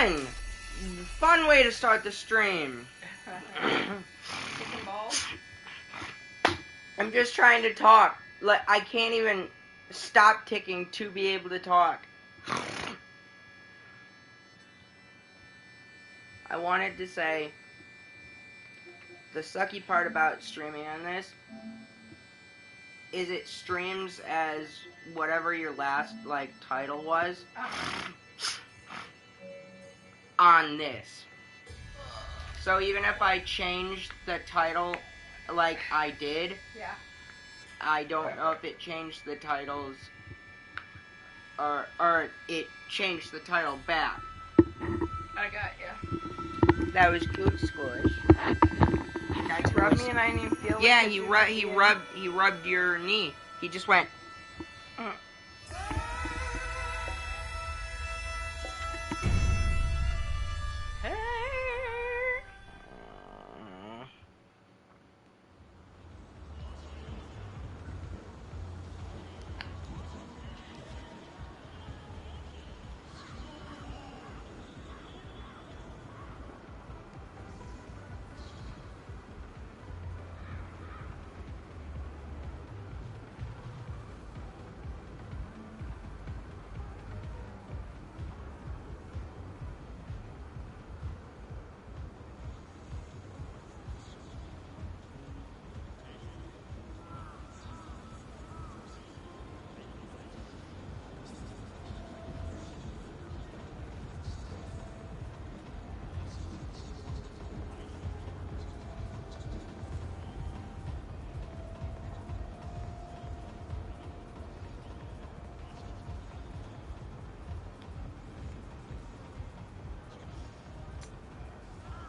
fun! Fun way to start the stream. Kicking balls? I'm just trying to talk. Like, I can't even stop ticking to be able to talk. I wanted to say, the sucky part about streaming on this is it streams as whatever your last, like, title was on this. So even if I changed the title like I did, Yeah. I don't know if it changed the titles or it changed the title back. I got you. That was Coot Squish. He rubbed me and I didn't even feel it. Yeah, he rubbed your knee. He just went.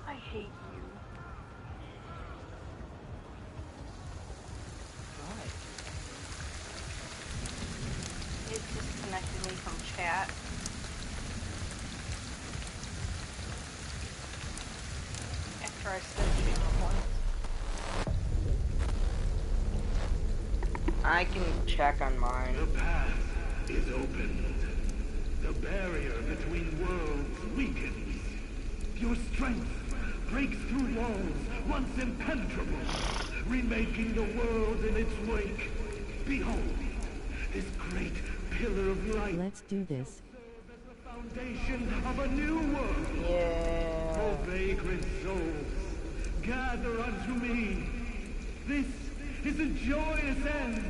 I hate you. Why? It disconnected me from chat. After I said it once. I can check on mine. The path is open. The barrier between worlds weakens. Your strength breaks through walls once impenetrable, remaking the world in its wake. Behold, this great pillar of light. Let's do this. Serve as the foundation of a new world. Yeah. O vagrant souls, gather unto me. This is a joyous end,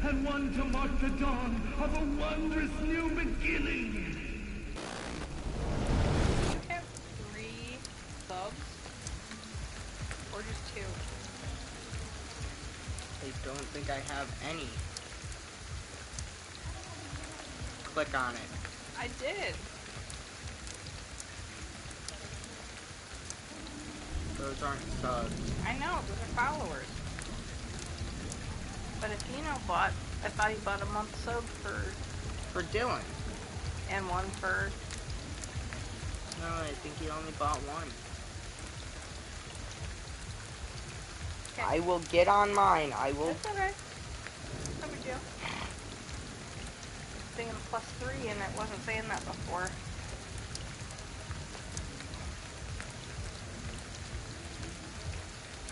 and one to mark the dawn of a wondrous new beginning. You have 3 subs? Or just 2? I don't think I have any. Click on it. I did. Those aren't subs. I know, those are followers. But if Dino bought, I thought he bought a month sub For Dylan. and one for... No, I think he only bought one. Okay. I will get on mine. I will. That's okay. No big deal. It's saying +3 and it wasn't saying that before.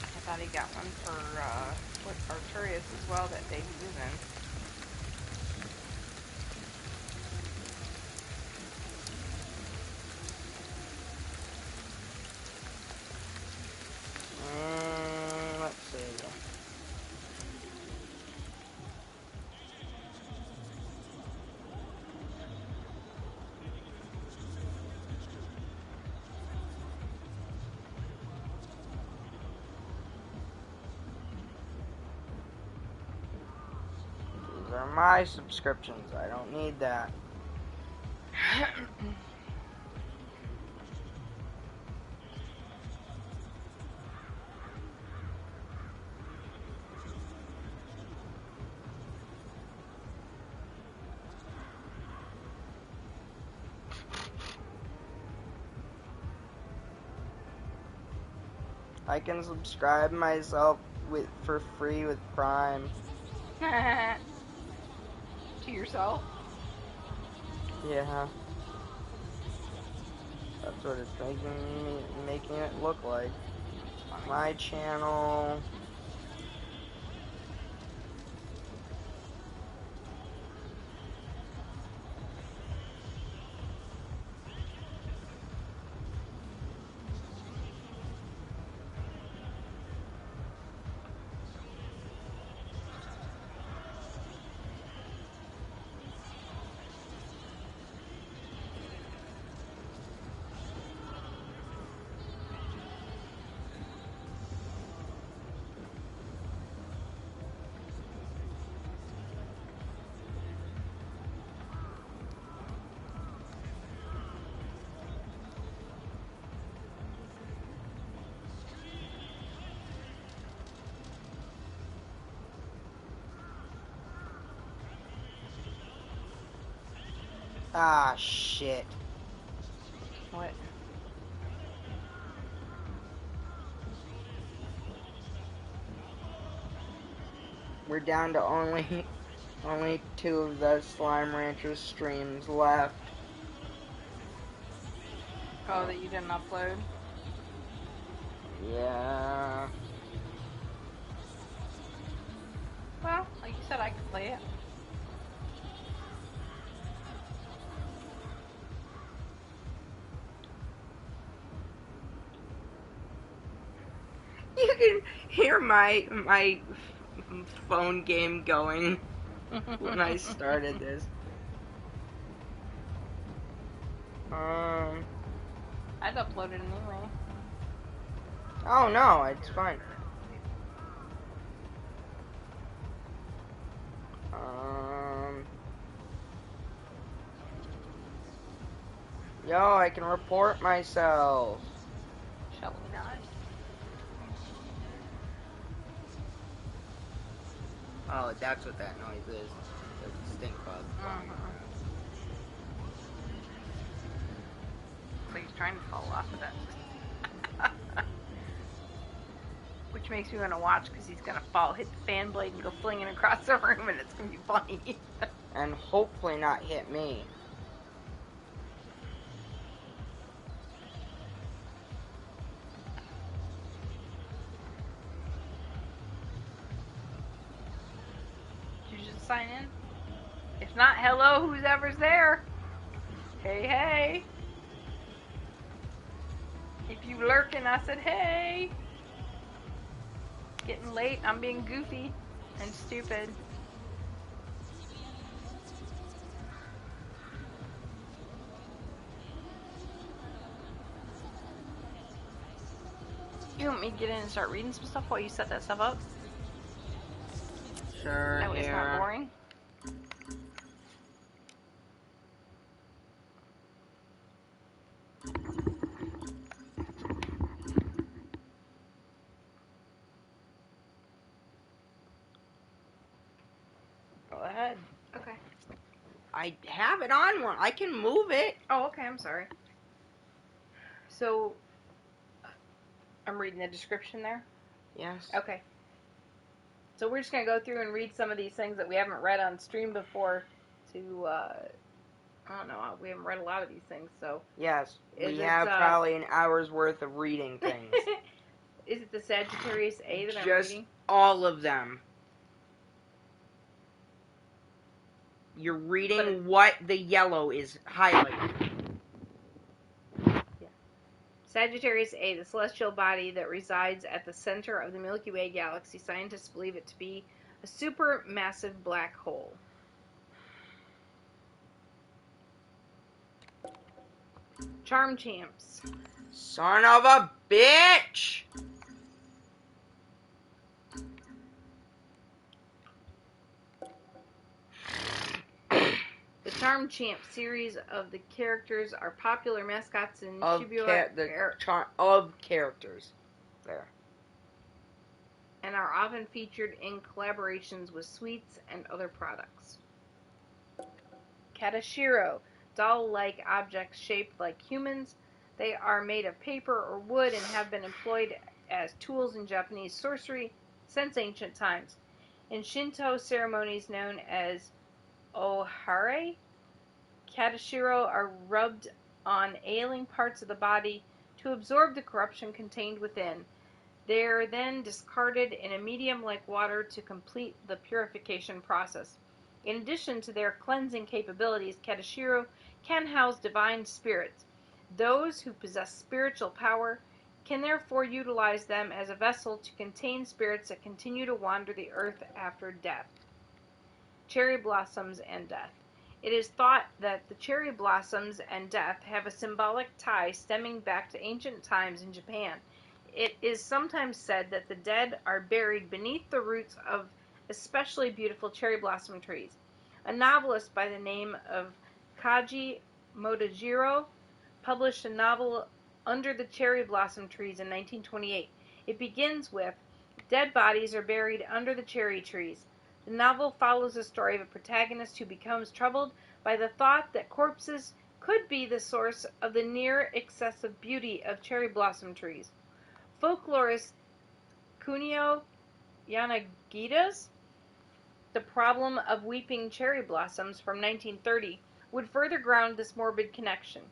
I thought he got one for, with Arturius as well that David was in. Let's see. These are my subscriptions. I don't need that. I can subscribe myself for free with Prime. To yourself? Yeah. That's what it's making it look like. My channel. Ah, shit. What? We're down to only 2 of the Slime Ranchers streams left. Oh, that you didn't upload? Yeah. Well, like you said, I could play it. You can hear my phone game going when I started this. I'd upload it anyway. Oh no, it's fine. Yo, I can report myself. Shall we not? Oh, that's what that noise is. The stink bug. So he's trying to fall off of that. Which makes me want to watch because he's going to fall, hit the fan blade, and go flinging across the room, and it's going to be funny. And hopefully not hit me. Did you just sign in? If not, hello, who's ever's there? Hey, hey. If you lurking, I said, hey. Getting late, I'm being goofy and stupid. You want me to get in and start reading some stuff while you set that stuff up? Sure. That way it's not boring. Go ahead. Okay. I have it on one. I can move it. Oh, okay, I'm sorry. So, I'm reading the description there? Yes. Okay. So we're just going to go through and read some of these things that we haven't read on stream before to, I don't know, we haven't read a lot of these things, so. Yes. We have probably an hour's worth of reading things. Is it the Sagittarius A that I'm Just reading? all of them. You're reading what the yellow is highlighted. Yeah. Sagittarius A, the celestial body that resides at the center of the Milky Way galaxy. Scientists believe it to be a supermassive black hole. Charm Champs. Son of a bitch! The Charm Champ series of the characters are popular mascots in Of Shibuya of characters. There. and are often featured in collaborations with sweets and other products. Katashiro, doll-like objects shaped like humans. They are made of paper or wood and have been employed as tools in Japanese sorcery since ancient times. In Shinto ceremonies known as ohare, Katashiro are rubbed on ailing parts of the body to absorb the corruption contained within. They are then discarded in a medium like water to complete the purification process. In addition to their cleansing capabilities, Katashiro can house divine spirits. Those who possess spiritual power can therefore utilize them as a vessel to contain spirits that continue to wander the earth after death. Cherry blossoms and death. It is thought that the cherry blossoms and death have a symbolic tie stemming back to ancient times in Japan. It is sometimes said that the dead are buried beneath the roots of especially beautiful cherry blossom trees. A novelist by the name of Kaji Motojiro published a novel Under the Cherry Blossom Trees in 1928. It begins with, "Dead bodies are buried under the cherry trees." The novel follows the story of a protagonist who becomes troubled by the thought that corpses could be the source of the near excessive beauty of cherry blossom trees. Folklorist Kunio Yanagita's The Problem of Weeping Cherry Blossoms from 1930 would further ground this morbid connection.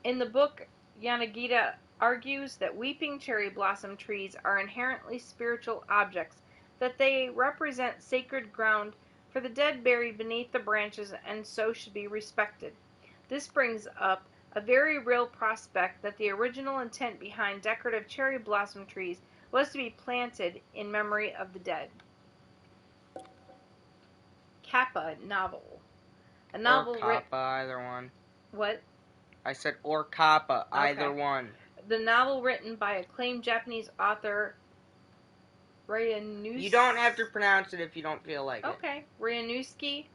In the book, Yanagita argues that weeping cherry blossom trees are inherently spiritual objects, that they represent sacred ground for the dead buried beneath the branches and so should be respected. This brings up a very real prospect that the original intent behind decorative cherry blossom trees was to be planted in memory of the dead. Kappa novel. A novel or Kappa, either one. What? I said or Kappa, either one. The novel written by acclaimed Japanese author Ryunosuke. You don't have to pronounce it if you don't feel like it. Okay. Ryunosuke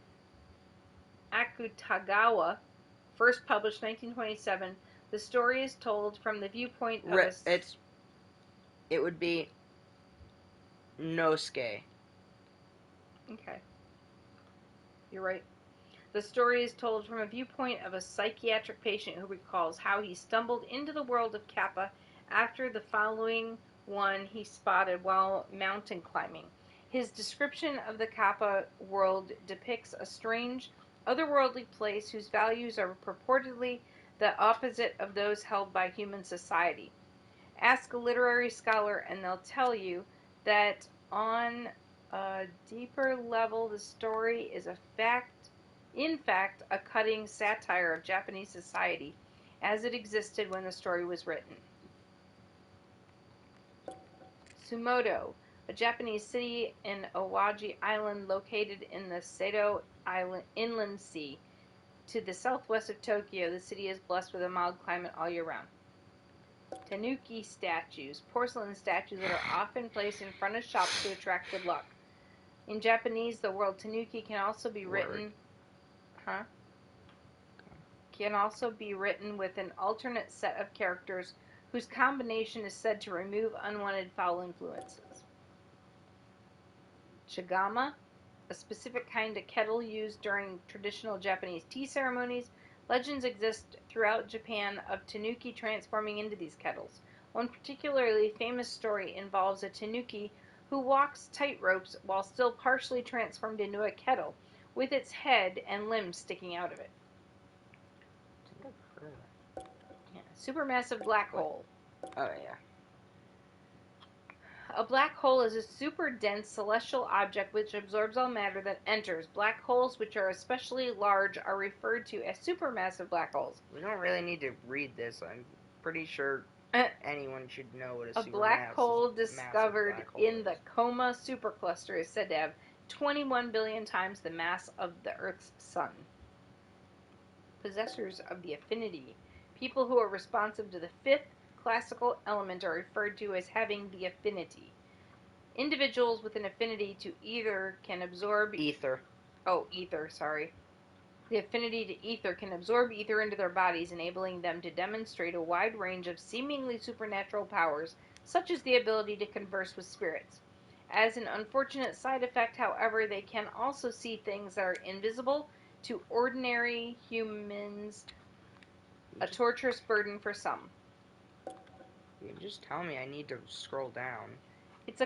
Akutagawa, first published 1927. The story is told from the viewpoint of It would be Nosuke. Okay. You're right. The story is told from a viewpoint of a psychiatric patient who recalls how he stumbled into the world of Kappa after the following one he spotted while mountain climbing. His description of the Kappa world depicts a strange, otherworldly place whose values are purportedly the opposite of those held by human society. Ask a literary scholar and they'll tell you that on a deeper level, the story is in fact, a cutting satire of Japanese society as it existed when the story was written. Sumo, a Japanese city in Awaji Island located in the Seto Inland Sea. To the southwest of Tokyo, the city is blessed with a mild climate all year round. Tanuki statues, porcelain statues that are often placed in front of shops to attract good luck. In Japanese, the word tanuki can also be written with an alternate set of characters whose combination is said to remove unwanted foul influences. Shigama, a specific kind of kettle used during traditional Japanese tea ceremonies. Legends exist throughout Japan of tanuki transforming into these kettles. One particularly famous story involves a tanuki who walks tightropes while still partially transformed into a kettle, with its head and limbs sticking out of it. Supermassive black hole. Oh, yeah. A black hole is a super dense celestial object which absorbs all matter that enters. Black holes, which are especially large, are referred to as supermassive black holes. We don't really need to read this. I'm pretty sure anyone should know what a black hole discovered black hole in the Coma supercluster is said to have 21 billion times the mass of the Earth's sun. Possessors of the affinity. People who are responsive to the fifth classical element are referred to as having the affinity. Individuals with an affinity to ether can absorb... Ether. The affinity to ether can absorb ether into their bodies, enabling them to demonstrate a wide range of seemingly supernatural powers, such as the ability to converse with spirits. As an unfortunate side effect, however, they can also see things that are invisible to ordinary humans, a torturous burden for some. You just tell me I need to scroll down. It's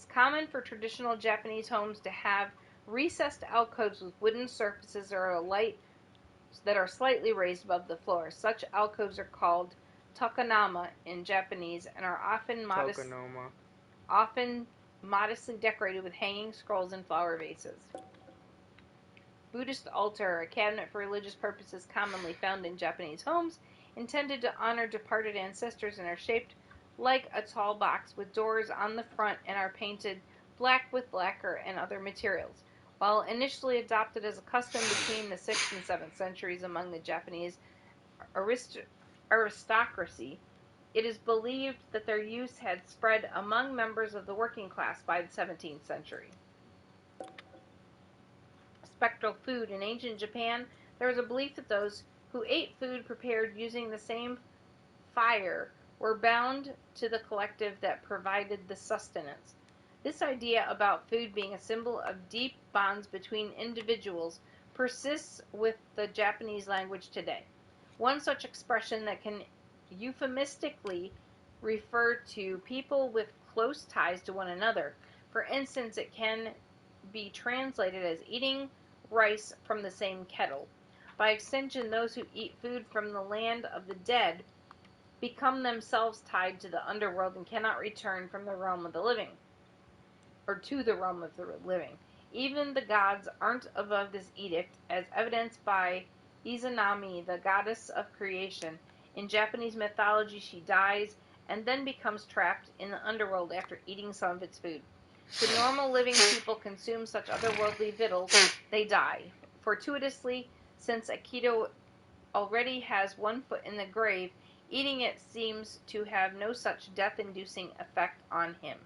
common for traditional Japanese homes to have recessed alcoves with wooden surfaces or a light that are slightly raised above the floor. Such alcoves are called tokonoma in Japanese and are often modestly decorated with hanging scrolls and flower vases. Buddhist Altar, a cabinet for religious purposes commonly found in Japanese homes, intended to honor departed ancestors, and are shaped like a tall box with doors on the front and are painted black with lacquer and other materials. While initially adopted as a custom between the 6th and 7th centuries among the Japanese aristocracy, it is believed that their use had spread among members of the working class by the 17th century. Spectral food. In ancient Japan, there was a belief that those who ate food prepared using the same fire were bound to the collective that provided the sustenance. This idea about food being a symbol of deep bonds between individuals persists with the Japanese language today. One such expression that can euphemistically refer to people with close ties to one another. For instance, it can be translated as eating rice from the same kettle. By extension, those who eat food from the land of the dead become themselves tied to the underworld and cannot return from the realm of the living, or to the realm of the living. Even the gods aren't above this edict, as evidenced by Izanami, the goddess of creation. In Japanese mythology, she dies and then becomes trapped in the underworld after eating some of its food. Should normal living people consume such otherworldly victuals, they die. Fortuitously, since Akito already has one foot in the grave, eating it seems to have no such death-inducing effect on him.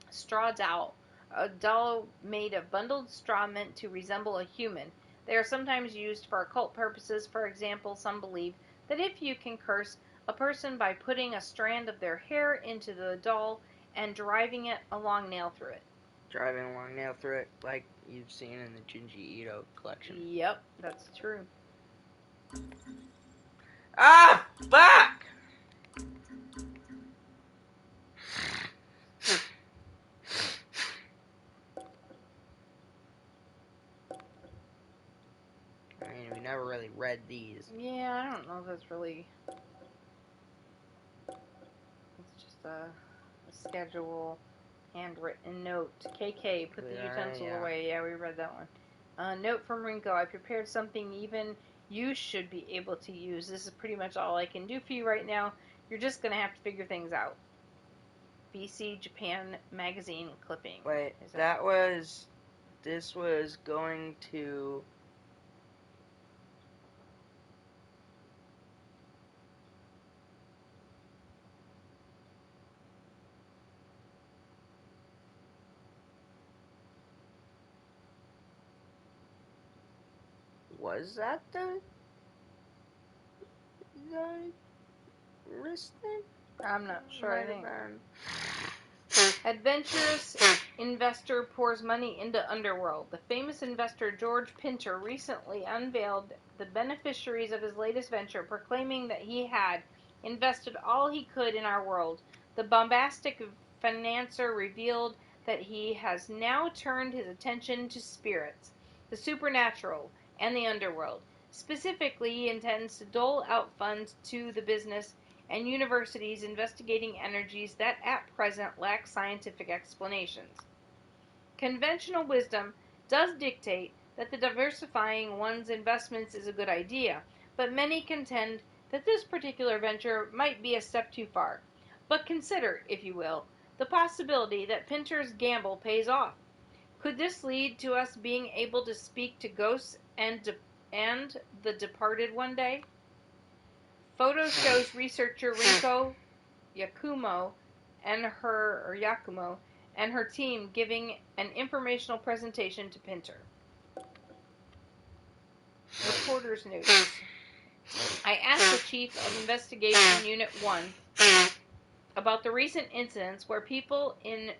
Straw doll. A doll made of bundled straw meant to resemble a human. They are sometimes used for occult purposes. For example, some believe that if you can curse a person by putting a strand of their hair into the doll and driving a long nail through it. Driving a long nail through it, like you've seen in the Junji Ito collection. Yep, that's true. Ah, fuck! I mean, we never really read these. Yeah, I don't know if that's really... It's just a schedule, handwritten note. KK, put the utensil away. Yeah, we read that one. Note from Rinko. I prepared something even you should be able to use. This is pretty much all I can do for you right now. You're just going to have to figure things out. BC Japan magazine clipping. Wait, this was going to... Was that the wrist thing? I'm not sure. I think. Adventurous investor pours money into underworld. The famous investor George Pinter recently unveiled the beneficiaries of his latest venture, proclaiming that he had invested all he could in our world. The bombastic financier revealed that he has now turned his attention to spirits, the supernatural, and the underworld. Specifically, he intends to dole out funds to the business and universities investigating energies that at present lack scientific explanations. Conventional wisdom does dictate that the diversifying one's investments is a good idea, but many contend that this particular venture might be a step too far. But consider, if you will, the possibility that Pinter's gamble pays off. Could this lead to us being able to speak to ghosts and the departed one day? Photo shows researcher Rinko Yakumo and her team giving an informational presentation to Pinter. Reporter's notes. I asked the chief of Investigation Unit 1 about the recent incidents where people in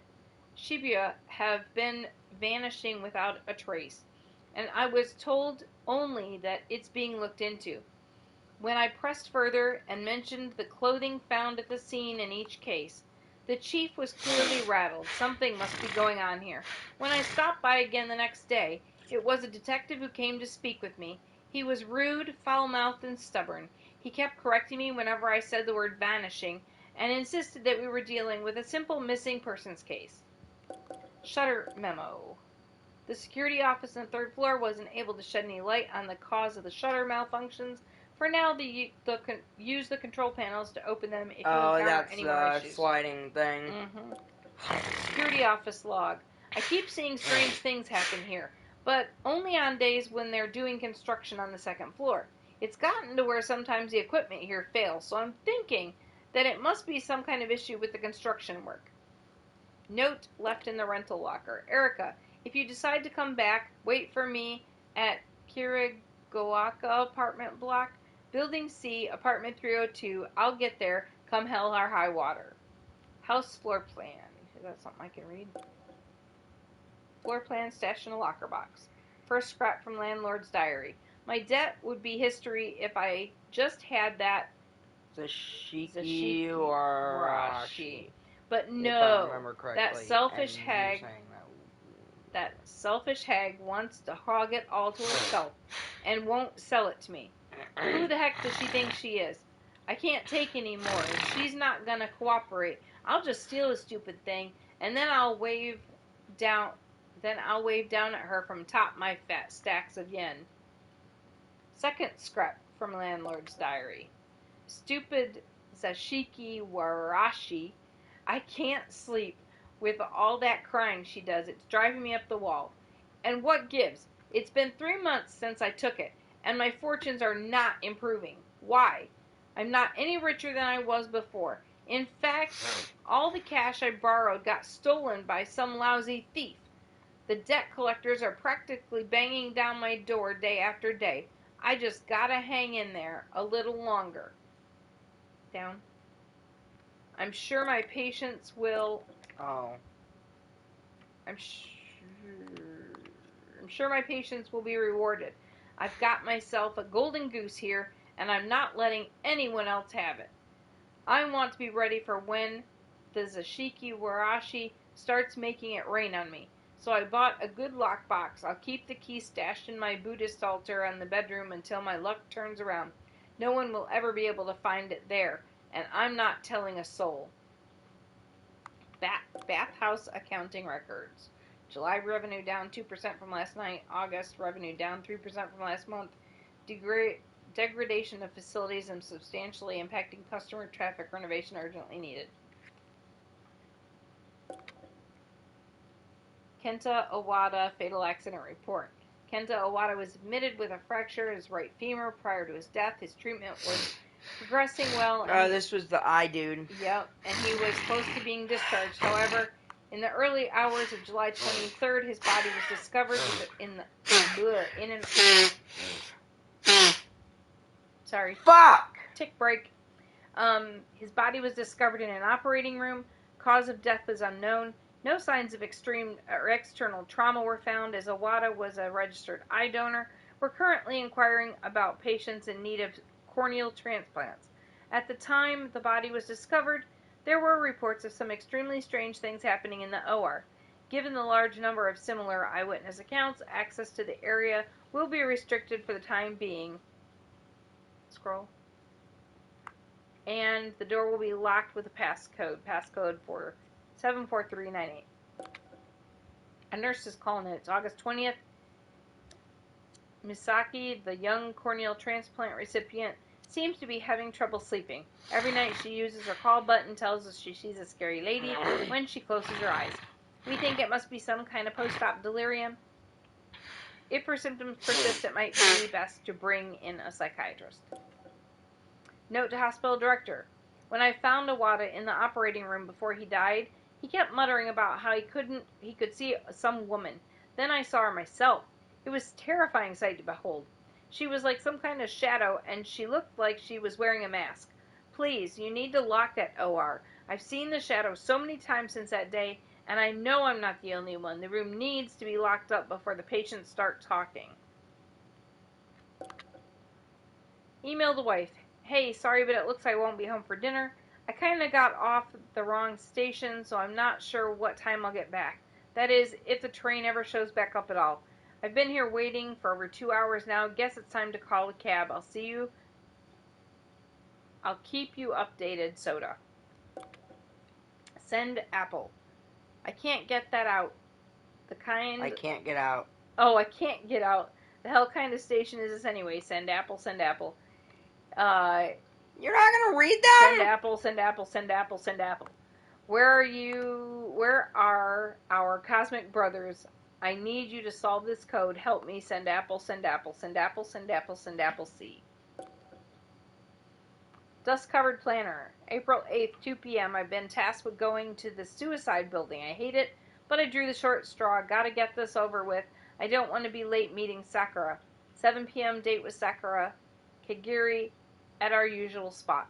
Shibuya have been vanishing without a trace, and I was told only that it's being looked into. When I pressed further and mentioned the clothing found at the scene in each case, the chief was clearly rattled. Something must be going on here. When I stopped by again the next day, It was a detective who came to speak with me. He was rude, foul-mouthed, and stubborn. He kept correcting me whenever I said the word vanishing, and insisted that we were dealing with a simple missing persons case. Shutter memo. The security office on the 3rd floor wasn't able to shed any light on the cause of the shutter malfunctions. For now, use the control panels to open them if you encounter any more issues. Oh, that's sliding thing. Security office log. I keep seeing strange things happen here, but only on days when they're doing construction on the 2nd floor. It's gotten to where sometimes the equipment here fails, so I'm thinking that it must be some kind of issue with the construction work. Note left in the rental locker. Erica, if you decide to come back, wait for me at Kirigawaka apartment block, building C, apartment 302. I'll get there, come hell or high water. House floor plan. Is that something I can read? Floor plan stashed in a locker box. First scrap from landlord's diary. My debt would be history if I just had that Zashiki Warashi. But no, that selfish hag wants to hog it all to herself and won't sell it to me. Who the heck does she think she is? I can't take any more. If she's not gonna cooperate, I'll just steal the stupid thing, and then I'll wave down at her from top my fat stacks of yen. Second scrap from landlord's diary. Stupid Zashiki Warashi. I can't sleep with all that crying she does. It's driving me up the wall. And what gives? It's been 3 months since I took it, and my fortunes are not improving. Why? I'm not any richer than I was before. In fact, all the cash I borrowed got stolen by some lousy thief. The debt collectors are practically banging down my door day after day. I just gotta hang in there a little longer. Down. I'm sure my patience will... I'm sure my patience will be rewarded. I've got myself a golden goose here, and I'm not letting anyone else have it. I want to be ready for when the Zashiki Warashi starts making it rain on me. So I bought a good lockbox. I'll keep the key stashed in my Buddhist altar in the bedroom until my luck turns around. No one will ever be able to find it there, and I'm not telling a soul. Bathhouse accounting records. July revenue down 2% from last night. August revenue down 3% from last month. Degradation of facilities and substantially impacting customer traffic. Renovation urgently needed. Kenta Awada fatal accident report. Kenta Awada was admitted with a fracture in his right femur prior to his death. His treatment was progressing well. This was the eye dude. Yep, and he was close to being discharged. However, in the early hours of July 23rd, his body was discovered Tick break. His body was discovered in an operating room. Cause of death was unknown. No signs of extreme or external trauma were found, as Awada was a registered eye donor. We're currently inquiring about patients in need of corneal transplants. At the time the body was discovered, there were reports of some extremely strange things happening in the OR. Given the large number of similar eyewitness accounts, access to the area will be restricted for the time being. Scroll. And the door will be locked with a passcode for 74398. A nurse is calling it. It's August 20th. Misaki, the young corneal transplant recipient, seems to be having trouble sleeping. Every night she uses her call button, tells us she sees a scary lady when she closes her eyes. We think it must be some kind of post-op delirium. If her symptoms persist, it might be best to bring in a psychiatrist. Note to hospital director. When I found Awada in the operating room before he died, he kept muttering about how he could see some woman. Then I saw her myself. It was a terrifying sight to behold. She was like some kind of shadow, and she looked like she was wearing a mask. Please, you need to lock that OR. I've seen the shadow so many times since that day, and I know I'm not the only one. The room needs to be locked up before the patients start talking. Email the wife. Hey, sorry, but it looks like I won't be home for dinner. I kind of got off the wrong station, so I'm not sure what time I'll get back. That is, if the train ever shows back up at all. I've been here waiting for over 2 hours now. Guess it's time to call a cab. I'll keep you updated, Soda. Send Apple. I can't get that out. I can't get out. Oh, I can't get out. The hell kind of station is this anyway? Send Apple, send Apple. You're not gonna read them? Send Apple, send Apple, send Apple, send Apple. Where are you? Where are our cosmic brothers? I need you to solve this code. Help me. Send Apple, send Apple, send Apple, send Apple, send Apple C. Dust-covered planner. April 8th, 2 p.m. I've been tasked with going to the suicide building. I hate it, but I drew the short straw. Gotta get this over with. I don't want to be late meeting Sakura. 7 p.m. date with Sakura Kagiri at our usual spot.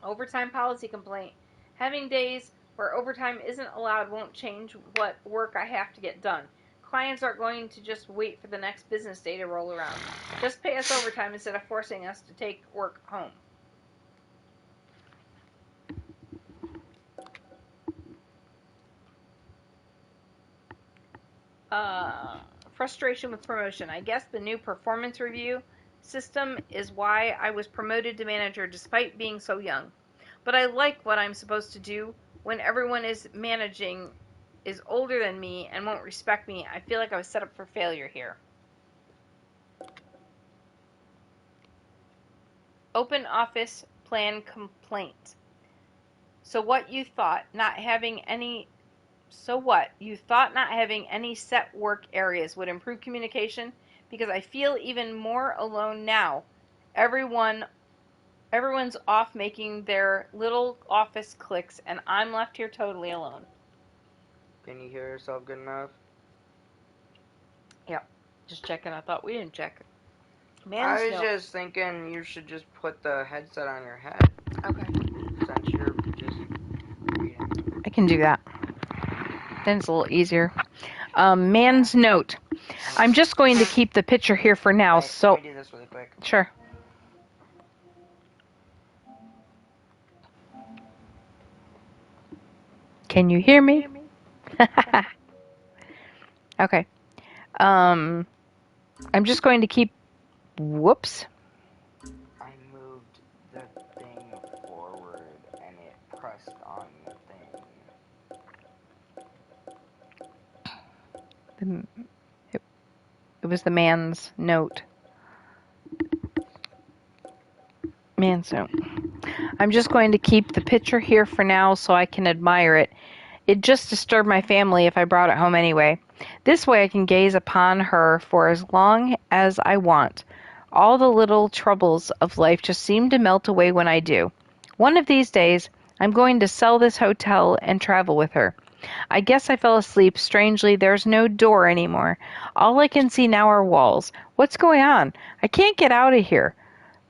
Overtime policy complaint. Having days where overtime isn't allowed won't change what work I have to get done. Clients aren't going to just wait for the next business day to roll around. Just pay us overtime instead of forcing us to take work home. Frustration with promotion. I guess the new performance review system is why I was promoted to manager despite being so young. But I like what I'm supposed to do when everyone is managing is older than me and won't respect me. I feel like I was set up for failure here. Open office plan complaint. So what you thought not having any set work areas would improve communication? Because I feel even more alone now. Everyone's off making their little office clicks and I'm left here totally alone. Can you hear yourself good enough? Yep. Just checking. I thought we didn't check. I was just thinking you should just put the headset on your head. Okay. Since you're just reading. I can do that. Then it's a little easier. Man's note. I'm just going to keep the picture here for now, so... Let me do this really quick. Sure. Can you hear me? Okay. I'm just going to keep... Whoops. I moved the thing forward and it pressed on the thing. It was the man's note. Man's note. I'm just going to keep the picture here for now so I can admire it. It'd just disturb my family if I brought it home anyway. This way I can gaze upon her for as long as I want. All the little troubles of life just seem to melt away when I do. One of these days, I'm going to sell this hotel and travel with her. I guess I fell asleep. Strangely, there's no door anymore. All I can see now are walls. What's going on? I can't get out of here.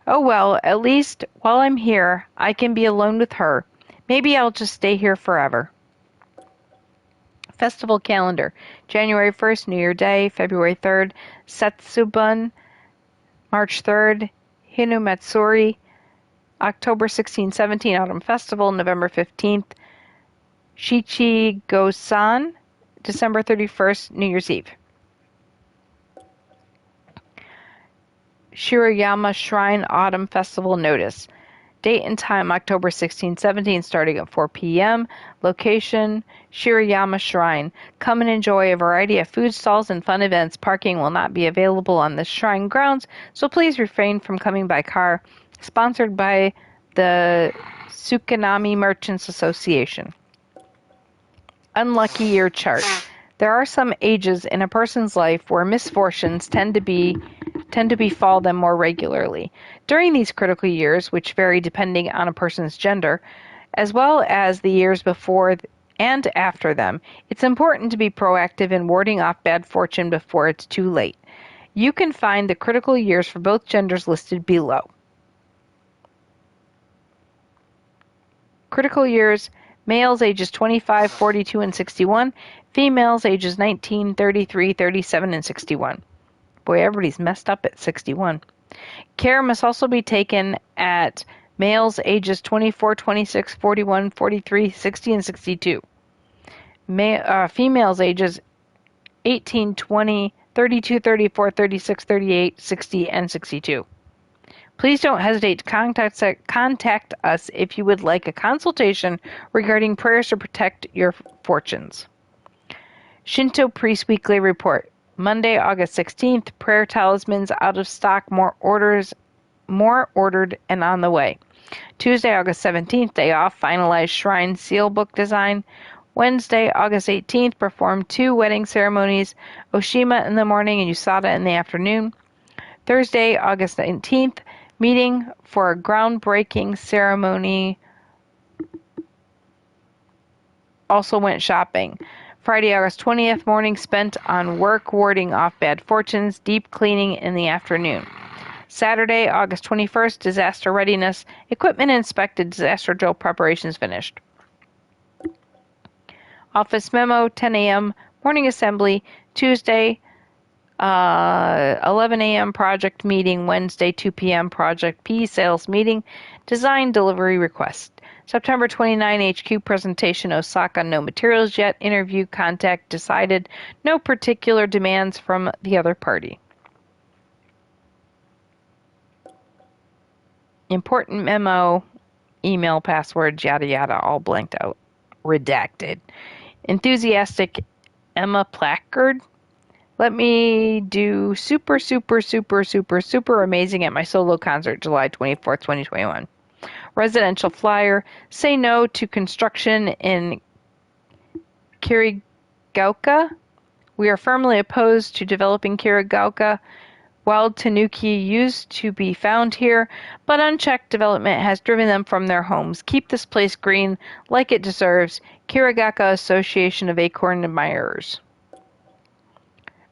Oh well, at least while I'm here, I can be alone with her. Maybe I'll just stay here forever. Festival calendar. January 1st, New Year Day. February 3rd, Setsubun. March 3rd, Hinumatsuri. October 16-17, Autumn Festival. November 15th, Shichi-Go-san. December 31st, New Year's Eve. Shirayama Shrine Autumn Festival Notice. Date and time, October 16-17, starting at 4 p.m. Location, Shirayama Shrine. Come and enjoy a variety of food stalls and fun events. Parking will not be available on the shrine grounds, so please refrain from coming by car. Sponsored by the Tsukanami Merchants Association. Unlucky year chart. There are some ages in a person's life where misfortunes tend to befall them more regularly. During these critical years, which vary depending on a person's gender, as well as the years before and after them, it's important to be proactive in warding off bad fortune before it's too late. You can find the critical years for both genders listed below. Critical years: males ages 25, 42, and 61. Females ages 19, 33, 37, and 61. Boy, everybody's messed up at 61. Care must also be taken at males ages 24, 26, 41, 43, 60, and 62. Females ages 18, 20, 32, 34, 36, 38, 60, and 62. Please don't hesitate to contact us if you would like a consultation regarding prayers to protect your fortunes. Shinto Priest Weekly Report. Monday, August 16th, prayer talismans out of stock, more ordered and on the way. Tuesday, August 17th, day off, finalized shrine seal book design. Wednesday, August 18th, performed 2 wedding ceremonies, Oshima in the morning and Usada in the afternoon. Thursday, August 19th, meeting for a groundbreaking ceremony. Also went shopping. Friday, August 20th, morning spent on work warding off bad fortunes, deep cleaning in the afternoon. Saturday, August 21st, disaster readiness, equipment inspected, disaster drill preparations finished. Office memo, 10 a.m., morning assembly. Tuesday, 11 a.m. project meeting. Wednesday, 2 p.m. project P sales meeting. Design delivery request. September 29 HQ presentation Osaka, no materials yet. Interview contact decided. No particular demands from the other party. Important memo, email passwords, yada yada, all blanked out. Redacted. Enthusiastic Emma Placard. Let me do super amazing at my solo concert July 24th, 2021. Residential flyer. Say no to construction in Kirigaoka. We are firmly opposed to developing Kirigaoka. Wild tanuki used to be found here, but unchecked development has driven them from their homes. Keep this place green like it deserves. Kirigaoka Association of Acorn Admirers.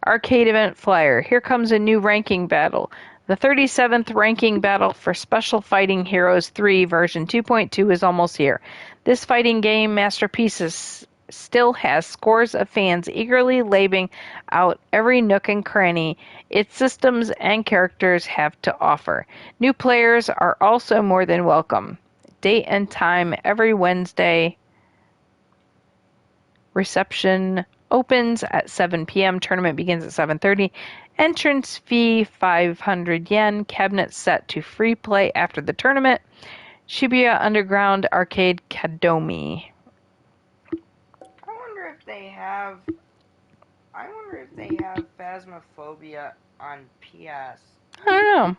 Arcade event flyer. Here comes a new ranking battle. The 37th ranking battle for Special Fighting Heroes 3 version 2.2 is almost here. This fighting game masterpiece still has scores of fans eagerly labeling out every nook and cranny its systems and characters have to offer. New players are also more than welcome. Date and time every Wednesday. Reception opens at 7 p.m. Tournament begins at 7:30. Entrance fee 500 yen. Cabinet set to free play after the tournament. Shibuya Underground Arcade Kadomi. I wonder if they have Phasmophobia on PS. I don't know.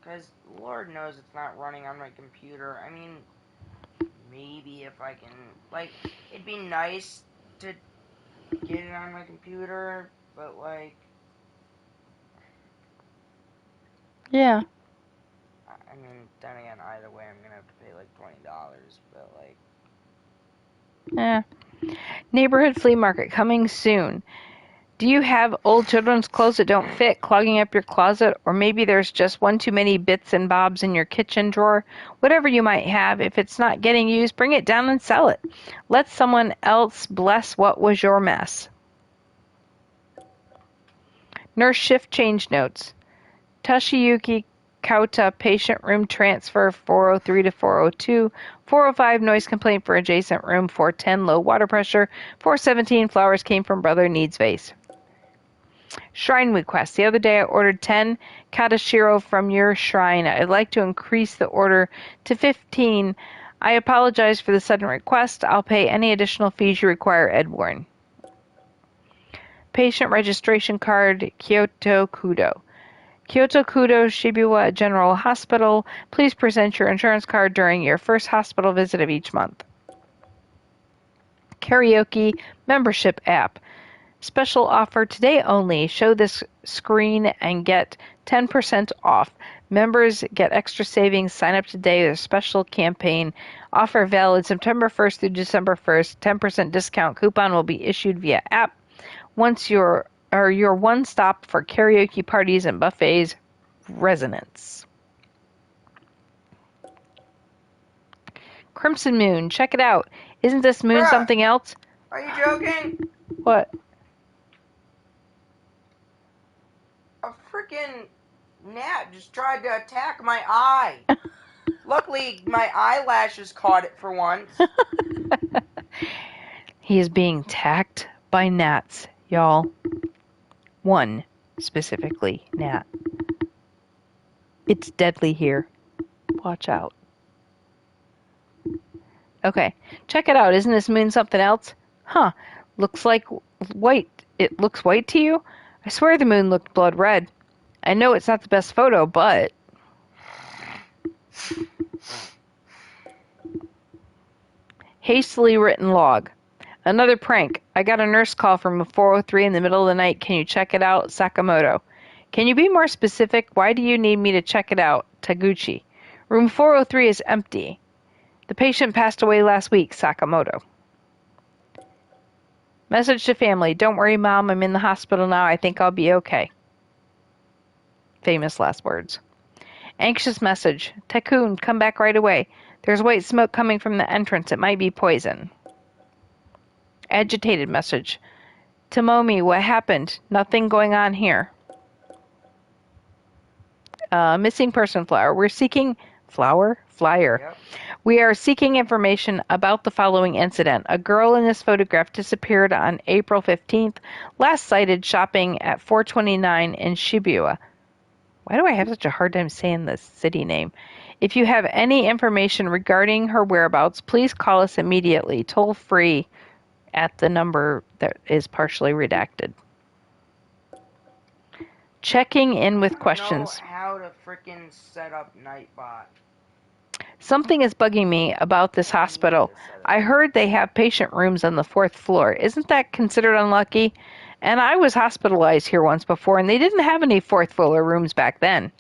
Because Lord knows it's not running on my computer. I mean, maybe if I can, like, it'd be nice to get it on my computer, but like, Yeah. I mean, then again, either way, I'm gonna have to pay like $20, but like, Neighborhood flea market coming soon. Do you have old children's clothes that don't fit, clogging up your closet, or maybe there's just one too many bits and bobs in your kitchen drawer? Whatever you might have, if it's not getting used, bring it down and sell it. Let someone else bless what was your mess. Nurse shift change notes. Toshiyuki Kauta patient room transfer 403 to 402, 405 noise complaint for adjacent room, 410 low water pressure, 417 flowers came from brother needs vase. Shrine request. The other day I ordered 10 Katashiro from your shrine. I'd like to increase the order to 15. I apologize for the sudden request. I'll pay any additional fees you require, Edwarn. Patient registration card, Kyoto Kudo. Kyoto Kudo Shibuya General Hospital. Please present your insurance card during your first hospital visit of each month. Karaoke membership app. Special offer today only. Show this screen and get 10% off. Members get extra savings. Sign up today. There's a special campaign. Offer valid September 1st through December 1st. 10% discount coupon will be issued via app. Once your one stop for karaoke parties and buffets. Resonance. Crimson Moon. Check it out. Isn't this moon Bruh, something else? are you joking? What? A freaking gnat just tried to attack my eye. Luckily, my eyelashes caught it for once. He is being attacked by gnats, y'all. One, specifically, Nat. It's deadly here. Watch out. Okay, check it out. Isn't this moon something else? Huh, looks like white. It looks white to you? I swear the moon looked blood red. I know it's not the best photo, but... Hastily written log. Another prank. I got a nurse call from a 403 in the middle of the night. Can you check it out? Sakamoto. Can you be more specific? Why do you need me to check it out? Taguchi. Room 403 is empty. The patient passed away last week. Sakamoto. Message to family. Don't worry, Mom. I'm in the hospital now. I think I'll be okay. Famous last words. Anxious message. Takun, come back right away. There's white smoke coming from the entrance. It might be poison. Agitated message. Tomomi, what happened? Nothing going on here. Missing person flower. We're seeking... Flower? Flyer. Yep. We are seeking information about the following incident. A girl in this photograph disappeared on April 15th, last sighted shopping at 429 in Shibuya. Why do I have such a hard time saying this city name? If you have any information regarding her whereabouts, please call us immediately, toll free, at the number that is partially redacted. Checking in with questions. I know how to frickin' set up Nightbot. Something is bugging me about this hospital. I heard they have patient rooms on the 4th floor. Isn't that considered unlucky? And I was hospitalized here once before, and they didn't have any 4th floor rooms back then.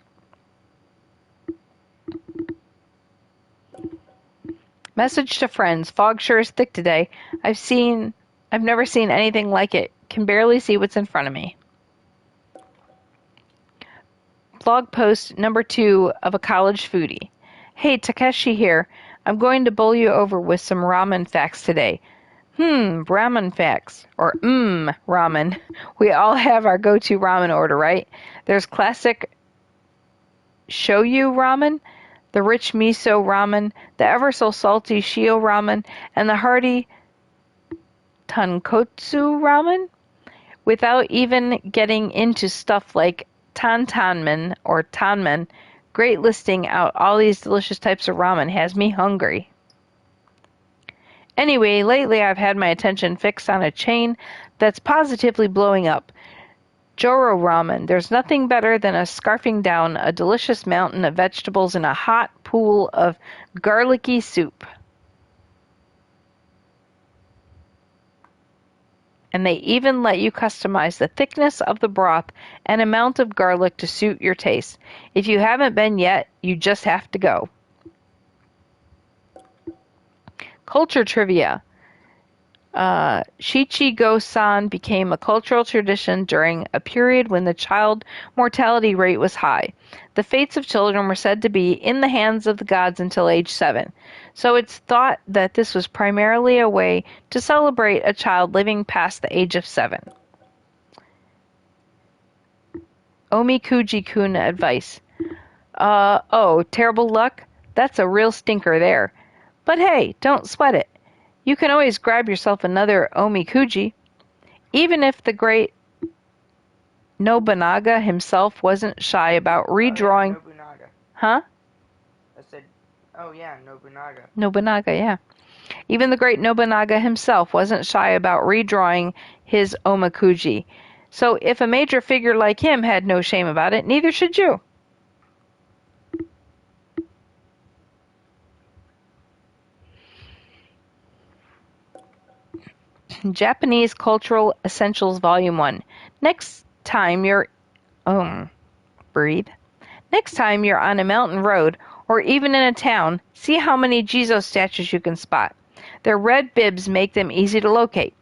Message to friends. Fog sure is thick today. I've never seen anything like it. Can barely see what's in front of me. Blog post number 2 of a college foodie. Hey, Takeshi here. I'm going to bowl you over with some ramen facts today. Ramen facts. Or ramen. We all have our go-to ramen order, right? There's classic shoyu ramen, the rich miso ramen, the ever so salty shio ramen, and the hearty tonkotsu ramen. Without even getting into stuff like tantanmen or tanmen, great listing out all these delicious types of ramen has me hungry. Anyway, lately I've had my attention fixed on a chain that's positively blowing up. Joro ramen. There's nothing better than scarfing down a delicious mountain of vegetables in a hot pool of garlicky soup. And they even let you customize the thickness of the broth and amount of garlic to suit your taste. If you haven't been yet, you just have to go. Culture trivia. Shichigo-san became a cultural tradition during a period when the child mortality rate was high. The fates of children were said to be in the hands of the gods until age 7. So it's thought that this was primarily a way to celebrate a child living past the age of 7. Omikuji-kun advice. Terrible luck? That's a real stinker there. But hey, don't sweat it. You can always grab yourself another omikuji. Even if the great Nobunaga himself wasn't shy about redrawing... Oh, yeah, Nobunaga. Huh? I said, oh yeah, Nobunaga. Nobunaga, yeah. Even the great Nobunaga himself wasn't shy about redrawing his omikuji. So if a major figure like him had no shame about it, neither should you. Japanese Cultural Essentials Volume 1. Next time you're on a mountain road or even in a town, see how many Jizo statues you can spot. Their red bibs make them easy to locate.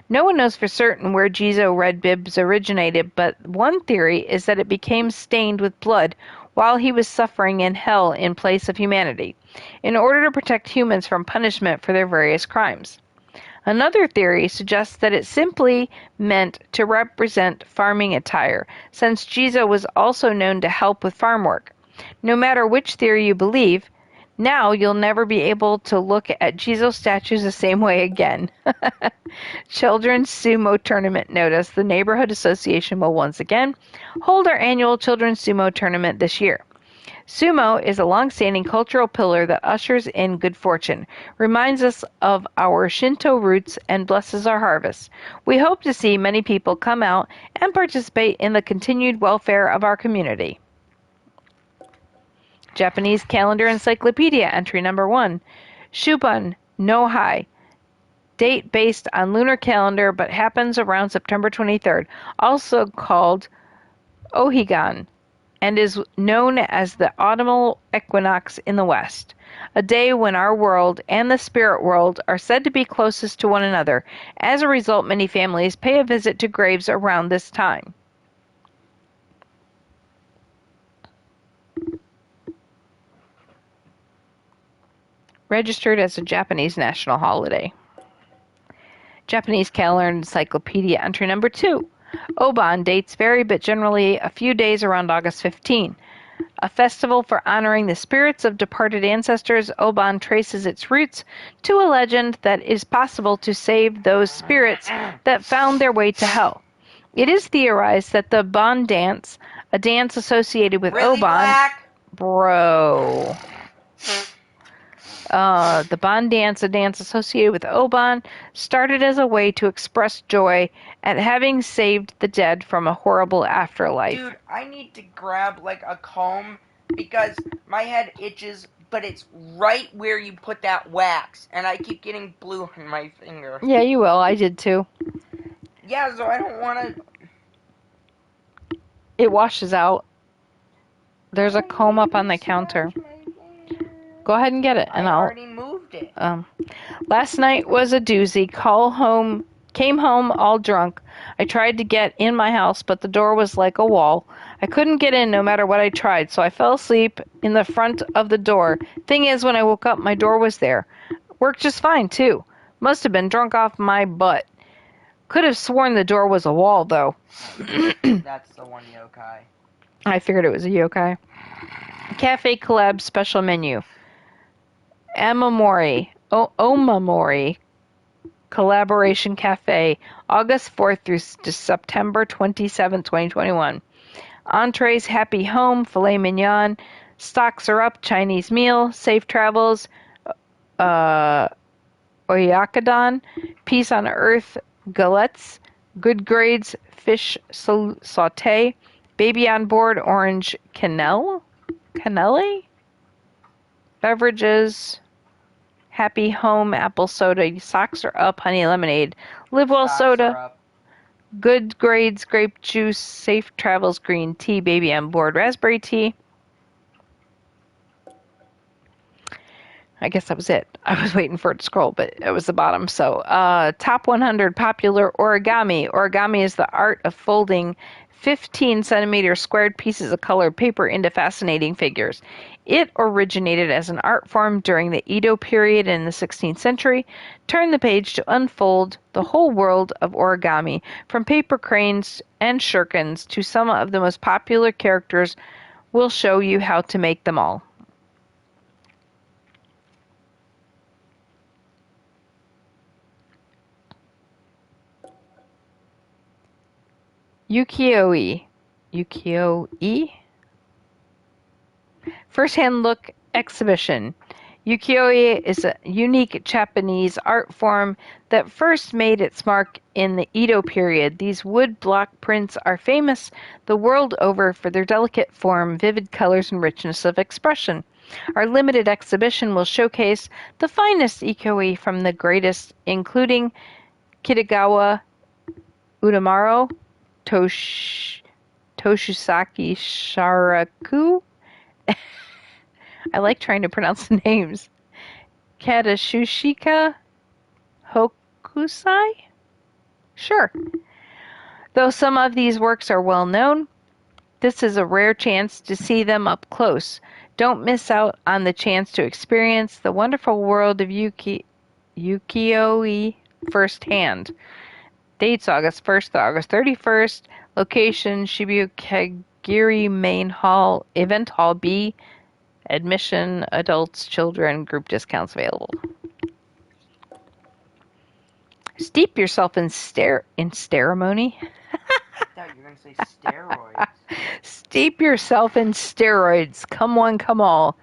No one knows for certain where Jizo red bibs originated, but one theory is that it became stained with blood while he was suffering in hell in place of humanity, in order to protect humans from punishment for their various crimes. Another theory suggests that it simply meant to represent farming attire, since Jizo was also known to help with farm work. No matter which theory you believe, Now you'll never be able to look at Jizo statues the same way again. Children's Sumo Tournament notice. The Neighborhood Association will once again hold our annual Children's Sumo Tournament this year. Sumo is a long-standing cultural pillar that ushers in good fortune, reminds us of our Shinto roots, and blesses our harvest. We hope to see many people come out and participate in the continued welfare of our community. Japanese Calendar Encyclopedia, entry number 1. Shubun no Hai. Date based on lunar calendar but happens around September 23rd, also called Ohigan, and is known as the autumnal equinox in the West, a day when our world and the spirit world are said to be closest to one another. As a result, many families pay a visit to graves around this time. Registered as a Japanese national holiday. Japanese Calendar Encyclopedia, entry number 2. Oban dates vary, but generally a few days around August 15. A festival for honoring the spirits of departed ancestors, Oban traces its roots to a legend that it is possible to save those spirits that found their way to hell. It is theorized that the Bon dance, a dance associated with Really, Oban... Black? Bro... the Bon dance, a dance associated with Oban, started as a way to express joy at having saved the dead from a horrible afterlife. Dude, I need to grab like a comb because my head itches, but it's right where you put that wax, and I keep getting blue on my finger. Yeah, you will. I did too. Yeah, so I don't want to... It washes out. There's a comb up on the counter. Go ahead and get it, and I I'll... already moved it. Last night was a doozy. Came home all drunk. I tried to get in my house, but the door was like a wall. I couldn't get in no matter what I tried, so I fell asleep in the front of the door. Thing is, when I woke up, my door was there. Worked just fine, too. Must have been drunk off my butt. Could have sworn the door was a wall, though. That's the one yokai. I figured it was a yokai. Cafe Collab special menu. Omamori Collaboration Cafe, August 4th through September 27th, 2021. Entrees, Happy Home, Filet Mignon. Stocks are up, Chinese meal, safe travels, Oyakadon, Peace on Earth, Galettes, Good Grades, Fish Sauté, Baby on Board, Orange Cannelle? Beverages, Happy Home, Apple Soda, Socks are up, Honey Lemonade, Live Well Socks Soda, are up. Good Grades, Grape Juice, Safe Travels, Green Tea, Baby on Board, Raspberry Tea. I guess that was it. I was waiting for it to scroll, but it was the bottom. So, top 100 popular origami. Origami is the art of folding 15-centimeter squared pieces of colored paper into fascinating figures. It originated as an art form during the Edo period in the 16th century. Turn the page to unfold the whole world of origami, from paper cranes and shurikens to some of the most popular characters. We'll show you how to make them all. Ukiyo-e. First-hand look exhibition. Ukiyo-e is a unique Japanese art form that first made its mark in the Edo period. These wood block prints are famous the world over for their delicate form, vivid colors, and richness of expression. Our limited exhibition will showcase the finest ukiyo-e from the greatest, including Kitagawa Udamaro, Toshusaki Sharaku. I like trying to pronounce the names. Katashiro Hokusai? Sure. Though some of these works are well known, this is a rare chance to see them up close. Don't miss out on the chance to experience the wonderful world of ukiyo-e firsthand. Dates August 1st to August 31st. Location Shibuya Kagiri Main Hall, Event Hall B, Admission, adults, children, group discounts available. Steep yourself in ceremony. I thought you were going to say steroids. Steep yourself in steroids. Come one, come all.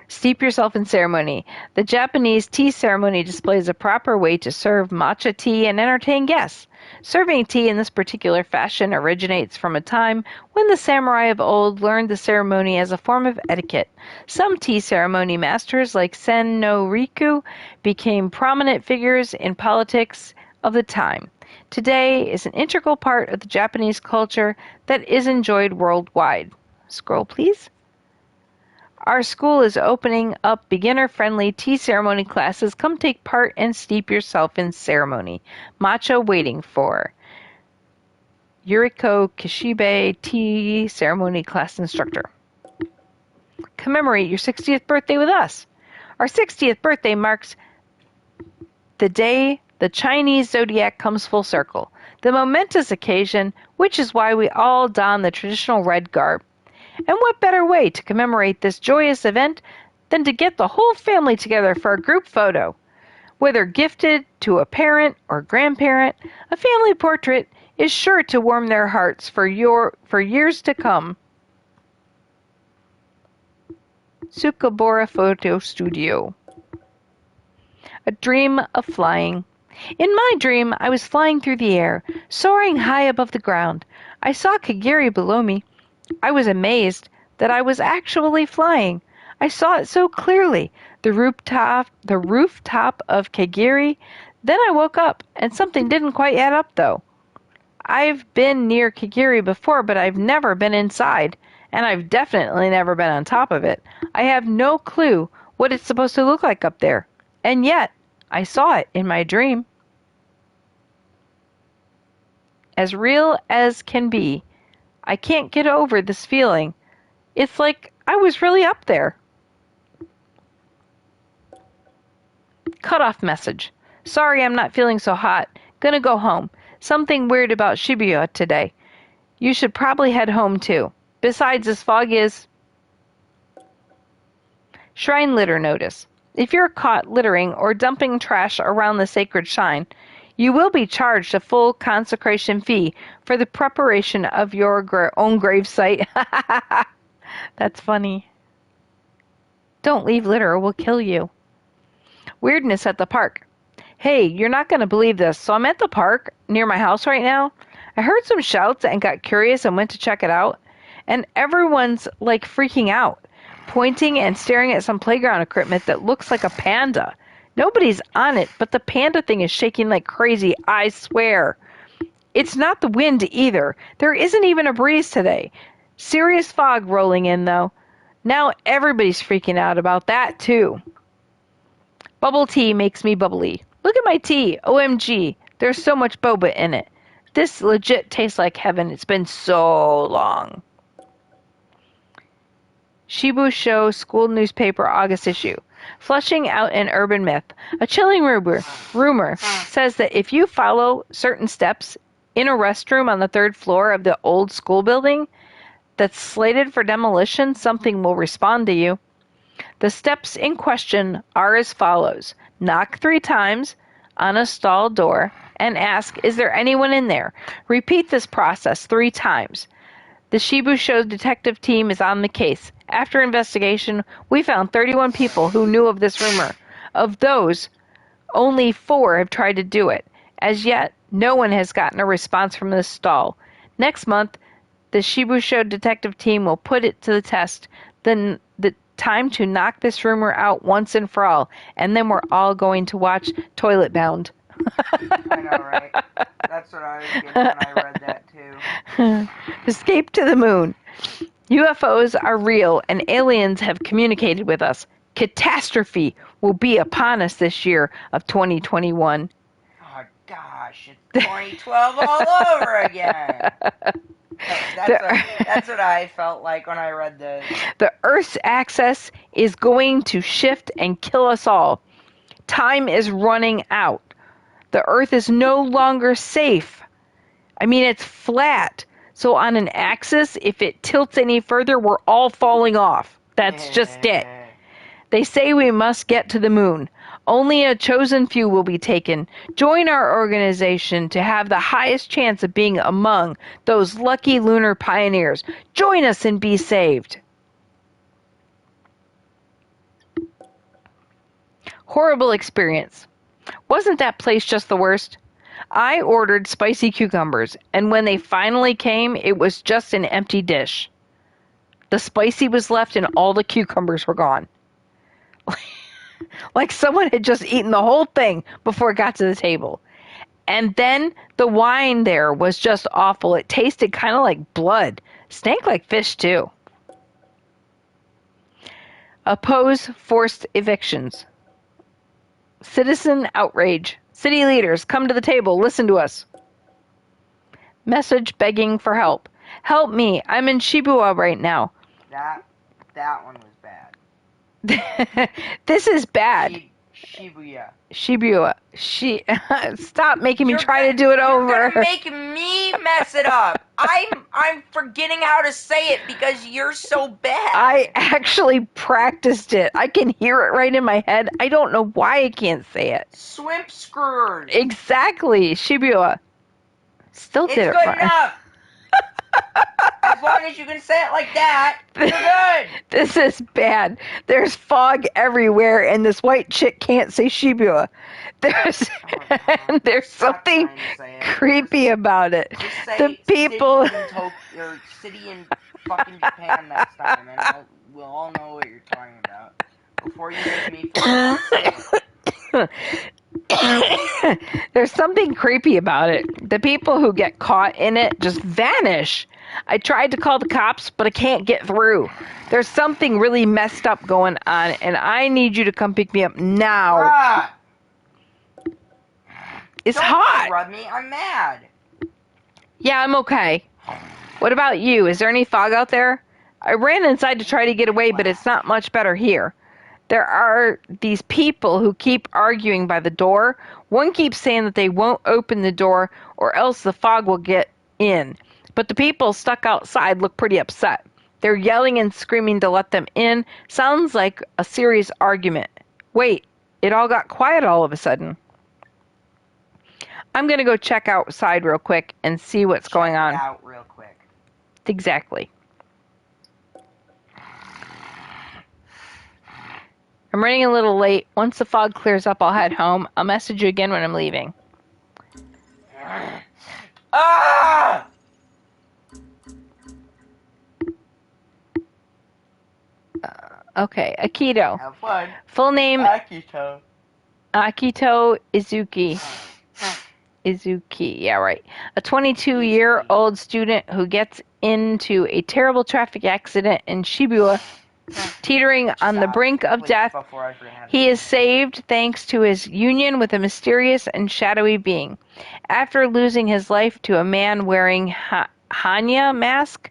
Steep yourself in ceremony. The Japanese tea ceremony displays a proper way to serve matcha tea and entertain guests. Serving tea in this particular fashion originates from a time when the samurai of old learned the ceremony as a form of etiquette. Some tea ceremony masters, like Sen no Riku, became prominent figures in politics of the time. Today is an integral part of the Japanese culture that is enjoyed worldwide. Scroll, please. Our school is opening up beginner-friendly tea ceremony classes. Come take part and steep yourself in ceremony. Matcha waiting for. Yuriko Kishibe, tea ceremony class instructor. Commemorate your 60th birthday with us. Our 60th birthday marks the day the Chinese zodiac comes full circle. The momentous occasion, which is why we all don the traditional red garb. And what better way to commemorate this joyous event than to get the whole family together for a group photo? Whether gifted to a parent or grandparent, a family portrait is sure to warm their hearts for years to come. Tsukabura Photo Studio. A dream of flying. In my dream, I was flying through the air, soaring high above the ground. I saw Kagiri below me. I was amazed that I was actually flying. I saw it so clearly, the rooftop of Kagiri. Then I woke up, and something didn't quite add up, though. I've been near Kagiri before, but I've never been inside, and I've definitely never been on top of it. I have no clue what it's supposed to look like up there, and yet I saw it in my dream. As real as can be, I can't get over this feeling. It's like I was really up there. Cutoff message. Sorry I'm not feeling so hot. Gonna go home. Something weird about Shibuya today. You should probably head home too. Besides, this fog is... Shrine litter notice. If you're caught littering or dumping trash around the sacred shrine, you will be charged a full consecration fee for the preparation of your own grave site. That's funny. Don't leave litter or we'll kill you. Weirdness at the park. Hey, you're not going to believe this. So I'm at the park near my house right now. I heard some shouts and got curious and went to check it out. And everyone's like freaking out, pointing and staring at some playground equipment that looks like a panda. Nobody's on it, but the panda thing is shaking like crazy, I swear. It's not the wind either. There isn't even a breeze today. Serious fog rolling in, though. Now everybody's freaking out about that, too. Bubble tea makes me bubbly. Look at my tea. OMG. There's so much boba in it. This legit tastes like heaven. It's been so long. Shibusho School Newspaper August issue. Flushing out an urban myth. A chilling rumor says that if you follow certain steps in a restroom on the 3rd floor of the old school building that's slated for demolition, something will respond to you. The steps in question are as follows. Knock 3 times on a stall door and ask, is there anyone in there? Repeat this process 3 times. The Shibusho detective team is on the case. After investigation, we found 31 people who knew of this rumor. Of those, only 4 have tried to do it. As yet, no one has gotten a response from this stall. Next month, the Shibusho detective team will put it to the test. Then the time to knock this rumor out once and for all. And then we're all going to watch Toilet Bound. I know, right? That's what I was getting when I read that, too. Escape to the moon. UFOs are real and aliens have communicated with us. Catastrophe will be upon us this year of 2021. Oh, gosh. It's 2012 all over again. That's what I felt like when I read this. The Earth's axis is going to shift and kill us all. Time is running out. The Earth is no longer safe. I mean, it's flat. So on an axis, if it tilts any further, we're all falling off. That's just it. They say we must get to the moon. Only a chosen few will be taken. Join our organization to have the highest chance of being among those lucky lunar pioneers. Join us and be saved. Horrible experience. Wasn't that place just the worst? I ordered spicy cucumbers, and when they finally came, it was just an empty dish. The spicy was left and all the cucumbers were gone. Like someone had just eaten the whole thing before it got to the table. And then the wine there was just awful. It tasted kind of like blood. Stank like fish, too. Oppose forced evictions. Citizen outrage. City leaders, come to the table. Listen to us. Message begging for help. Help me. I'm in Shibuya right now. That one was bad. This is bad. Shibuya. Stop making me try to do it over. You're gonna make me mess it up. I'm forgetting how to say it because you're so bad. I actually practiced it. I can hear it right in my head. I don't know why I can't say it. Swimp screwers. Exactly. Shibuya. Still did it It's good wrong. enough. As long as you can say it like that, you're good. This is bad. There's fog everywhere, and this white chick can't say Shibuya. There's something creepy about it. Just say The people. City in fucking Japan next time, and we'll all know what you're talking about. Before you make me feel There's something creepy about it. The people who get caught in it just vanish. I tried to call the cops, but I can't get through. There's something really messed up going on, and I need you to come pick me up now. It's hot. Don't rub me. I'm mad. Yeah, I'm okay. What about you? Is there any fog out there? I ran inside to try to get away, but it's not much better here. There are these people who keep arguing by the door. One keeps saying that they won't open the door or else the fog will get in. But the people stuck outside look pretty upset. They're yelling and screaming to let them in. Sounds like a serious argument. Wait, it all got quiet all of a sudden. I'm going to go check outside real quick and see what's going on. Check it out real quick. Exactly. I'm running a little late. Once the fog clears up, I'll head home. I'll message you again when I'm leaving. Ah! Okay, Akito. Have fun. Full name Akito. Akito Izuki. Izuki, yeah, right. A 22-year-old student who gets into a terrible traffic accident in Shibuya, teetering on the brink of death. He is saved thanks to his union with a mysterious and shadowy being. After losing his life to a man wearing Hanya mask,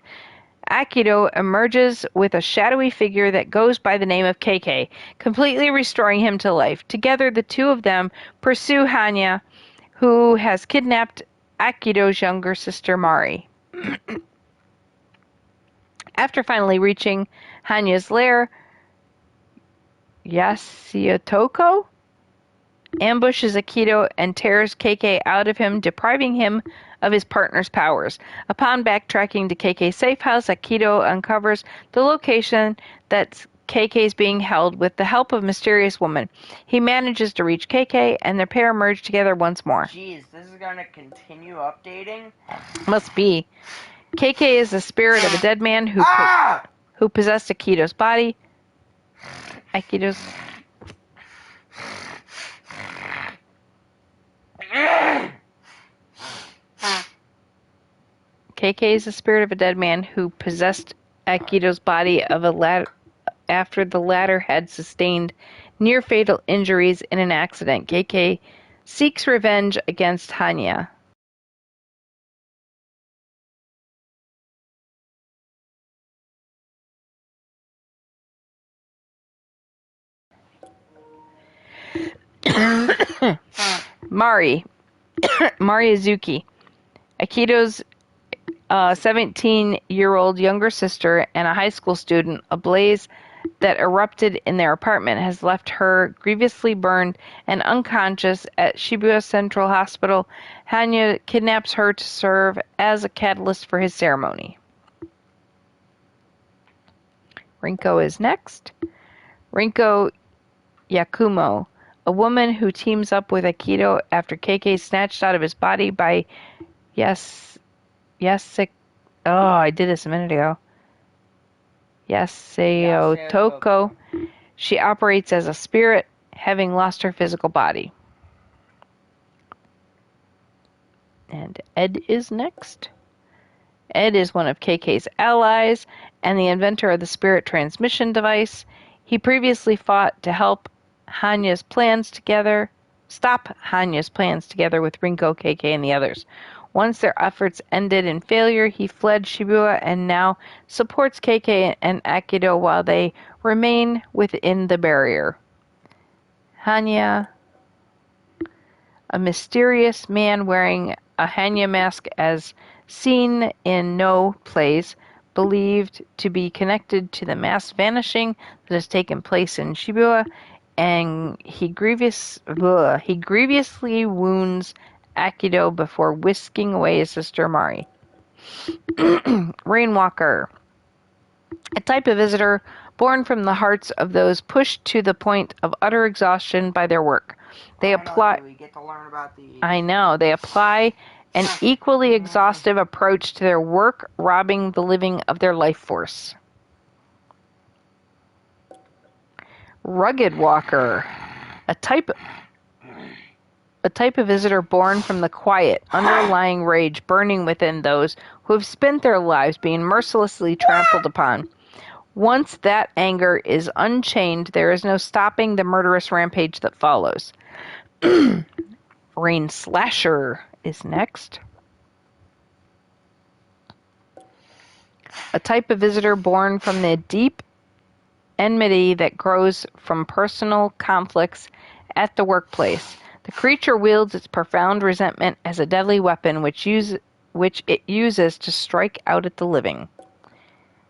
Akito emerges with a shadowy figure that goes by the name of KK, completely restoring him to life. Together, the two of them pursue Hanya, who has kidnapped Akito's younger sister, Mari. After finally reaching Hanya's lair, Yasuyotoko ambushes Akito and tears KK out of him, depriving him of his partner's powers. Upon backtracking to KK's safe house, Akito uncovers the location that KK's being held with the help of a mysterious woman. He manages to reach KK, and their pair merge together once more. Jeez, this is gonna continue updating? Must be. KK is the spirit of a dead man who possessed Akito's body. Akito's... KK is the spirit of a dead man who possessed Akito's body after the latter had sustained near-fatal injuries in an accident. KK seeks revenge against Hanya. Mari Izuki, Akito's 17-year-old younger sister and a high school student, ablaze that erupted in their apartment has left her grievously burned and unconscious at Shibuya Central Hospital. Hanya kidnaps her to serve as a catalyst for his ceremony. Rinko is next. Rinko Yakumo, a woman who teams up with Aikido after KK is snatched out of his body by I did this a minute ago. Yaseo Toko. She operates as a spirit, having lost her physical body. And Ed is next. Ed is one of KK's allies and the inventor of the spirit transmission device. He previously fought to help Hanya's plans together, stop Hanya's plans together with Rinko, KK, and the others. Once their efforts ended in failure, he fled Shibuya and now supports KK and Aikido while they remain within the barrier. Hanya, a mysterious man wearing a Hanya mask as seen in No plays, believed to be connected to the mass vanishing that has taken place in Shibuya, and he grievously wounds Aikido before whisking away his sister Mari. Rainwalker, a type of visitor born from the hearts of those pushed to the point of utter exhaustion by their work. They apply. We get to learn about these. I know. They apply an equally exhaustive approach to their work, robbing the living of their life force. Rugged Walker, a type of visitor born from the quiet, underlying rage burning within those who have spent their lives being mercilessly trampled upon. Once that anger is unchained, there is no stopping the murderous rampage that follows. Rain Slasher is next. A type of visitor born from the deep enmity that grows from personal conflicts at the workplace. The creature wields its profound resentment as a deadly weapon which it uses to strike out at the living.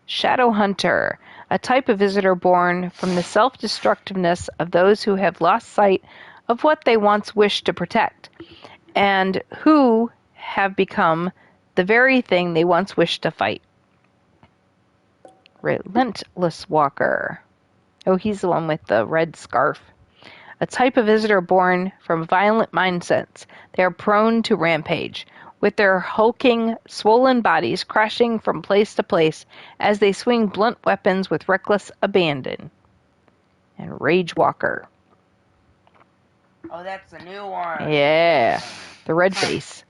Shadow Hunter, a type of visitor born from the self-destructiveness of those who have lost sight of what they once wished to protect, and who have become the very thing they once wished to fight. Relentless Walker. Oh, he's the one with the red scarf. A type of visitor born from violent mindsets. They are prone to rampage, with their hulking, swollen bodies crashing from place to place as they swing blunt weapons with reckless abandon. And Rage Walker. Oh, that's the new one. Yeah, the red face.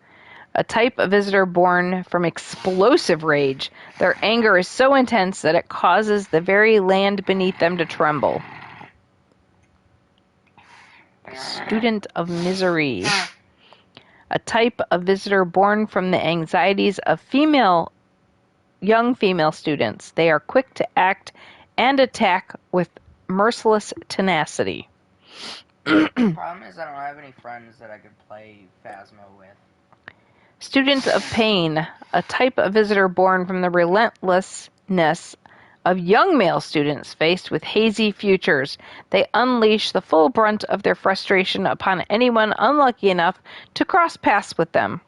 A type of visitor born from explosive rage. Their anger is so intense that it causes the very land beneath them to tremble. Student of Misery. A type of visitor born from the anxieties of young female students. They are quick to act and attack with merciless tenacity. The problem is I don't have any friends that I could play Phasmo with. Student of Pain, a type of visitor born from the relentlessness of young male students faced with hazy futures. They unleash the full brunt of their frustration upon anyone unlucky enough to cross paths with them.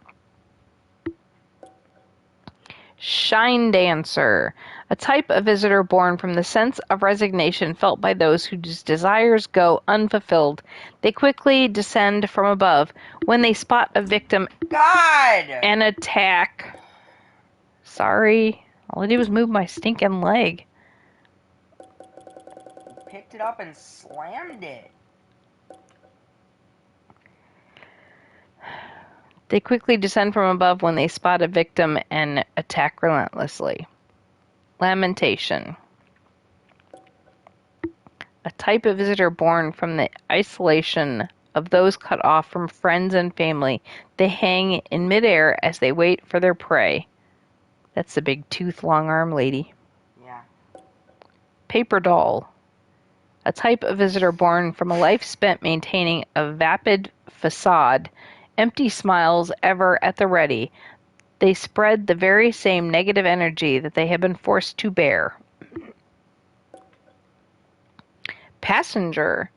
Shine Dancer, a type of visitor born from the sense of resignation felt by those whose desires go unfulfilled. They quickly descend from above when they spot a victim and attack. Sorry, all I did was move my stinking leg. Picked it up and slammed it. They quickly descend from above when they spot a victim and attack relentlessly. Lamentation. A type of visitor born from the isolation of those cut off from friends and family. They hang in midair as they wait for their prey. That's the big tooth, long arm lady. Yeah. Paper Doll. A type of visitor born from a life spent maintaining a vapid facade, empty smiles ever at the ready. They spread the very same negative energy that they have been forced to bear. Passenger,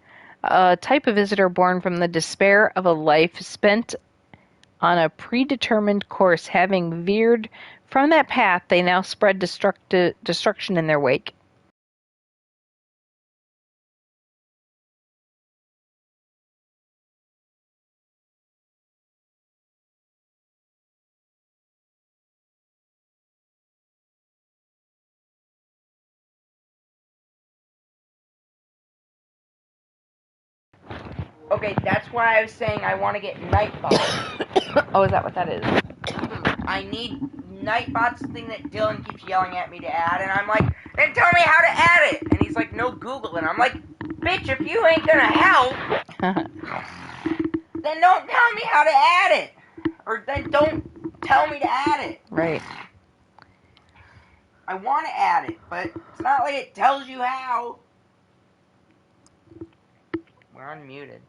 a type of visitor born from the despair of a life spent on a predetermined course. Having veered from that path, they now spread destruction in their wake. Okay, that's why I was saying I want to get Nightbot. Oh, is that what that is? I need Nightbot's the thing that Dylan keeps yelling at me to add, and I'm like, then tell me how to add it. And he's like, no Google, and I'm like, bitch, if you ain't gonna help, then don't tell me how to add it, or then don't tell me to add it. Right. I want to add it, but it's not like it tells you how. We're unmuted.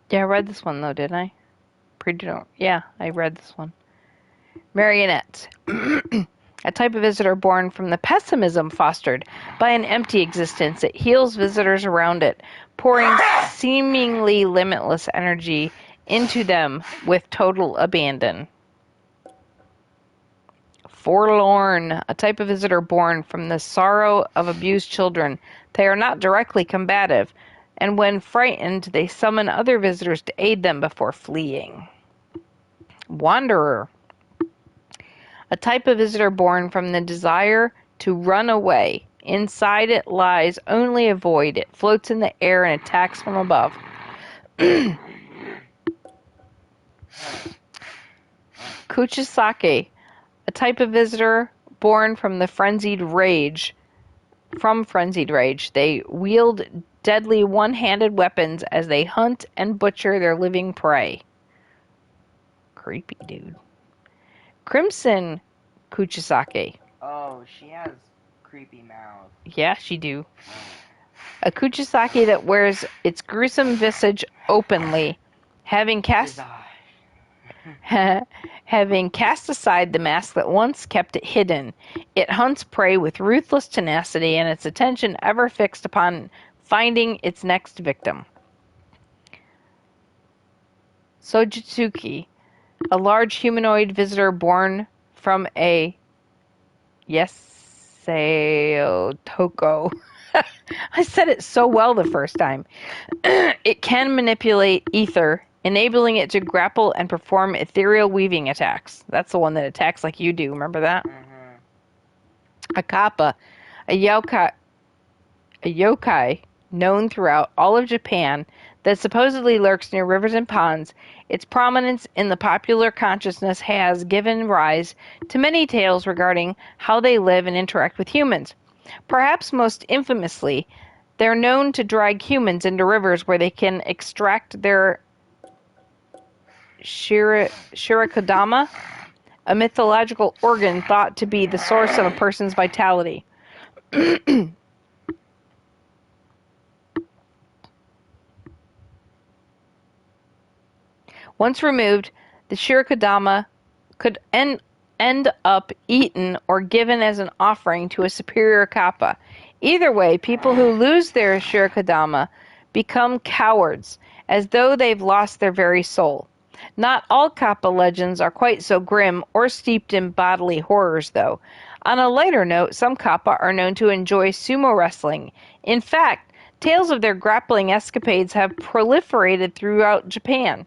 Yeah, I read this one though, didn't I? Yeah, I read this one. Marionette. A type of visitor born from the pessimism fostered by an empty existence. It heals visitors around it, pouring seemingly limitless energy into them with total abandon. Forlorn. A type of visitor born from the sorrow of abused children. They are not directly combative, and when frightened, they summon other visitors to aid them before fleeing. Wanderer. A type of visitor born from the desire to run away. Inside it lies only a void. It floats in the air and attacks from above. Kuchisake. A type of visitor born from the frenzied rage. They wield deadly one-handed weapons as they hunt and butcher their living prey. Creepy, dude. Crimson Kuchisake. Oh, she has creepy mouth. Yeah, she do. A Kuchisake that wears its gruesome visage openly, having cast aside the mask that once kept it hidden. It hunts prey with ruthless tenacity, and its attention ever fixed upon finding its next victim. Sojitsuki, a large humanoid visitor born from a Toko. I said it so well the first time. It can manipulate ether, enabling it to grapple and perform ethereal weaving attacks. That's the one that attacks like you do. Remember that? Mm-hmm. A kappa, a yokai known throughout all of Japan that supposedly lurks near rivers and ponds. Its prominence in the popular consciousness has given rise to many tales regarding how they live and interact with humans. Perhaps most infamously, they're known to drag humans into rivers where they can extract their shirikodama, a mythological organ thought to be the source of a person's vitality. Once removed, the shirikodama could end up eaten or given as an offering to a superior kappa. Either way, people who lose their shirikodama become cowards, as though they've lost their very soul. Not all kappa legends are quite so grim or steeped in bodily horrors, though. On a lighter note, some kappa are known to enjoy sumo wrestling. In fact, tales of their grappling escapades have proliferated throughout Japan.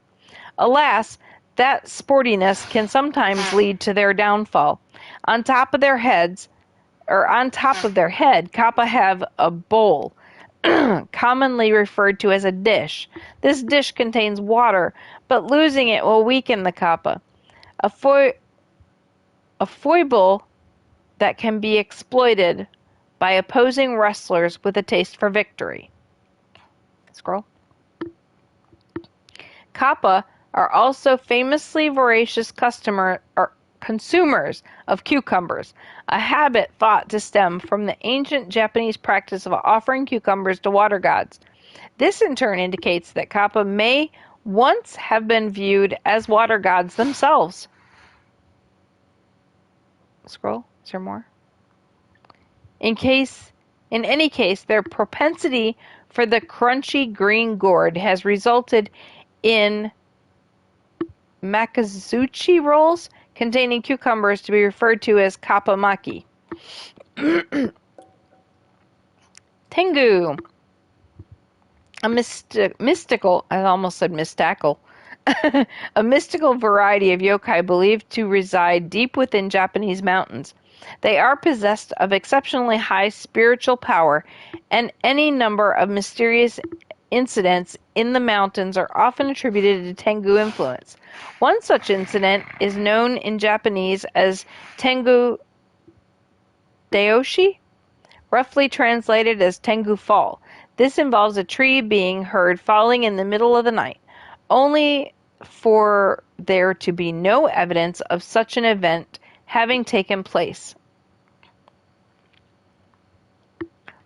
Alas, that sportiness can sometimes lead to their downfall. On top of their head, kappa have a bowl, commonly referred to as a dish. This dish contains water, but losing it will weaken the kappa. A foible that can be exploited by opposing wrestlers with a taste for victory. Scroll. Kappa are also famously voracious consumers of cucumbers, a habit thought to stem from the ancient Japanese practice of offering cucumbers to water gods. This in turn indicates that kappa may once have been viewed as water gods themselves. Scroll. Is there more? In case In any case, their propensity for the crunchy green gourd has resulted in makazuchi rolls containing cucumbers to be referred to as kappamaki. Tengu, a mystical, I almost said mystackle, a mystical variety of yokai believed to reside deep within Japanese mountains. They are possessed of exceptionally high spiritual power, and any number of mysterious incidents in the mountains are often attributed to Tengu influence. One such incident is known in Japanese as Tengu Daoshi, roughly translated as Tengu Fall. This involves a tree being heard falling in the middle of the night, only for there to be no evidence of such an event having taken place.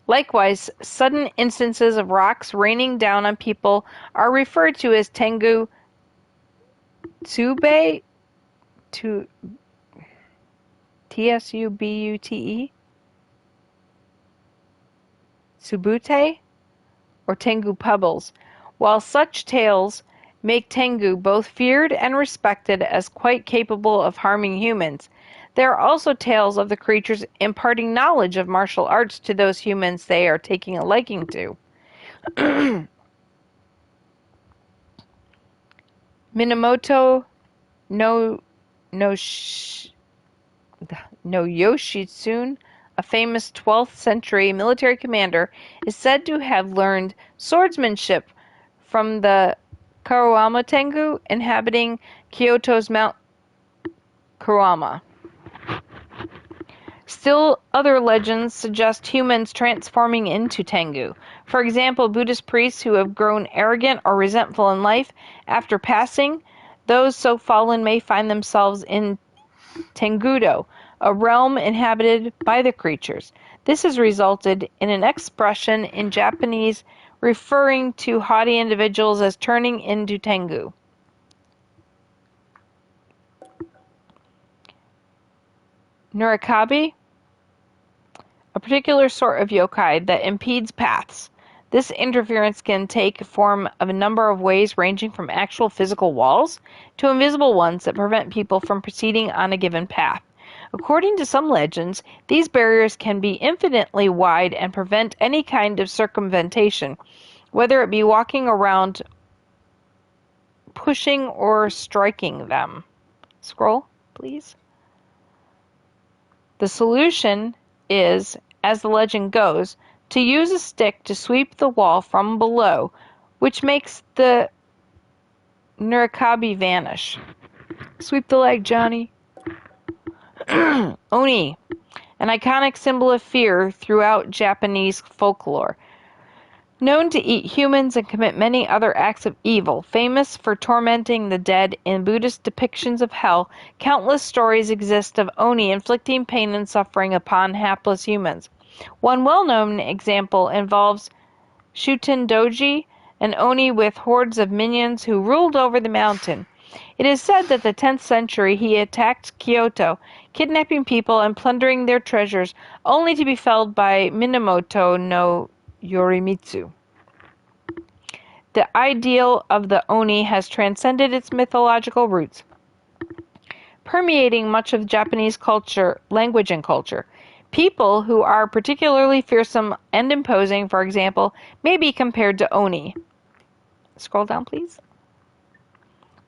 Likewise, sudden instances of rocks raining down on people are referred to as Tengu Tsubei, Tsubute, Tsubute, or Tengu pebbles. While such tales make Tengu both feared and respected as quite capable of harming humans, there are also tales of the creatures imparting knowledge of martial arts to those humans they are taking a liking to. Minamoto no Yoshitsune, a famous 12th century military commander, is said to have learned swordsmanship from the Kurama Tengu inhabiting Kyoto's Mount Kurama. Still other legends suggest humans transforming into Tengu. For example, Buddhist priests who have grown arrogant or resentful in life after passing, those so fallen may find themselves in Tengudo, a realm inhabited by the creatures. This has resulted in an expression in Japanese referring to haughty individuals as turning into Tengu. Nurikabe, a particular sort of yokai that impedes paths. This interference can take form of a number of ways, ranging from actual physical walls to invisible ones that prevent people from proceeding on a given path. According to some legends, these barriers can be infinitely wide and prevent any kind of circumvention, whether it be walking around, pushing, or striking them. Scroll, please. The solution is, as the legend goes, to use a stick to sweep the wall from below, which makes the Nurikabe vanish. Sweep the leg, Johnny. Oni, an iconic symbol of fear throughout Japanese folklore. Known to eat humans and commit many other acts of evil, famous for tormenting the dead in Buddhist depictions of hell, countless stories exist of Oni inflicting pain and suffering upon hapless humans. One well-known example involves Shuten Doji, an Oni with hordes of minions who ruled over the mountain. It is said that the 10th century he attacked Kyoto, kidnapping people and plundering their treasures, only to be felled by Minamoto no Yorimitsu. The ideal of the Oni has transcended its mythological roots, permeating much of Japanese culture, language, and culture. People who are particularly fearsome and imposing, for example, may be compared to Oni. Scroll down, please.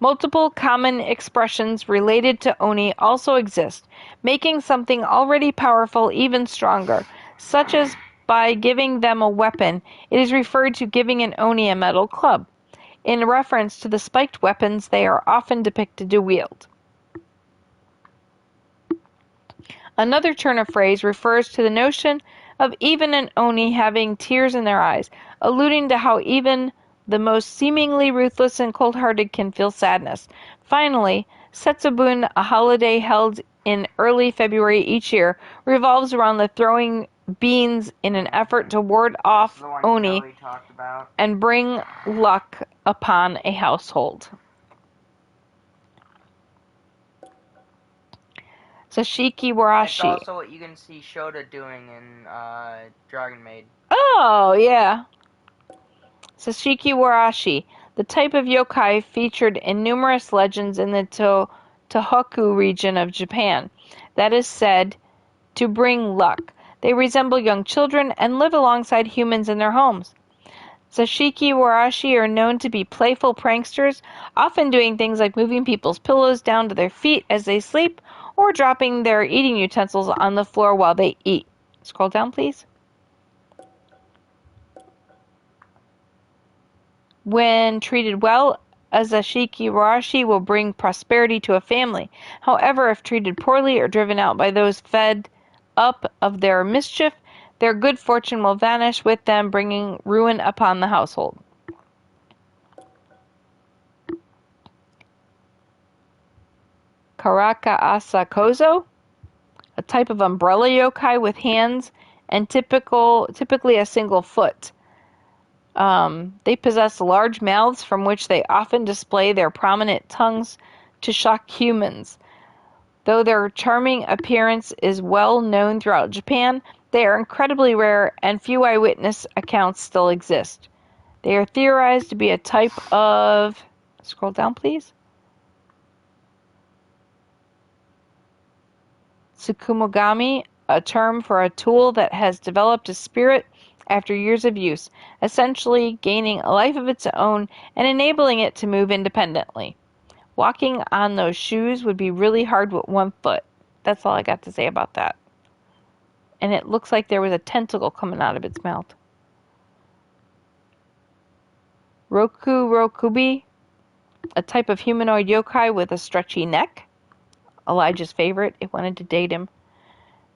Multiple common expressions related to Oni also exist, making something already powerful even stronger, such as by giving them a weapon, it is referred to giving an Oni a metal club, in reference to the spiked weapons they are often depicted to wield. Another turn of phrase refers to the notion of even an Oni having tears in their eyes, alluding to how even the most seemingly ruthless and cold-hearted can feel sadness. Finally, Setsubun, a holiday held in early February each year, revolves around the throwing beans in an effort to ward off Oni and bring luck upon a household. It's Sashikiwarashi. also what you can see Shota doing in Dragon Maid. Oh, yeah. Sashikiwarashi, the type of yokai featured in numerous legends in the Tohoku region of Japan, that is said to bring luck. They resemble young children and live alongside humans in their homes. Sashikiwarashi are known to be playful pranksters, often doing things like moving people's pillows down to their feet as they sleep, or dropping their eating utensils on the floor while they eat. Scroll down, please. When treated well, a Sashikiwarashi will bring prosperity to a family. However, if treated poorly or driven out by those fed up of their mischief, their good fortune will vanish with them, bringing ruin upon the household. Karaka Asakozo, a type of umbrella yokai with hands and typically a single foot. They possess large mouths from which they often display their prominent tongues to shock humans. Though their charming appearance is well known throughout Japan, they are incredibly rare and few eyewitness accounts still exist. They are theorized to be a type of... Scroll down, please. Tsukumogami, a term for a tool that has developed a spirit after years of use, essentially gaining a life of its own and enabling it to move independently. Walking on those shoes would be really hard with one foot. That's all I got to say about that. And it looks like there was a tentacle coming out of its mouth. Rokurokubi, a type of humanoid yokai with a stretchy neck. Elijah's favorite. It wanted to date him.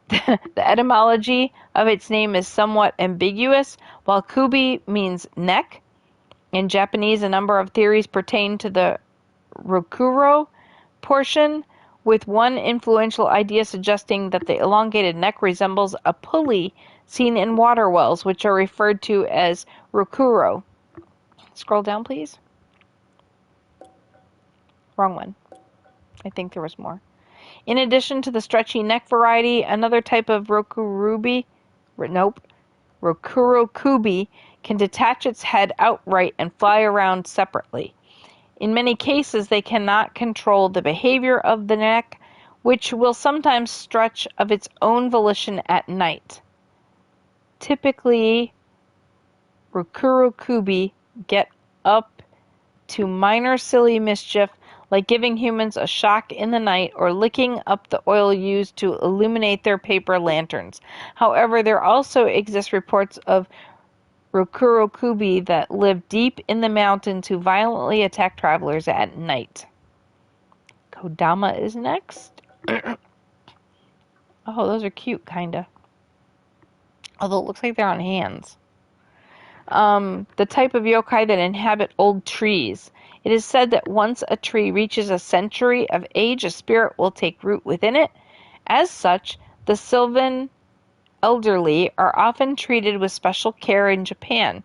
The etymology of its name is somewhat ambiguous. While kubi means neck, in Japanese a number of theories pertain to the rokuro portion, with one influential idea suggesting that the elongated neck resembles a pulley seen in water wells, which are referred to as rokuro. Scroll down, please. Wrong one. I think there was more. In addition to the stretchy neck variety, another type of rokurokubi can detach its head outright and fly around separately. In many cases, they cannot control the behavior of the neck, which will sometimes stretch of its own volition at night. Typically, rokurokubi get up to minor silly mischief, like giving humans a shock in the night or licking up the oil used to illuminate their paper lanterns. However, there also exist reports of rokurokubi that live deep in the mountains who violently attack travelers at night. Kodama is next. Oh, those are cute, kinda. Although it looks like they're on hands. The type of yokai that inhabit old trees. It is said that once a tree reaches a century of age, a spirit will take root within it. As such, the sylvan elderly are often treated with special care in Japan.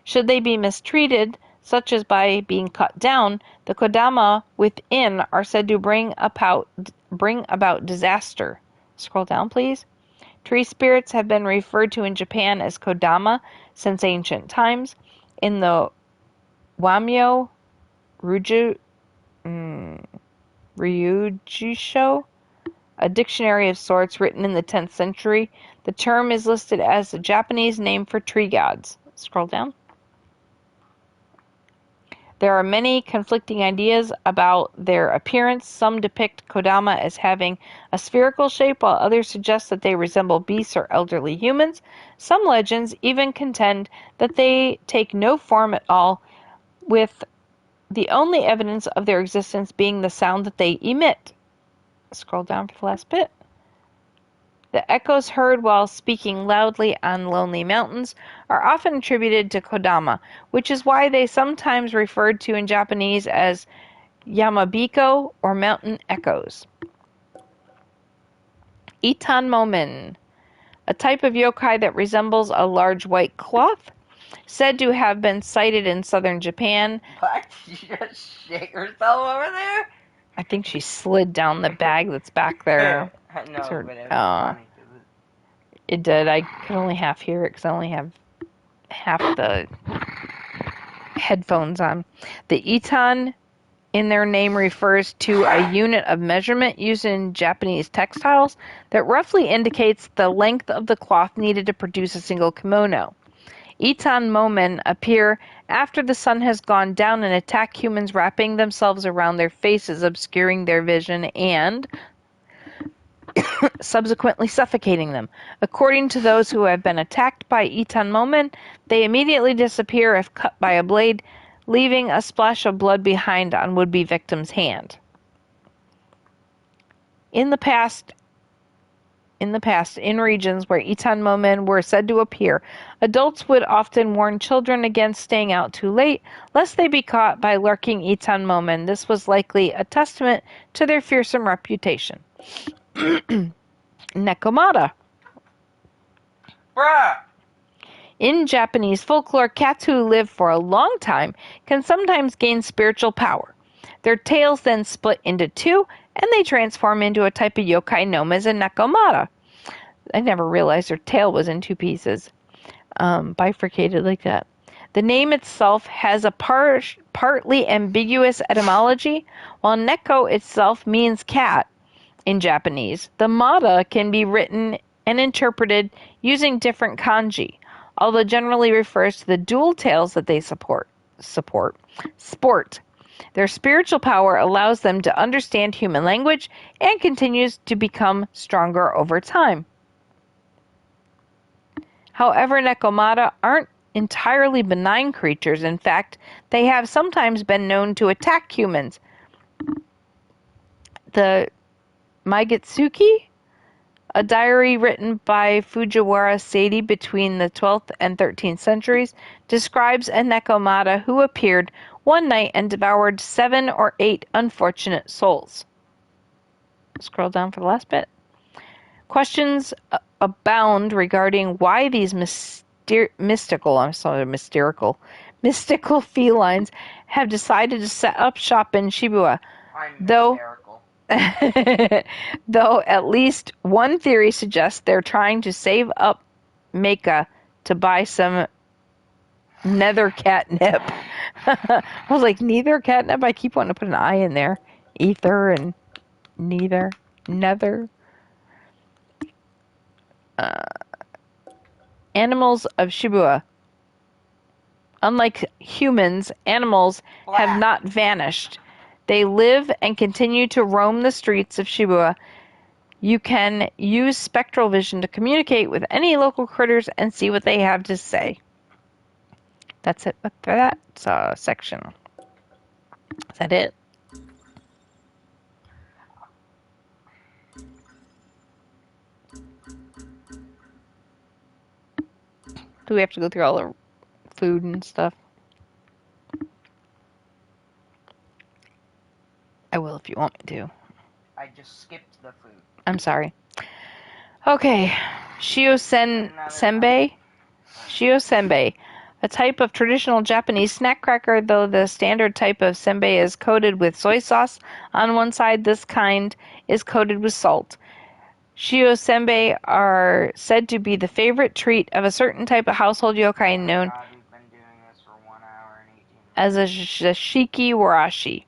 Should they be mistreated, such as by being cut down, the kodama within are said to bring about disaster. Scroll down, please. Tree spirits have been referred to in Japan as kodama since ancient times. In the Wamyo Ryujisho, a dictionary of sorts written in the 10th century, the term is listed as the Japanese name for tree gods. Scroll down. There are many conflicting ideas about their appearance. Some depict kodama as having a spherical shape, while others suggest that they resemble beasts or elderly humans. Some legends even contend that they take no form at all, with the only evidence of their existence being the sound that they emit. Scroll down for the last bit. The echoes heard while speaking loudly on lonely mountains are often attributed to kodama, which is why they sometimes referred to in Japanese as yamabiko or mountain echoes. Itanmomen, a type of yokai that resembles a large white cloth, said to have been sighted in southern Japan. What? Did you just shake yourself over there? I think she slid down the bag that's back there. No, Sort- but it was funny. 'Cause It did. I could only half hear it because I only have half the headphones on. The itan in their name refers to a unit of measurement used in Japanese textiles that roughly indicates the length of the cloth needed to produce a single kimono. Itan momen appear after the sun has gone down and attack humans, wrapping themselves around their faces, obscuring their vision, and subsequently suffocating them. According to those who have been attacked by Itan momen, they immediately disappear if cut by a blade, leaving a splash of blood behind on would-be victim's hand. In the past, in regions where Itan momen were said to appear, adults would often warn children against staying out too late, lest they be caught by lurking Itan momen. This was likely a testament to their fearsome reputation. Nekomata. Bruh! In Japanese folklore, cats who live for a long time can sometimes gain spiritual power. Their tails then split into two, and they transform into a type of yokai known as a nekomata. I never realized their tail was in two pieces, bifurcated like that. The name itself has a partly ambiguous etymology. While neko itself means cat in Japanese, the mata can be written and interpreted using different kanji, although generally refers to the dual tails that they sport. Their spiritual power allows them to understand human language and continues to become stronger over time. However, nekomata aren't entirely benign creatures. In fact, they have sometimes been known to attack humans. The Maigetsuki, a diary written by Fujiwara Seiei between the 12th and 13th centuries, describes a nekomata who appeared one night and devoured 7 or 8 unfortunate souls. Scroll down for the last bit. Questions abound regarding why these mystical felines have decided to set up shop in Shibuya. Though at least one theory suggests they're trying to save up Meika to buy some nether catnip. I was like, neither catnip? I keep wanting to put an I in there. Ether and nether. Animals of Shibuya. Unlike humans, animals have not vanished. They live and continue to roam the streets of Shibuya. You can use spectral vision to communicate with any local critters and see what they have to say. That's it for that section. Is that it? Do we have to go through all the food and stuff? I will if you want me to. I just skipped the food. I'm sorry. Okay. Senbei. Senbei. A type of traditional Japanese snack cracker, though the standard type of senbei is coated with soy sauce. On one side, this kind is coated with salt. Senbei are said to be the favorite treat of a certain type of household yokai known We've been doing this for 1 hour and 18 as minutes. a shiki warashi.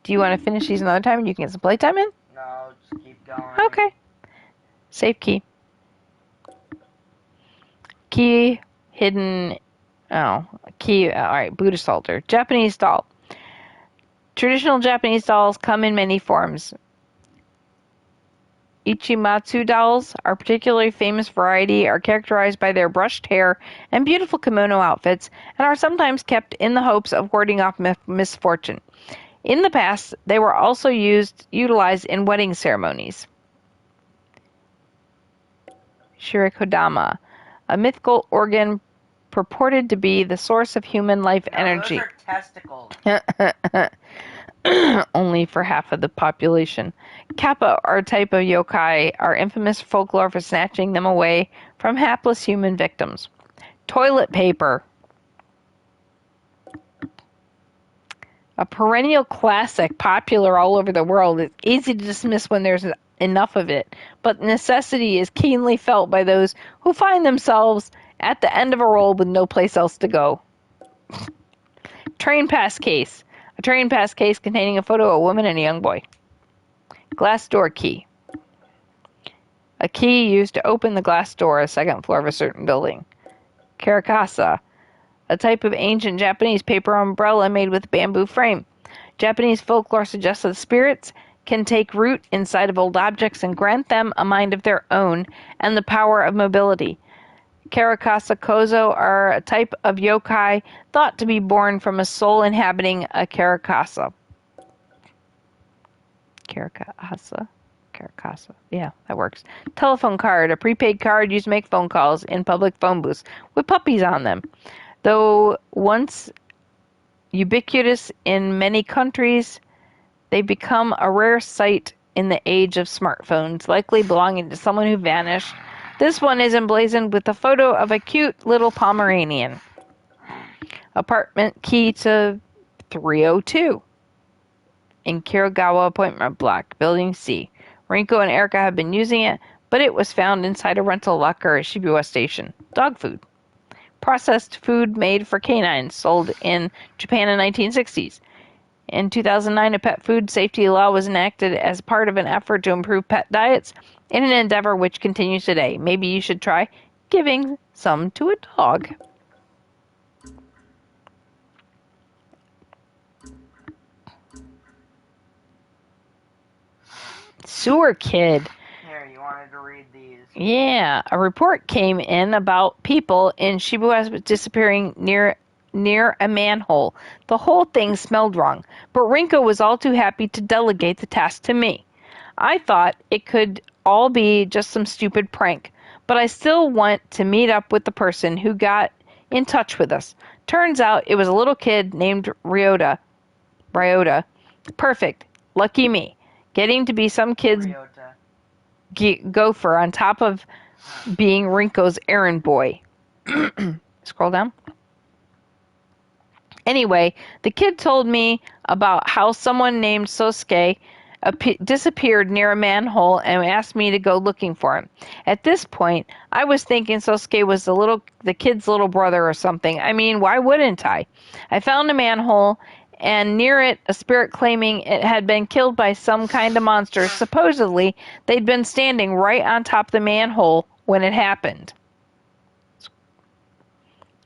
Do you want to finish these another time and you can get some playtime in? No, just keep going. Okay. Save key. Key hidden. Key. Alright, Buddhist Altar. Japanese doll. Traditional Japanese dolls come in many forms. Ichimatsu dolls, our particularly famous variety, are characterized by their brushed hair and beautiful kimono outfits, and are sometimes kept in the hopes of warding off misfortune. In the past, they were also utilized in wedding ceremonies. Shirikodama, a mythical organ purported to be the source of human life energy. Those are testicles. Only for half of the population. Kappa, our type of yokai, are infamous folklore for snatching them away from hapless human victims. Toilet paper. A perennial classic, popular all over the world. It's easy to dismiss when there's enough of it, but necessity is keenly felt by those who find themselves at the end of a roll with no place else to go. Train pass case. A train pass case containing a photo of a woman and a young boy. Glass door key. A key used to open the glass door on the second floor of a certain building. Karakasa. A type of ancient Japanese paper umbrella made with a bamboo frame. Japanese folklore suggests that spirits can take root inside of old objects and grant them a mind of their own and the power of mobility. Karakasa Kozo are a type of yokai thought to be born from a soul inhabiting a Karakasa. Karakasa? Karakasa. Yeah, that works. Telephone card, a prepaid card used to make phone calls in public phone booths with puppies on them. Though once ubiquitous in many countries, they've become a rare sight in the age of smartphones, likely belonging to someone who vanished. This one is emblazoned with a photo of a cute little Pomeranian. Apartment key to 302 in Kiragawa appointment block, building C. Rinko and Erica have been using it, but it was found inside a rental locker at Shibuya Station. Dog food. Processed food made for canines, sold in Japan in the 1960s. In 2009, a pet food safety law was enacted as part of an effort to improve pet diets, in an endeavor which continues today. Maybe you should try giving some to a dog. Sewer kid. Here, you wanted to read these. Yeah, a report came in about people in Shibuya disappearing near a manhole. The whole thing smelled wrong, but Rinko was all too happy to delegate the task to me. I thought it could all be just some stupid prank, but I still want to meet up with the person who got in touch with us. Turns out it was a little kid named Ryota. Perfect. Lucky me. Getting to be some kid's gopher on top of being Rinko's errand boy. Scroll down. Anyway, the kid told me about how someone named Sosuke disappeared near a manhole and asked me to go looking for him. At this point, I was thinking Sosuke was the kid's little brother or something. I mean, why wouldn't I? I found a manhole, and near it, a spirit claiming it had been killed by some kind of monster. Supposedly, they'd been standing right on top of the manhole when it happened.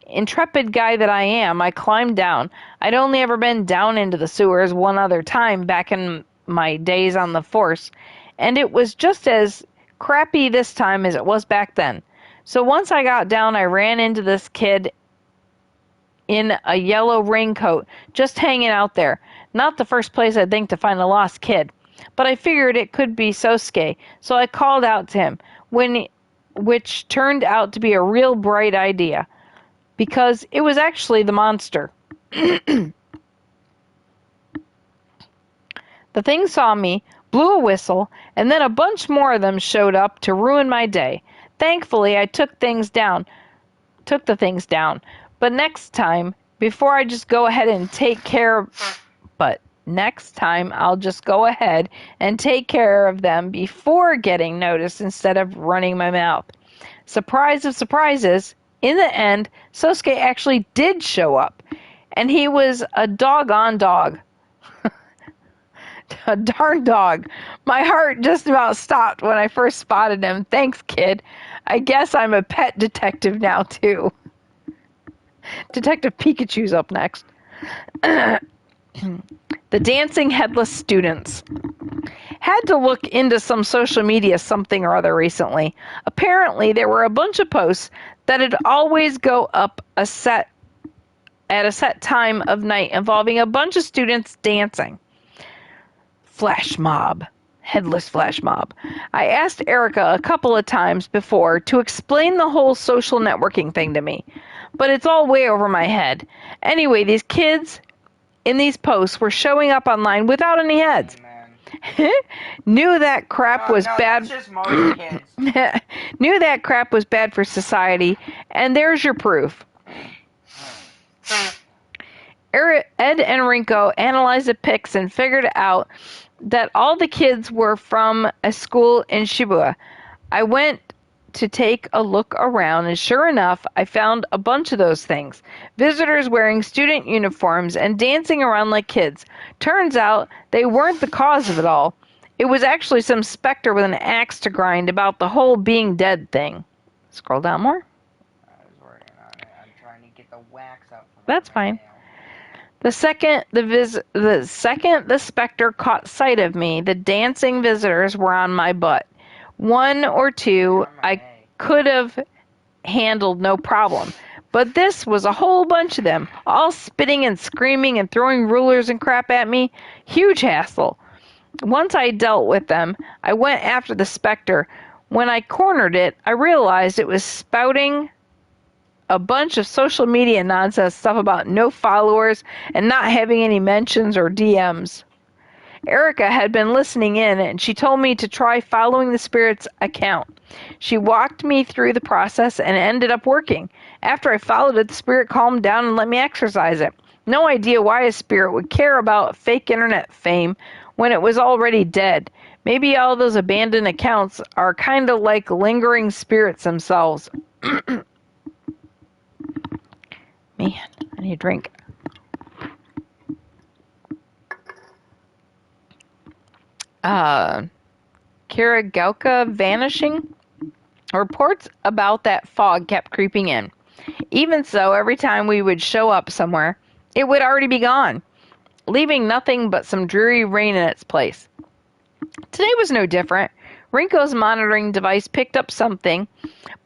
Intrepid guy that I am, I climbed down. I'd only ever been down into the sewers one other time back in my days on the force, and it was just as crappy this time as it was back then. So once I got down, I ran into this kid in a yellow raincoat, just hanging out there. Not the first place I'd think to find a lost kid, but I figured it could be Sosuke, so I called out to him, which turned out to be a real bright idea, because it was actually the monster. The thing saw me, blew a whistle, and then a bunch more of them showed up to ruin my day. Thankfully, I took the things down. But next time, I'll just go ahead and take care of them before getting noticed instead of running my mouth. Surprise of surprises, in the end, Sosuke actually did show up, and he was a doggone dog. A darn dog. My heart just about stopped when I first spotted him. Thanks, kid. I guess I'm a pet detective now, too. Detective Pikachu's up next. The dancing headless students. Had to look into some social media something or other recently. Apparently, there were a bunch of posts that'd always go up at a set time of night involving a bunch of students dancing. Flash mob. Headless flash mob. I asked Erica a couple of times before to explain the whole social networking thing to me, but it's all way over my head. Anyway, these kids in these posts were showing up online without any heads. Knew that crap was bad. That's just most kids. Knew that crap was bad for society, and there's your proof. Ed and Rinko analyzed the pics and figured out that all the kids were from a school in Shibuya. I went to take a look around, and sure enough, I found a bunch of those things. Visitors wearing student uniforms and dancing around like kids. Turns out they weren't the cause of it all. It was actually some specter with an axe to grind about the whole being dead thing. Scroll down more. I was working on it. I'm trying to get the wax out. That's fine. The second the specter caught sight of me, the dancing visitors were on my butt. One or two I could have handled no problem. But this was a whole bunch of them, all spitting and screaming and throwing rulers and crap at me. Huge hassle. Once I dealt with them, I went after the specter. When I cornered it, I realized it was spouting a bunch of social media nonsense stuff about no followers and not having any mentions or DMs. Erica had been listening in, and she told me to try following the spirit's account. She walked me through the process and it ended up working. After I followed it, the spirit calmed down and let me exercise it. No idea why a spirit would care about fake internet fame when it was already dead. Maybe all those abandoned accounts are kind of like lingering spirits themselves. Man, I need a drink. Kirigauka vanishing? Reports about that fog kept creeping in. Even so, every time we would show up somewhere, it would already be gone, leaving nothing but some dreary rain in its place. Today was no different. Rinko's monitoring device picked up something,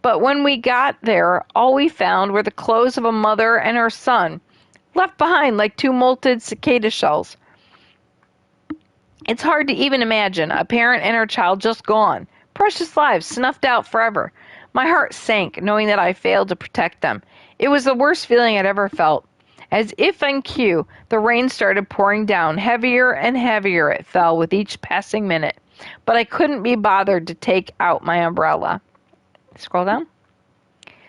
but when we got there, all we found were the clothes of a mother and her son, left behind like two molted cicada shells. It's hard to even imagine a parent and her child just gone, precious lives snuffed out forever. My heart sank knowing that I failed to protect them. It was the worst feeling I'd ever felt. As if on cue, the rain started pouring down. Heavier and heavier it fell with each passing minute. But I couldn't be bothered to take out my umbrella. Scroll down.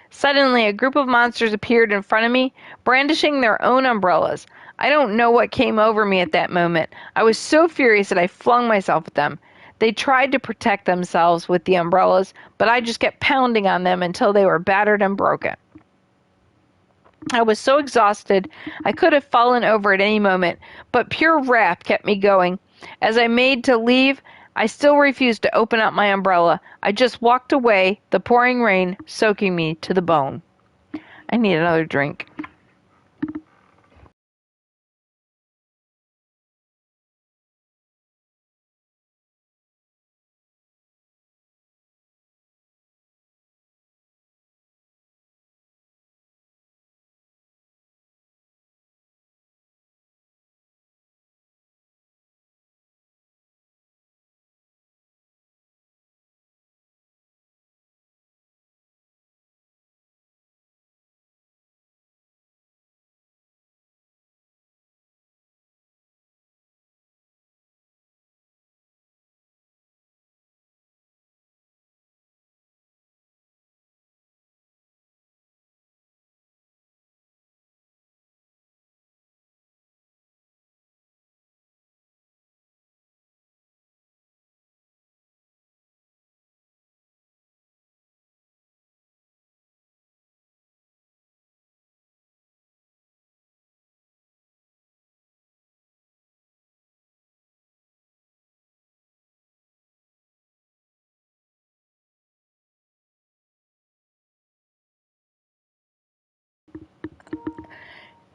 Suddenly, a group of monsters appeared in front of me, brandishing their own umbrellas. I don't know what came over me at that moment. I was so furious that I flung myself at them. They tried to protect themselves with the umbrellas, but I just kept pounding on them until they were battered and broken. I was so exhausted, I could have fallen over at any moment, but pure wrath kept me going. As I made to leave, I still refused to open up my umbrella. I just walked away, the pouring rain soaking me to the bone. I need another drink.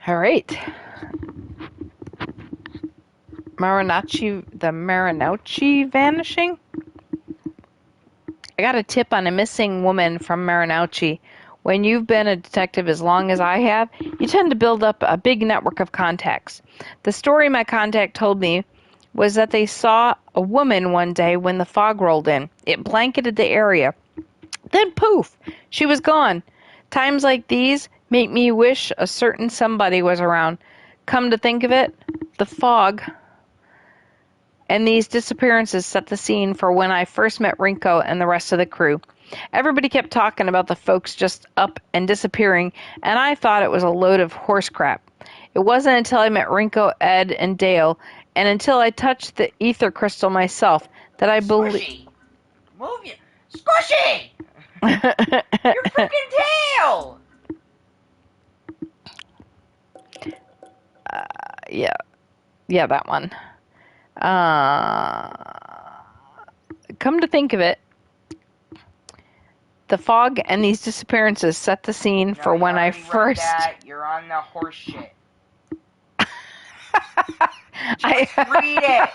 All right. The Marinauchi vanishing? I got a tip on a missing woman from Marinauchi. When you've been a detective as long as I have, you tend to build up a big network of contacts. The story my contact told me was that they saw a woman one day when the fog rolled in. It blanketed the area. Then poof, she was gone. Times like these make me wish a certain somebody was around. Come to think of it, the fog and these disappearances set the scene for when I first met Rinko and the rest of the crew. Everybody kept talking about the folks just up and disappearing, and I thought it was a load of horse crap. It wasn't until I met Rinko, Ed, and Dale, and until I touched the ether crystal myself, that I believe... Squishy! Move you! Squishy! Your freaking tail! Yeah, that one. Come to think of it, the fog and these disappearances set the scene for when I first... You're on the horse shit. I read it.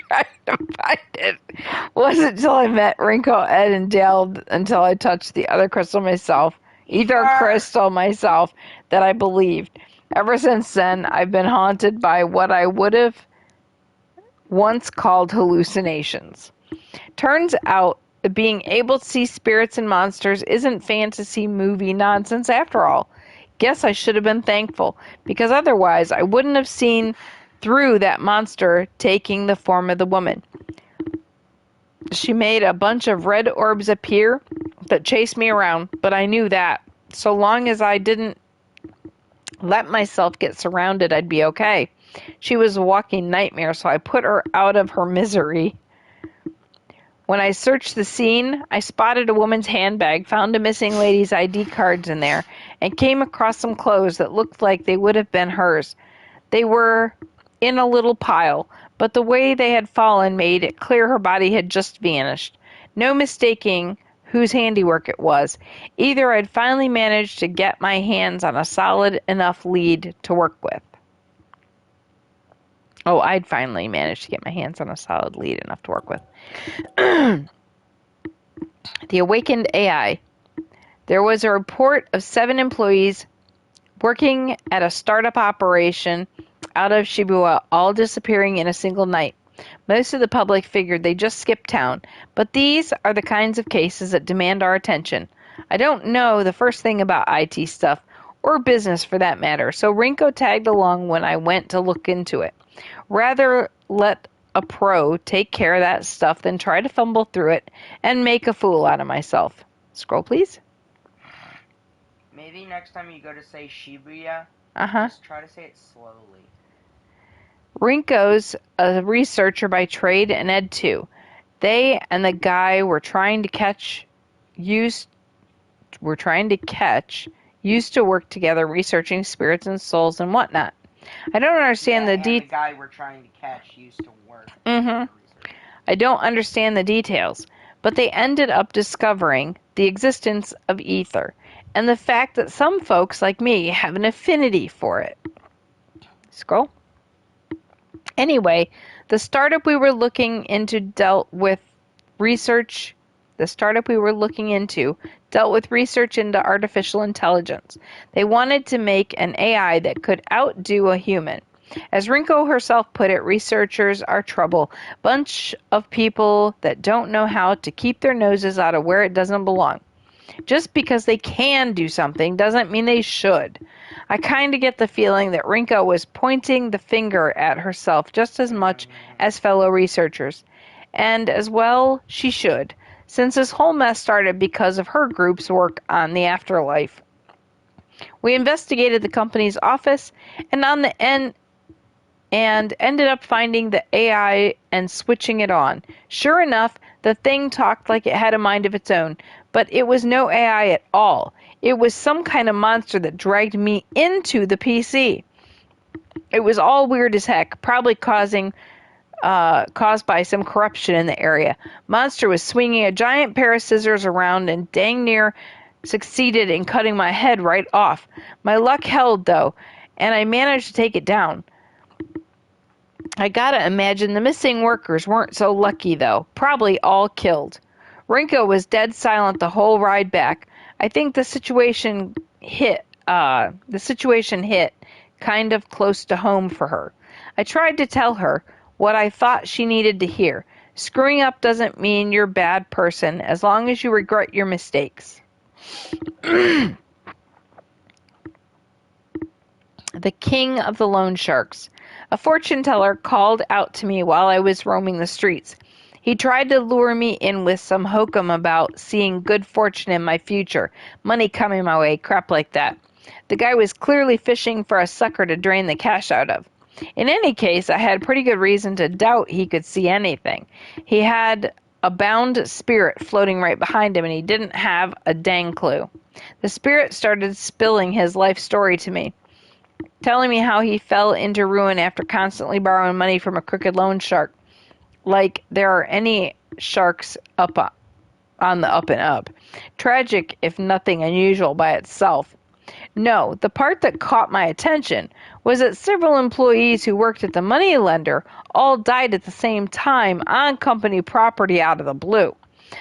Trying to find it. Wasn't until I met Rinko, Ed, and Dale until I touched the other crystal myself, crystal myself, that I believed. Ever since then, I've been haunted by what I would have once called hallucinations. Turns out, being able to see spirits and monsters isn't fantasy movie nonsense after all. Guess I should have been thankful, because otherwise I wouldn't have seen through that monster taking the form of the woman. She made a bunch of red orbs appear that chased me around, but I knew that, so long as I didn't let myself get surrounded, I'd be okay. She was a walking nightmare, so I put her out of her misery. When I searched the scene, I spotted a woman's handbag, found a missing lady's ID cards in there, and came across some clothes that looked like they would have been hers. They were in a little pile, but the way they had fallen made it clear her body had just vanished. No mistaking whose handiwork it was. Either I'd finally managed to get my hands on a solid enough lead to work with. Oh, I'd finally managed to get my hands on a solid lead enough to work with. The awakened AI. There was a report of 7 employees working at a startup operation out of Shibuya, all disappearing in a single night. Most of the public figured they just skipped town, but these are the kinds of cases that demand our attention. I don't know the first thing about IT stuff, or business for that matter, so Rinko tagged along when I went to look into it. Rather let a pro take care of that stuff than try to fumble through it and make a fool out of myself. Scroll, please. Maybe next time you go to say Shibuya, just try to say it slowly. Rinko's a researcher by trade, and Ed too. They and the guy used to work together researching spirits and souls and whatnot. I don't understand the the guy we're trying to catch used to work. I don't understand the details, but they ended up discovering the existence of ether and the fact that some folks like me have an affinity for it. Scroll. Anyway, the startup we were looking into dealt with research into artificial intelligence. They wanted to make an AI that could outdo a human. As Rinko herself put it, researchers are trouble. Bunch of people that don't know how to keep their noses out of where it doesn't belong. Just because they can do something doesn't mean they should. I kind of get the feeling that Rinko was pointing the finger at herself just as much as fellow researchers. And as well, she should, since this whole mess started because of her group's work on the afterlife. We investigated the company's office and ended up finding the AI and switching it on. Sure enough, the thing talked like it had a mind of its own, but it was no AI at all. It was some kind of monster that dragged me into the PC. It was all weird as heck, probably caused by some corruption in the area. Monster was swinging a giant pair of scissors around and dang near succeeded in cutting my head right off. My luck held, though, and I managed to take it down. I gotta imagine the missing workers weren't so lucky, though. Probably all killed. Rinko was dead silent the whole ride back. I think the situation hit kind of close to home for her. I tried to tell her what I thought she needed to hear. Screwing up doesn't mean you're a bad person as long as you regret your mistakes. The king of the loan sharks. A fortune teller called out to me while I was roaming the streets. He tried to lure me in with some hokum about seeing good fortune in my future, money coming my way, crap like that. The guy was clearly fishing for a sucker to drain the cash out of. In any case, I had pretty good reason to doubt he could see anything. He had a bound spirit floating right behind him, and he didn't have a dang clue. The spirit started spilling his life story to me, telling me how he fell into ruin after constantly borrowing money from a crooked loan shark. Like there are any sharks on the up and up. Tragic, if nothing unusual by itself. No, the part that caught my attention was that several employees who worked at the moneylender all died at the same time on company property out of the blue.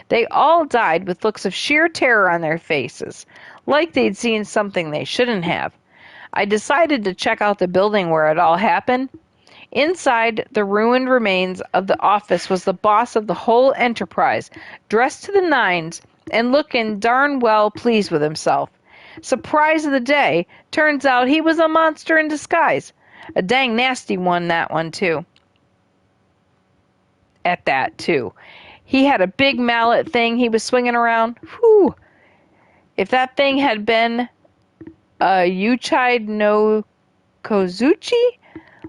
They all died with looks of sheer terror on their faces, like they'd seen something they shouldn't have. I decided to check out the building where it all happened. Inside the ruined remains of the office was the boss of the whole enterprise, dressed to the nines and looking darn well pleased with himself. Surprise of the day, turns out he was a monster in disguise. A dang nasty one, that one, too. At that, too. He had a big mallet thing he was swinging around. Whew! If that thing had been a Yuchide no Kozuchi,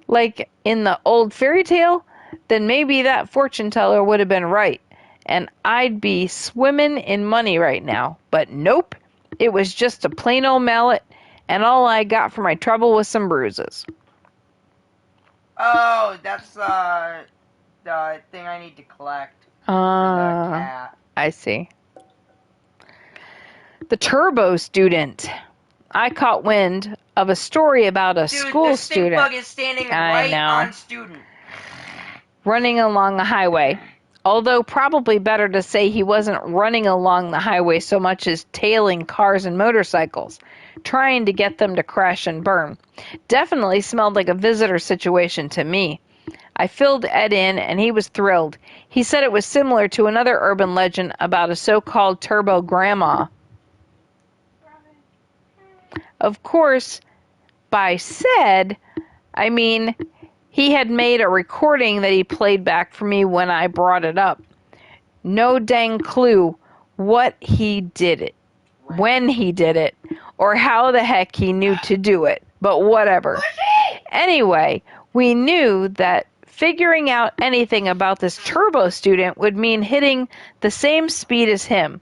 like in the old fairy tale, then maybe that fortune teller would have been right, and I'd be swimming in money right now. But nope. It was just a plain old mallet, and all I got for my trouble was some bruises. Oh, that's the thing I need to collect. For the cat. I see. The turbo student. I caught wind of a story about a school the student. Bug is standing right on student. Running along the highway. Although probably better to say he wasn't running along the highway so much as tailing cars and motorcycles, trying to get them to crash and burn. Definitely smelled like a visitor situation to me. I filled Ed in, and he was thrilled. He said it was similar to another urban legend about a so-called turbo grandma. Of course, by said, I mean he had made a recording that he played back for me when I brought it up. No dang clue what he did it, when he did it, or how the heck he knew to do it, but whatever. Anyway, we knew that figuring out anything about this turbo student would mean hitting the same speed as him,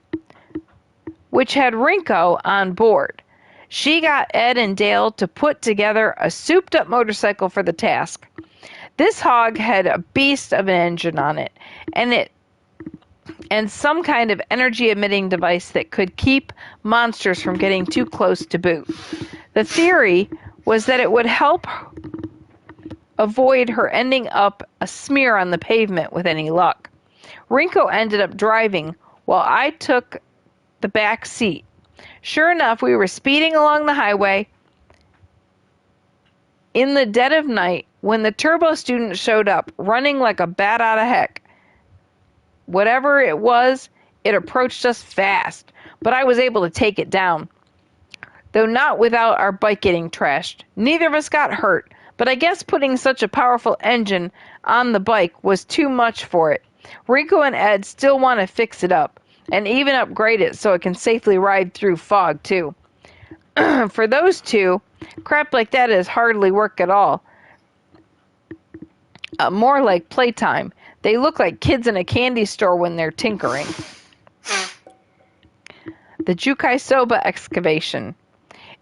which had Rinko on board. She got Ed and Dale to put together a souped-up motorcycle for the task. This hog had a beast of an engine on it, and some kind of energy-emitting device that could keep monsters from getting too close to boot. The theory was that it would help avoid her ending up a smear on the pavement with any luck. Rinko ended up driving while I took the back seat. Sure enough, we were speeding along the highway in the dead of night when the turbo student showed up, running like a bat out of heck. Whatever it was, it approached us fast, but I was able to take it down. Though not without our bike getting trashed. Neither of us got hurt, but I guess putting such a powerful engine on the bike was too much for it. Rico and Ed still want to fix it up, and even upgrade it so it can safely ride through fog, too. For those two, crap like that is hardly work at all. More like playtime. They look like kids in a candy store when they're tinkering. The Jukai Soba excavation.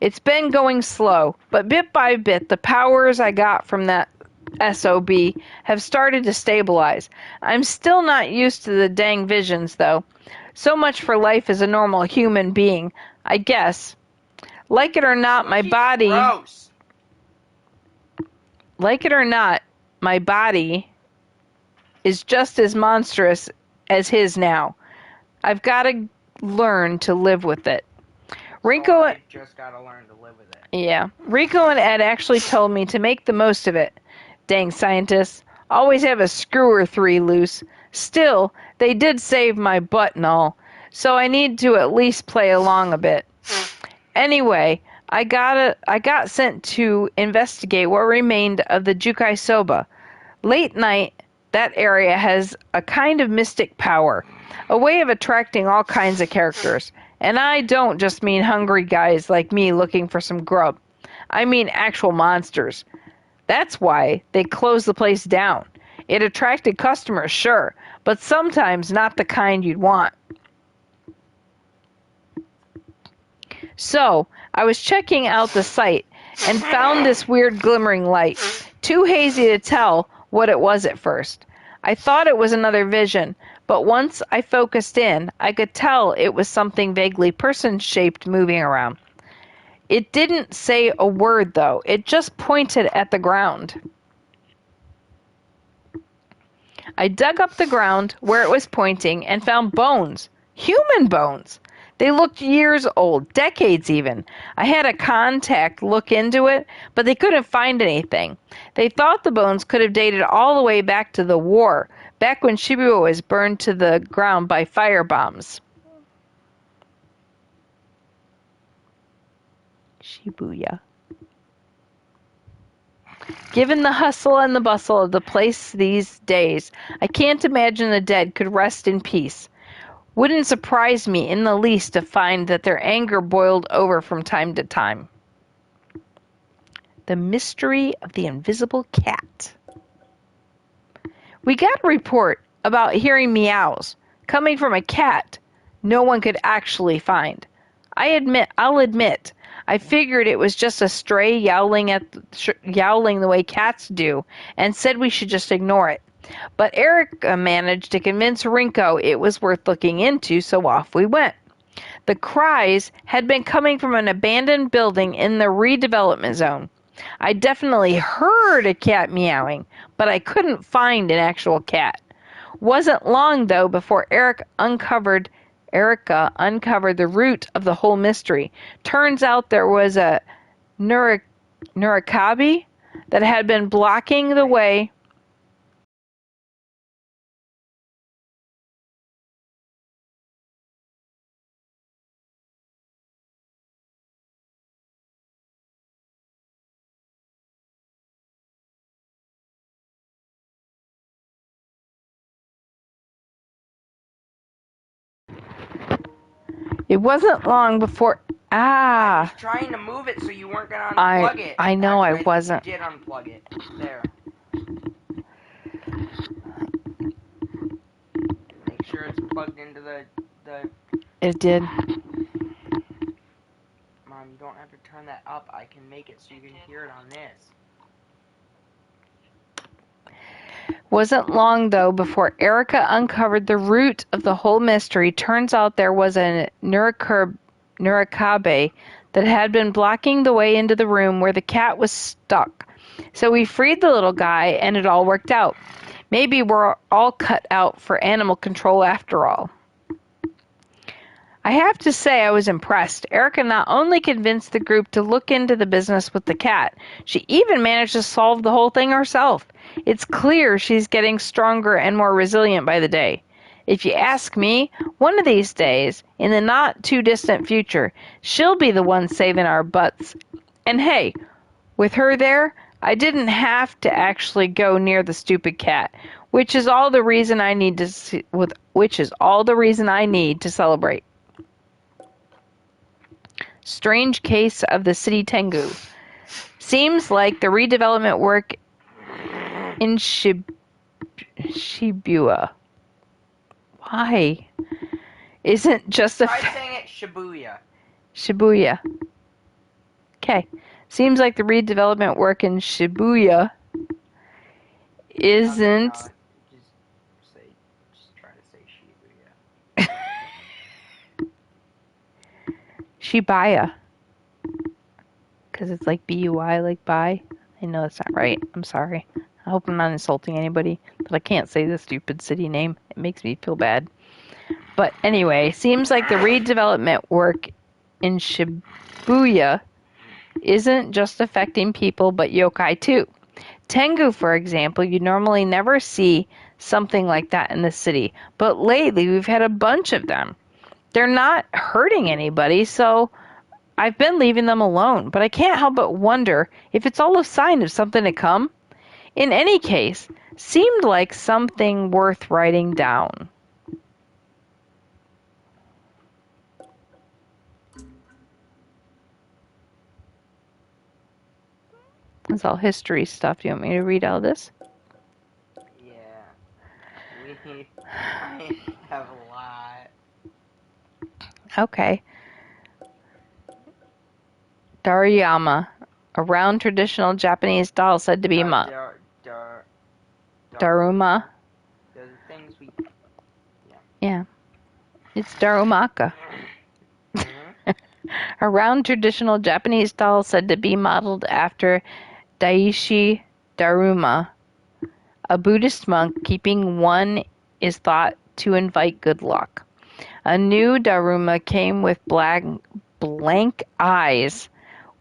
It's been going slow, but bit by bit, the powers I got from that SOB have started to stabilize. I'm still not used to the dang visions, though. So much for life as a normal human being, I guess. Like it or not, my body... Gross. Like it or not, my body is just as monstrous as his now. I've got to learn to live with it. I just gotta learn to live with it. Yeah. Rico and Ed actually told me to make the most of it. Dang scientists. Always have a screw or three loose. Still, they did save my butt and all, so I need to at least play along a bit. Anyway, I got sent to investigate what remained of the Jukai Soba. Late night, that area has a kind of mystic power, a way of attracting all kinds of characters, And I don't just mean hungry guys like me looking for some grub. I mean actual monsters. That's why they closed the place down. It attracted customers, sure, but sometimes not the kind you'd want. So, I was checking out the site and found this weird glimmering light. Too hazy to tell what it was at first. I thought it was another vision, but once I focused in, I could tell it was something vaguely person-shaped moving around. It didn't say a word, though. It just pointed at the ground. I dug up the ground where it was pointing and found bones. Human bones! They looked years old, decades even. I had a contact look into it, but they couldn't find anything. They thought the bones could have dated all the way back to the war, back when Shibuya was burned to the ground by fire bombs. Shibuya. Given the hustle and the bustle of the place these days, I can't imagine the dead could rest in peace. Wouldn't surprise me in the least to find that their anger boiled over from time to time. The mystery of the invisible cat. We got a report about hearing meows coming from a cat no one could actually find. I'll admit, I figured it was just a stray yowling the way cats do, and said we should just ignore it. But Erica managed to convince Rinko it was worth looking into, so off we went. The cries had been coming from an abandoned building in the redevelopment zone. I definitely heard a cat meowing, but I couldn't find an actual cat. Wasn't long, though, before Erica uncovered the root of the whole mystery. Turns out there was a Nurikabe that had been blocking the way. It wasn't long before. I was trying to move it so you weren't going to unplug it. I know. Actually, I wasn't. You did unplug it. There. Make sure it's plugged into the... It did. Mom, you don't have to turn that up. I can make it so you can hear it on this. Wasn't long, though, before Erica uncovered the root of the whole mystery. Turns out there was a Nurikabe that had been blocking the way into the room where the cat was stuck. So we freed the little guy, and it all worked out. Maybe we're all cut out for animal control after all. I have to say I was impressed. Erica not only convinced the group to look into the business with the cat, she even managed to solve the whole thing herself. It's clear she's getting stronger and more resilient by the day. If you ask me, one of these days, in the not-too-distant future, she'll be the one saving our butts. And hey, with her there, I didn't have to actually go near the stupid cat, which is all the reason I need to celebrate. Strange case of the city Tengu. Seems like the redevelopment work in Shibuya. Why? Isn't just a... Try saying it Shibuya. Shibuya. Okay. Seems like the redevelopment work in Shibuya isn't... Just try to say Shibuya. Shibaya. Because it's like B-U-I, like buy. I know that's not right. I'm sorry. I hope I'm not insulting anybody, but I can't say the stupid city name. It makes me feel bad. But anyway, seems like the redevelopment work in Shibuya isn't just affecting people, but yokai too. Tengu, for example, you normally never see something like that in the city, but lately we've had a bunch of them. They're not hurting anybody, so I've been leaving them alone, but I can't help but wonder if it's all a sign of something to come. In any case, seemed like something worth writing down. It's all history stuff. Do you want me to read all this? Yeah. I have a lot. Okay. Daruyama, a round traditional Japanese doll said to be Daruma. The things we... Yeah. It's Darumaka. A round traditional Japanese doll said to be modeled after Daishi Daruma. A Buddhist monk keeping one is thought to invite good luck. A new Daruma came with blank eyes.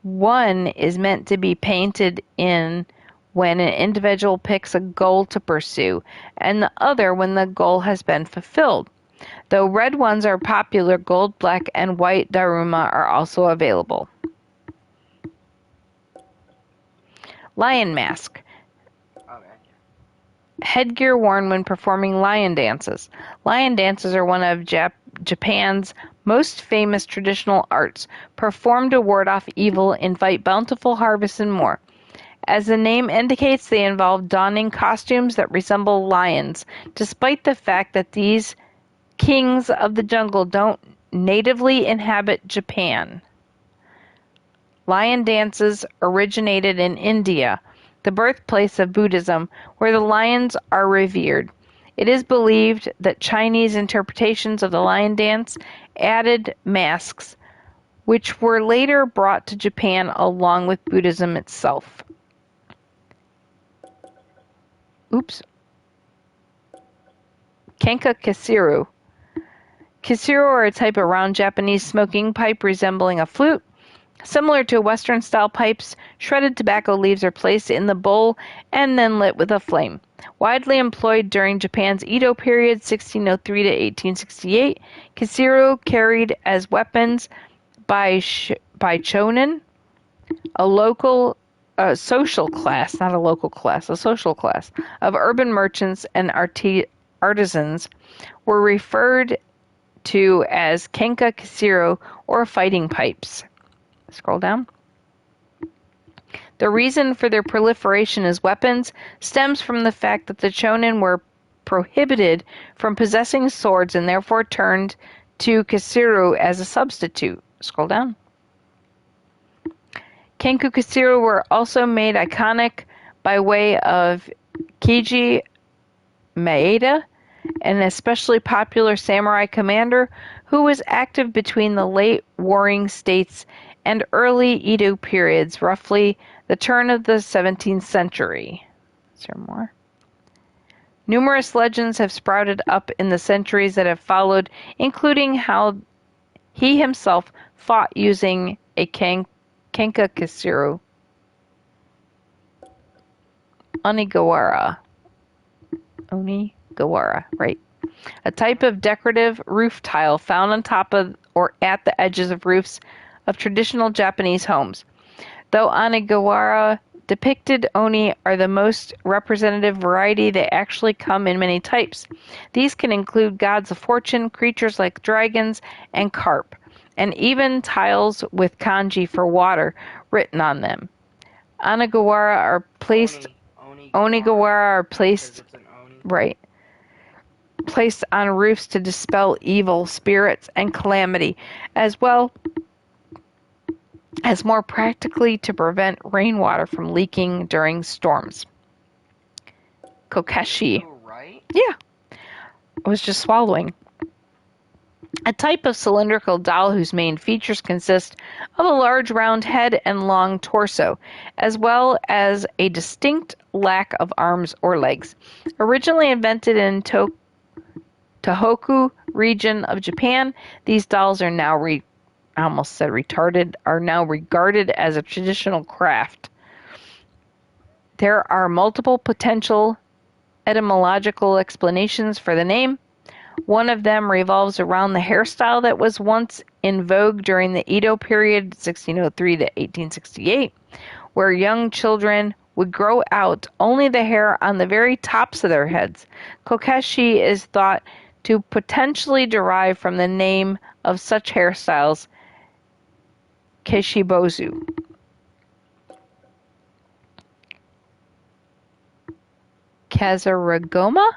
One is meant to be painted in when an individual picks a goal to pursue, and the other when the goal has been fulfilled. Though red ones are popular, gold, black, and white Daruma are also available. Lion mask. Okay. Headgear worn when performing lion dances. Lion dances are one of Japan's most famous traditional arts, performed to ward off evil, invite bountiful harvests, and more. As the name indicates, they involve donning costumes that resemble lions, despite the fact that these kings of the jungle don't natively inhabit Japan. Lion dances originated in India, the birthplace of Buddhism, where the lions are revered. It is believed that Chinese interpretations of the lion dance added masks, which were later brought to Japan along with Buddhism itself. Kenka Kasiru. Kasiru are a type of round Japanese smoking pipe resembling a flute. Similar to Western-style pipes, shredded tobacco leaves are placed in the bowl and then lit with a flame. Widely employed during Japan's Edo period, 1603 to 1868, Kasiru carried as weapons by chonin, a social class of urban merchants and artisans, were referred to as kenka kasiru or fighting pipes. Scroll down. The reason for their proliferation as weapons stems from the fact that the chonin were prohibited from possessing swords and therefore turned to kasiru as a substitute. Scroll down. Kenku kasiru were also made iconic by way of Keiji Maeda, an especially popular samurai commander who was active between the late Warring States and early Edo periods, roughly the turn of the 17th century. Is there more? Numerous legends have sprouted up in the centuries that have followed, including how he himself fought using a kenka kasiru. Onigawara, right. A type of decorative roof tile found on top of or at the edges of roofs of traditional Japanese homes. Though Onigawara depicted oni are the most representative variety, they actually come in many types. These can include gods of fortune, creatures like dragons and carp, and even tiles with kanji for water written on them. Onigawara are placed placed on roofs to dispel evil spirits and calamity, as well as more practically to prevent rainwater from leaking during storms. Kokeshi. Right? Yeah. I was just swallowing. A type of cylindrical doll whose main features consist of a large round head and long torso, as well as a distinct lack of arms or legs. Originally invented in Tohoku region of Japan, these dolls are now are now regarded as a traditional craft. There are multiple potential etymological explanations for the name. One of them revolves around the hairstyle that was once in vogue during the Edo period, 1603 to 1868, where young children would grow out only the hair on the very tops of their heads. Kokeshi is thought to potentially derive from the name of such hairstyles, Keshibozu. Kazarigoma?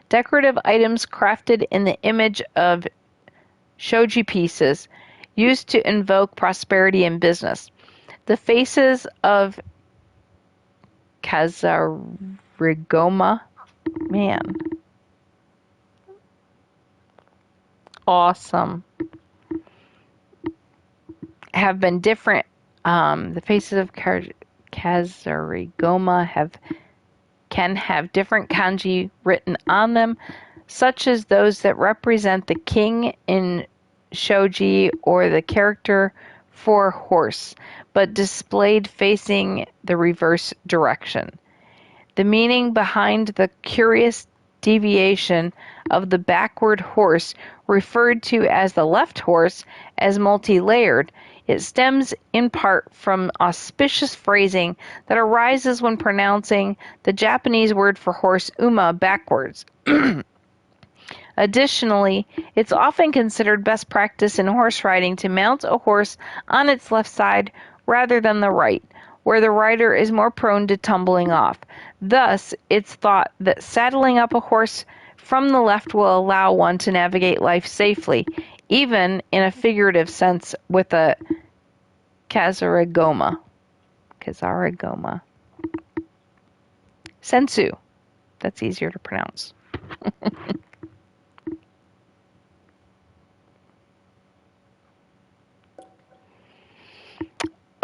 Decorative items crafted in the image of shoji pieces used to invoke prosperity in business. The faces of Kazarigoma, man, awesome, have been different. The faces of Kazarigoma can have different kanji written on them, such as those that represent the king in shoji or the character for horse, but displayed facing the reverse direction. The meaning behind the curious deviation of the backward horse, referred to as the left horse, as multi-layered. It stems in part from auspicious phrasing that arises when pronouncing the Japanese word for horse uma backwards. Additionally, it's often considered best practice in horse riding to mount a horse on its left side rather than the right, where the rider is more prone to tumbling off. Thus, it's thought that saddling up a horse from the left will allow one to navigate life safely, even in a figurative sense with a Kazarigoma. Sensu. That's easier to pronounce.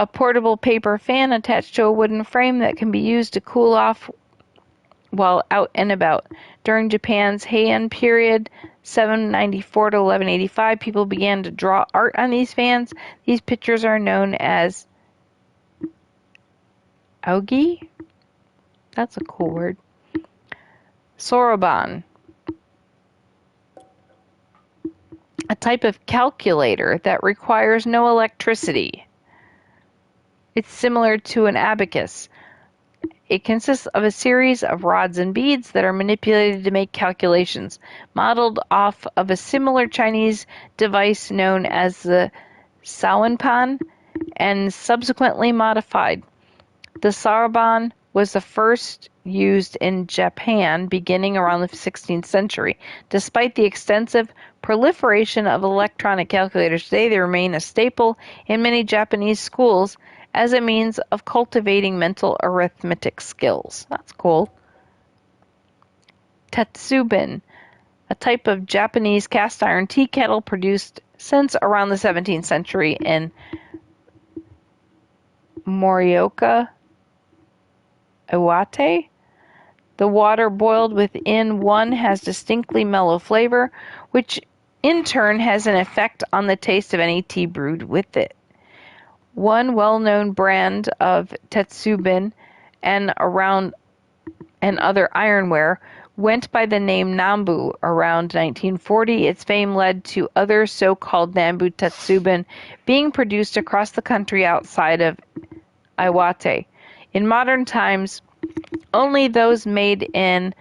A portable paper fan attached to a wooden frame that can be used to cool off while out and about. During Japan's Heian period, 794 to 1185, people began to draw art on these fans. These pictures are known as Augi? That's a cool word. Soroban. A type of calculator that requires no electricity. It's similar to an abacus. It consists of a series of rods and beads that are manipulated to make calculations, modeled off of a similar Chinese device known as the Sawenpan, and subsequently modified. The soroban was the first used in Japan beginning around the 16th century. Despite the extensive proliferation of electronic calculators today, they remain a staple in many Japanese schools as a means of cultivating mental arithmetic skills. That's cool. Tetsubin, a type of Japanese cast iron tea kettle produced since around the 17th century in Morioka, Iwate. The water boiled within one has distinctly mellow flavor, which in turn has an effect on the taste of any tea brewed with it. One well-known brand of Tetsubin and other ironware went by the name Nambu around 1940. Its fame led to other so-called Nambu Tetsubin being produced across the country outside of Iwate. In modern times, only those made in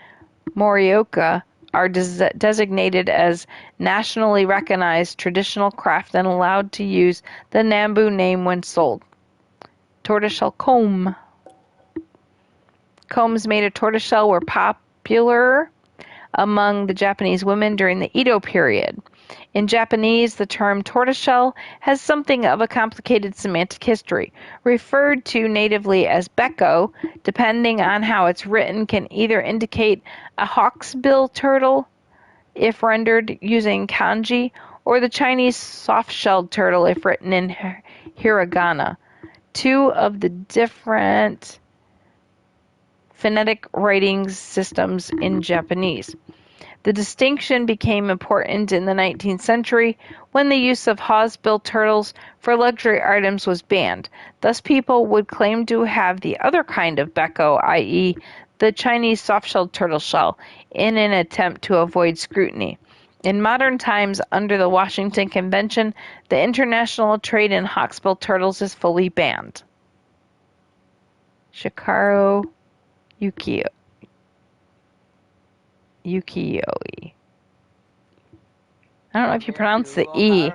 Morioka are designated as nationally recognized traditional craft and allowed to use the Nambu name when sold. Tortoiseshell comb. Combs made of tortoiseshell were popular among the Japanese women during the Edo period. In Japanese, the term tortoiseshell has something of a complicated semantic history. Referred to natively as bekko, depending on how it's written, can either indicate a hawksbill turtle, if rendered using kanji, or the Chinese soft-shelled turtle, if written in hiragana. Two of the different phonetic writing systems in Japanese. The distinction became important in the 19th century when the use of hawksbill turtles for luxury items was banned. Thus, people would claim to have the other kind of bekko, i.e., the Chinese soft-shelled turtle shell, in an attempt to avoid scrutiny. In modern times, under the Washington Convention, the international trade in hawksbill turtles is fully banned. Shikaro Ukiyo-i. I don't know if you pronounce the E.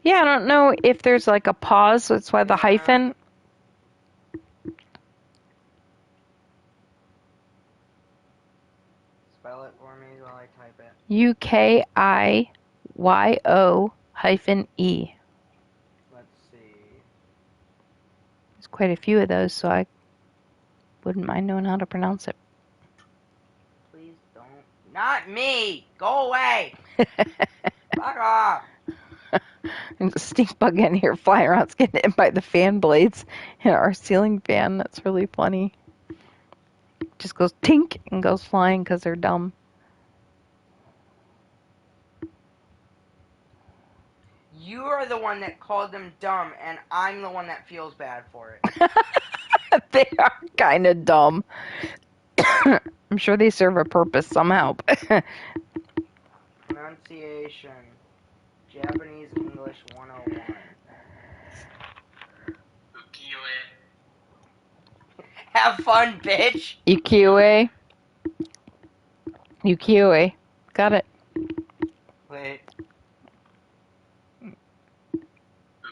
Yeah, I don't know if there's like a pause, so that's why the hyphen. UKIYO-E. Let's see. There's quite a few of those, so I wouldn't mind knowing how to pronounce it. Please don't. Not me! Go away! Fuck off! There's a stink bug in here flying around. It's getting hit by the fan blades in our ceiling fan. That's really funny. Just goes tink and goes flying because they're dumb. You are the one that called them dumb, and I'm the one that feels bad for it. They are kind of dumb. I'm sure they serve a purpose somehow. Pronunciation. Japanese English 101. Have fun, bitch! Ukiyo-e. Ukiyo-e. Got it. Wait.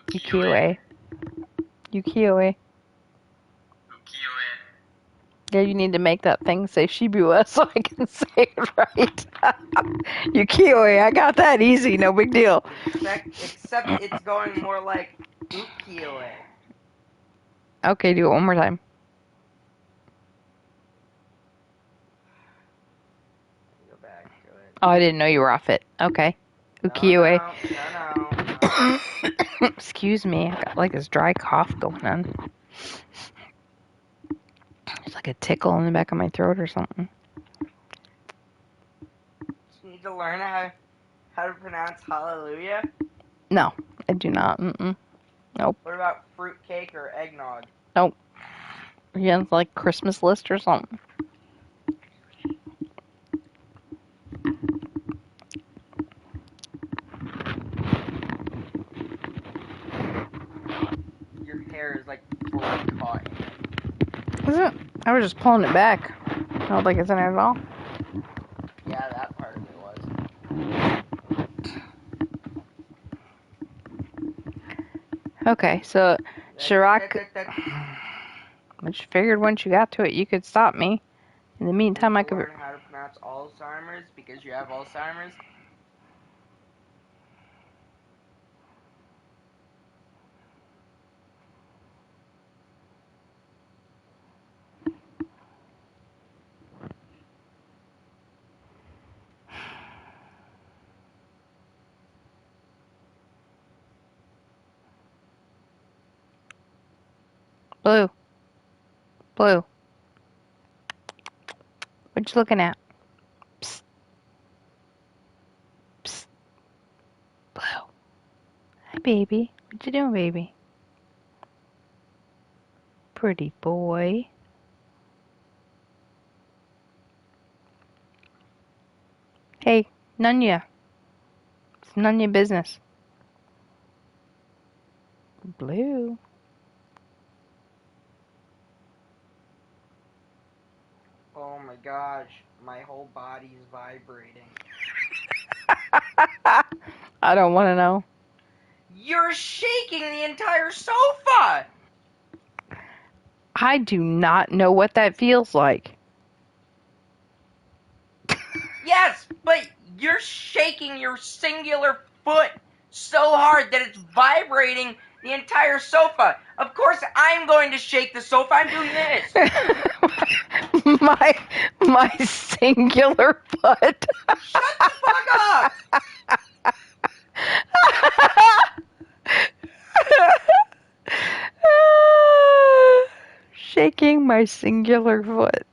Ukiyo-e. Ukiyo-e. Yeah, you need to make that thing say Shibuya so I can say it right. Ukiyo-e, I got that easy, no big deal. Except it's going more like ukiyo-e. Okay, do it one more time. Go back to it. Oh, I didn't know you were off it. Okay. Ukiyo-e. No. Excuse me, I got like this dry cough going on. It's like a tickle in the back of my throat or something. You need to learn how to pronounce hallelujah? No, I do not. Nope. What about fruitcake or eggnog? Nope. Yeah, it's like Christmas list or something. Your hair is like fully caught in it. Is it? I was just pulling it back. I don't think it's in it at all. Yeah, that part of it was. Okay, so Shiraka. I just figured once you got to it, you could stop me. In the meantime, I could learn how to pronounce Alzheimer's because you have Alzheimer's. Blue. Blue. What you looking at? Psst. Psst. Blue. Hi, baby. What you doing, baby? Pretty boy. Hey, Nunya. It's none of your business. Blue. Oh my gosh, my whole body is vibrating. I don't want to know. You're shaking the entire sofa! I do not know what that feels like. Yes, but you're shaking your singular foot so hard that it's vibrating the entire sofa. Of course, I'm going to shake the sofa. I'm doing this. my singular foot. Shut the fuck up. Shaking my singular foot.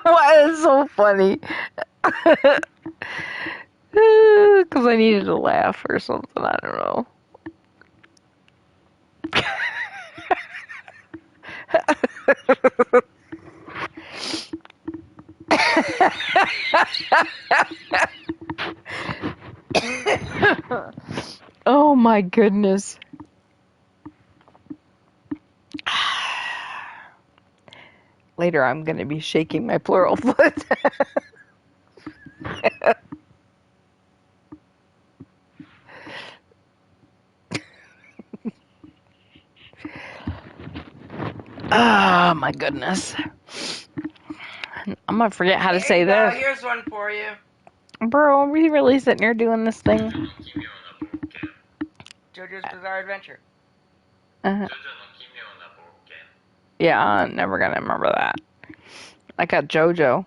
Why is so funny? Because I needed to laugh or something. I don't know. Oh my goodness. Later, I'm going to be shaking my plural foot. Oh, my goodness. I'm going to forget how to say this. Here's one for you. Bro, are we really sitting here doing this thing? JoJo's Bizarre Adventure. Yeah, I'm never going to remember that. I got JoJo.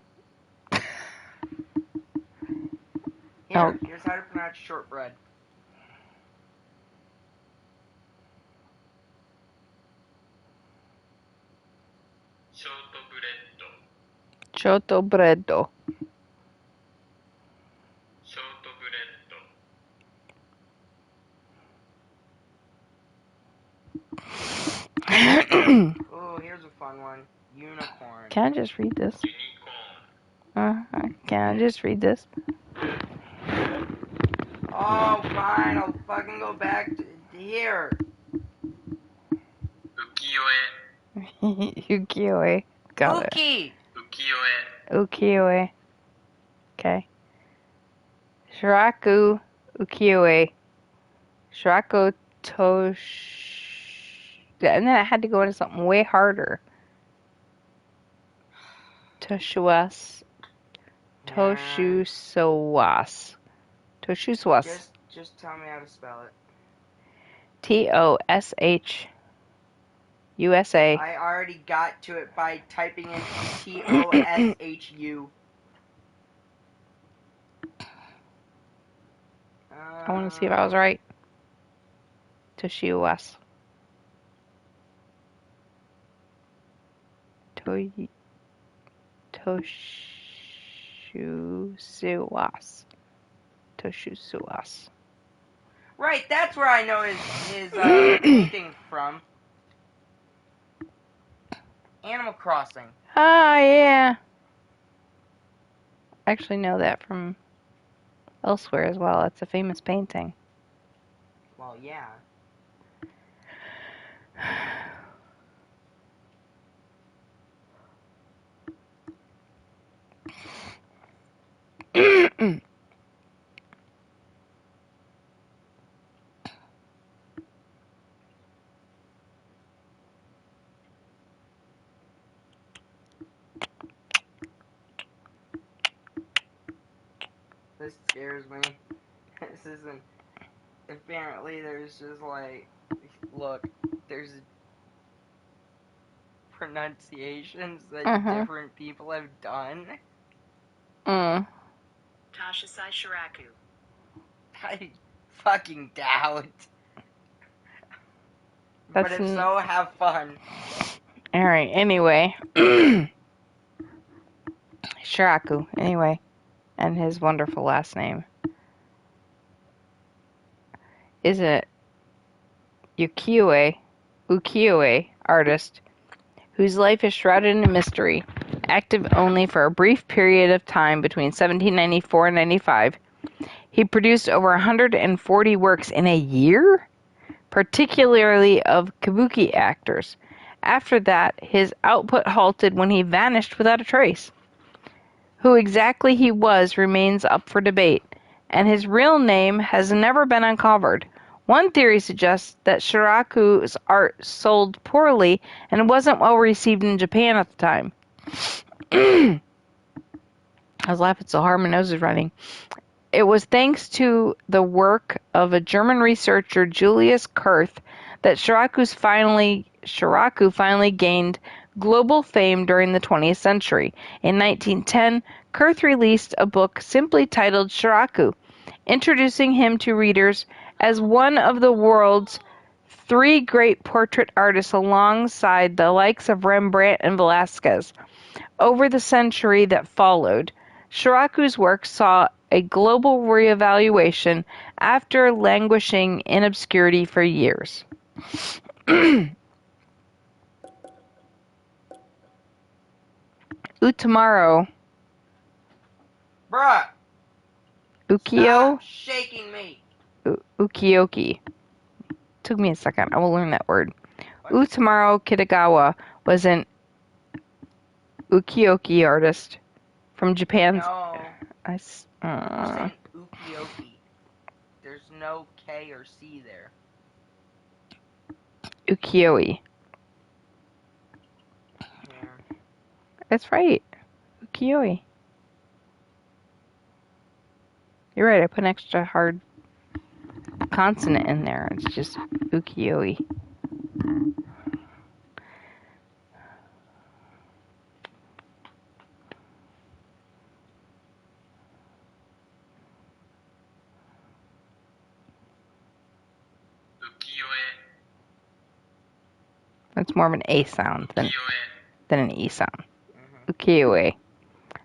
Here's how to pronounce shortbread. Shortbread. Oh, here's a fun one. Unicorn. Can I just read this? Can I just read this? Oh, fine. I'll fucking go back to here. Ukiyo-e. Got Uki. it. Ukiyo-e. Okay. Shiraku ukiyo-e. Shiraku and then I had to go into something way harder. Toshuas. Toshusowas. Toshusowas. Just tell me how to spell it. Toshusa. I already got to it by typing in Toshu. I want to see if I was right. Toshuwas. Toshusuwas. Right, that's where I know his painting from. Animal Crossing. Ah, yeah. I actually know that from elsewhere as well. It's a famous painting. Well, yeah. This scares me. This isn't... Apparently there's just like... Look, there's pronunciations that different people have done. Tashisai Shiraku. I fucking doubt. But if so, have fun. Alright, anyway. Shiraku, anyway. And his wonderful last name is a ukiyo-e artist whose life is shrouded in mystery, active only for a brief period of time between 1794 and 95. He produced over 140 works in a year, particularly of kabuki actors. After that, his output halted when he vanished without a trace. Who exactly he was remains up for debate, and his real name has never been uncovered. One theory suggests that Shiraku's art sold poorly and wasn't well received in Japan at the time. I was laughing so hard my nose is running. It was thanks to the work of a German researcher, Julius Kurth, that Shiraku finally gained global fame during the 20th century. In 1910, Kurth released a book simply titled Shiraku, introducing him to readers as one of the world's three great portrait artists alongside the likes of Rembrandt and Velázquez. Over the century that followed, Shiraku's work saw a global reevaluation after languishing in obscurity for years. Utamaro. Bruh! Ukiyo? Stop shaking me! Ukiyoki. Took me a second. I will learn that word. Utamaro Kitagawa was an ukiyo-e artist from Japan's... No. I, You're saying ukiyo-e. There's no K or C there. ukiyo-e. Here. That's right. Ukiyo-e. You're right, I put an extra hard consonant in there. It's just ukiyo-e. That's more of an A sound than an E sound. Ukiyo-e,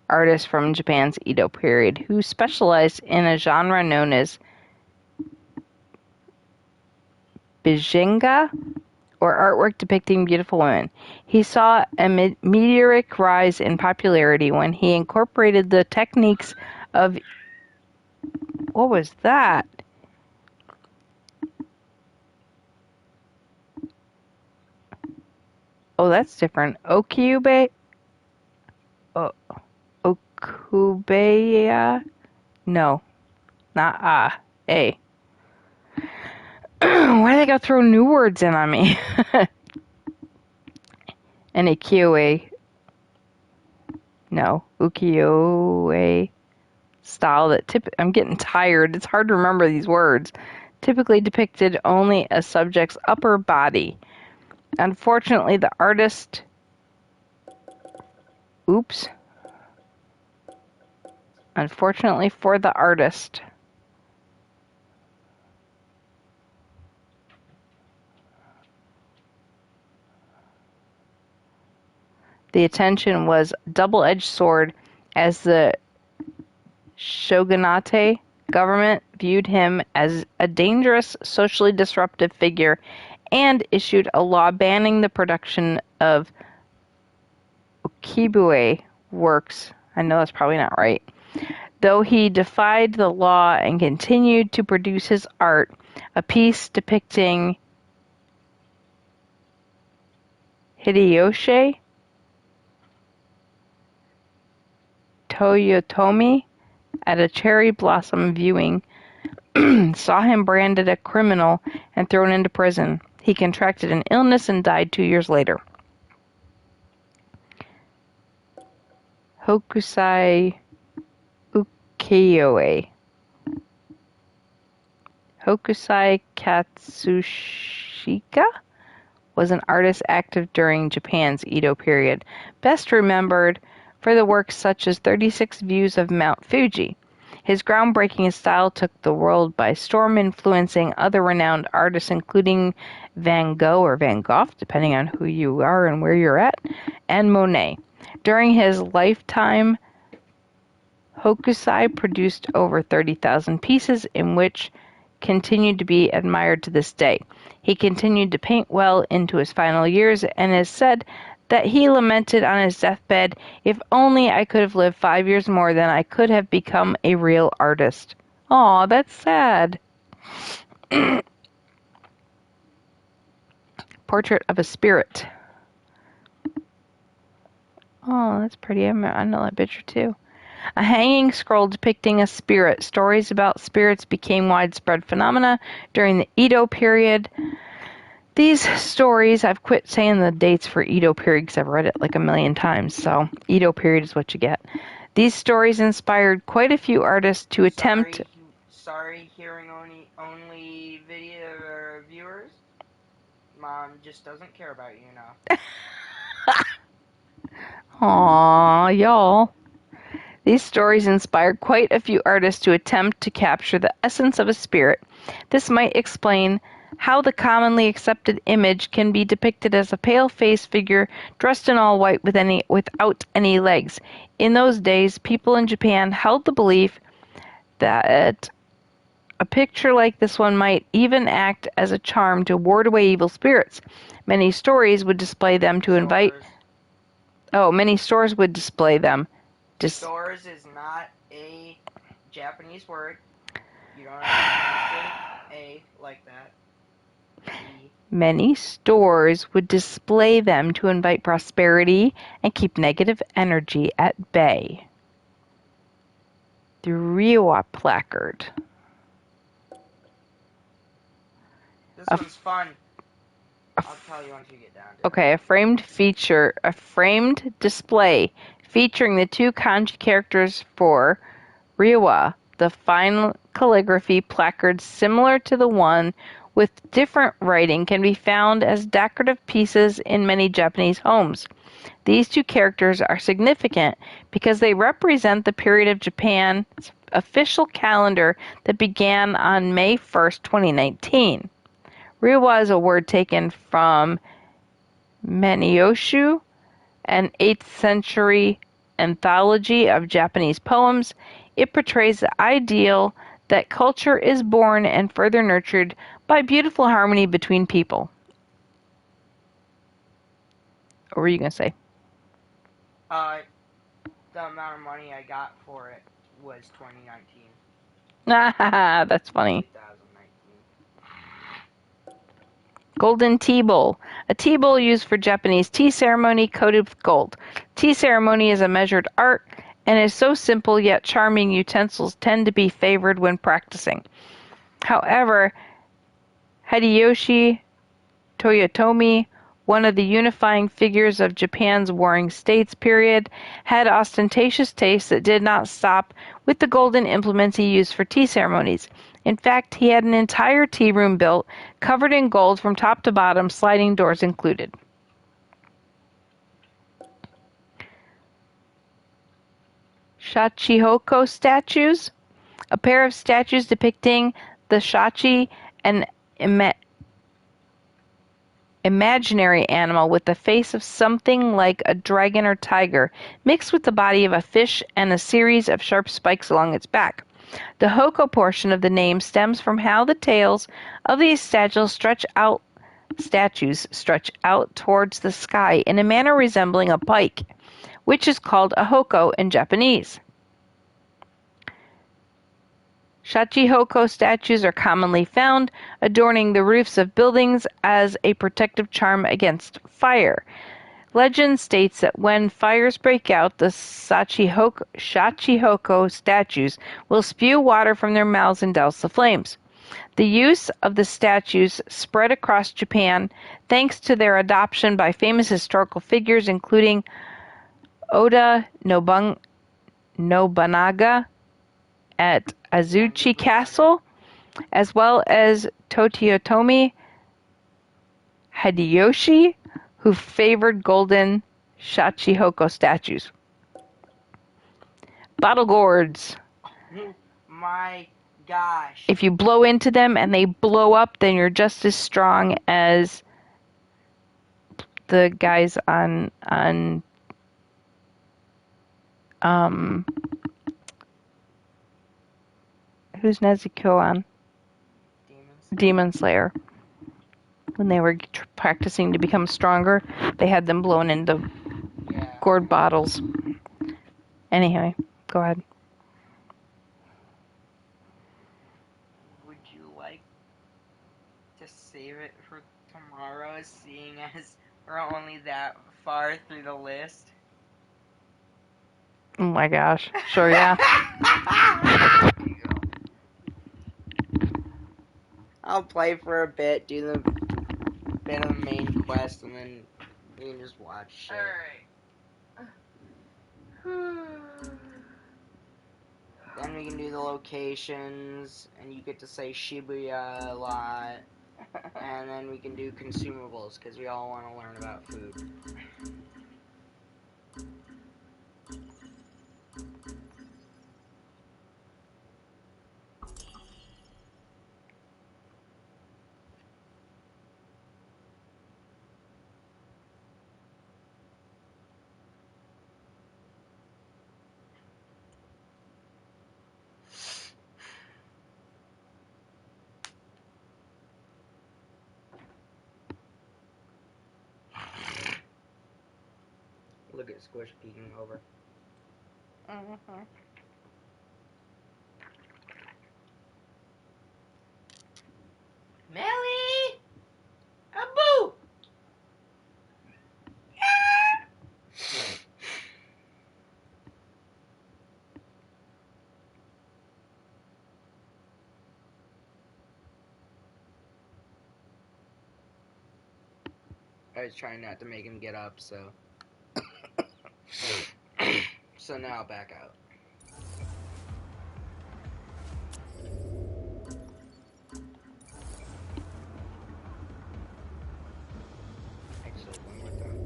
artist from Japan's Edo period, who specialized in a genre known as bijinga, or artwork depicting beautiful women. He saw a meteoric rise in popularity when he incorporated the techniques of... What was that? Oh, that's different. Okubeya? No, not A. Why do they gotta throw new words in on me? And a ukiyo-e. No, ukiyo-e style that I'm getting tired. It's hard to remember these words. Typically depicted only a subject's upper body. Unfortunately, the artist... Oops. Unfortunately for the artist... The attention was double-edged sword, as the shogunate government viewed him as a dangerous, socially disruptive figure and issued a law banning the production of ukiyo-e works. I know that's probably not right. Though he defied the law and continued to produce his art, a piece depicting Hideyoshi Toyotomi at a cherry blossom viewing saw him branded a criminal and thrown into prison. He contracted an illness and died 2 years later. Hokusai ukiyo-e. Hokusai Katsushika was an artist active during Japan's Edo period, best remembered for the works such as 36 Views of Mount Fuji. His groundbreaking style took the world by storm, influencing other renowned artists including Van Gogh or Van Gogh, depending on who you are and where you're at, and Monet. During his lifetime, Hokusai produced over 30,000 pieces, in which continued to be admired to this day. He continued to paint well into his final years, and has said that he lamented on his deathbed, "If only I could have lived 5 years more, then I could have become a real artist." Aw, that's sad. Portrait of a spirit. Oh, that's pretty. I know that picture too. A hanging scroll depicting a spirit. Stories about spirits became widespread phenomena during the Edo period. These stories, I've quit saying the dates for Edo period because I've read it like a million times, so Edo period is what you get. These stories inspired quite a few artists to attempt... Sorry, hearing only video viewers. Mom just doesn't care about you now. Aww, y'all. These stories inspired quite a few artists to attempt to capture the essence of a spirit. This might explain how the commonly accepted image can be depicted as a pale-faced figure dressed in all white without any legs. In those days, people in Japan held the belief that a picture like this one might even act as a charm to ward away evil spirits. Many stories would display them to invite... many stores would display them. Stores is not a Japanese word. You don't have to pronounce it A like that. Many stores would display them to invite prosperity and keep negative energy at bay. The Reiwa placard. This one's fun. I'll tell you once you get down to it. Okay, a framed display featuring the two kanji characters for Reiwa, the fine calligraphy placard similar to the one with different writing can be found as decorative pieces in many Japanese homes. These two characters are significant because they represent the period of Japan's official calendar that began on May 1st, 2019. Reiwa is a word taken from Menyoshu, an 8th century anthology of Japanese poems. It portrays the ideal that culture is born and further nurtured by beautiful harmony between people. What were you going to say? The amount of money I got for it was 2019. That's funny. 2019. Golden tea bowl. A tea bowl used for Japanese tea ceremony coated with gold. Tea ceremony is a measured art and is so simple yet charming utensils tend to be favored when practicing. However, Hideyoshi Toyotomi, one of the unifying figures of Japan's Warring States period, had ostentatious tastes that did not stop with the golden implements he used for tea ceremonies. In fact, he had an entire tea room built, covered in gold from top to bottom, sliding doors included. Shachihoko statues. A pair of statues depicting the shachi, an imaginary animal with the face of something like a dragon or tiger, mixed with the body of a fish and a series of sharp spikes along its back. The hoko portion of the name stems from how the tails of these statues stretch out towards the sky in a manner resembling a pike, which is called a hoko in Japanese. Shachihoko statues are commonly found adorning the roofs of buildings as a protective charm against fire. Legend states that when fires break out, the Shachihoko statues will spew water from their mouths and douse the flames. The use of the statues spread across Japan thanks to their adoption by famous historical figures including Oda Nobunaga at Azuchi Castle, as well as Toyotomi Hideyoshi, who favored golden Shachihoko statues. Bottle gourds. My gosh. If you blow into them and they blow up, then you're just as strong as the guys on who's Nezuko on? Demon Slayer. When they were practicing to become stronger, they had them blown into gourd bottles. Anyway, go ahead. Would you like to save it for tomorrow, seeing as we're only that far through the list? Oh my gosh. Sure, yeah. I'll play for a bit, do the bit of the main quest, and then you can just watch shit. Alright. Then we can do the locations, and you get to say Shibuya a lot. And then we can do consumables, because we all want to learn about food. Look at Squish peeking over. Mm-hmm. Melly! I was trying not to make him get up, so... So now I'll back out. Actually, one more time.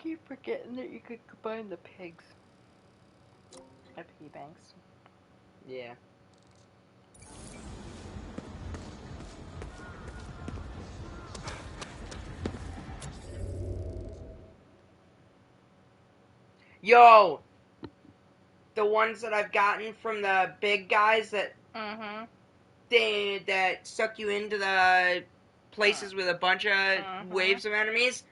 Keep forgetting that you could combine the pigs at piggy banks. Yeah. Yo! The ones that I've gotten from the big guys that Mm-hmm. that suck you into the places with a bunch of waves of enemies.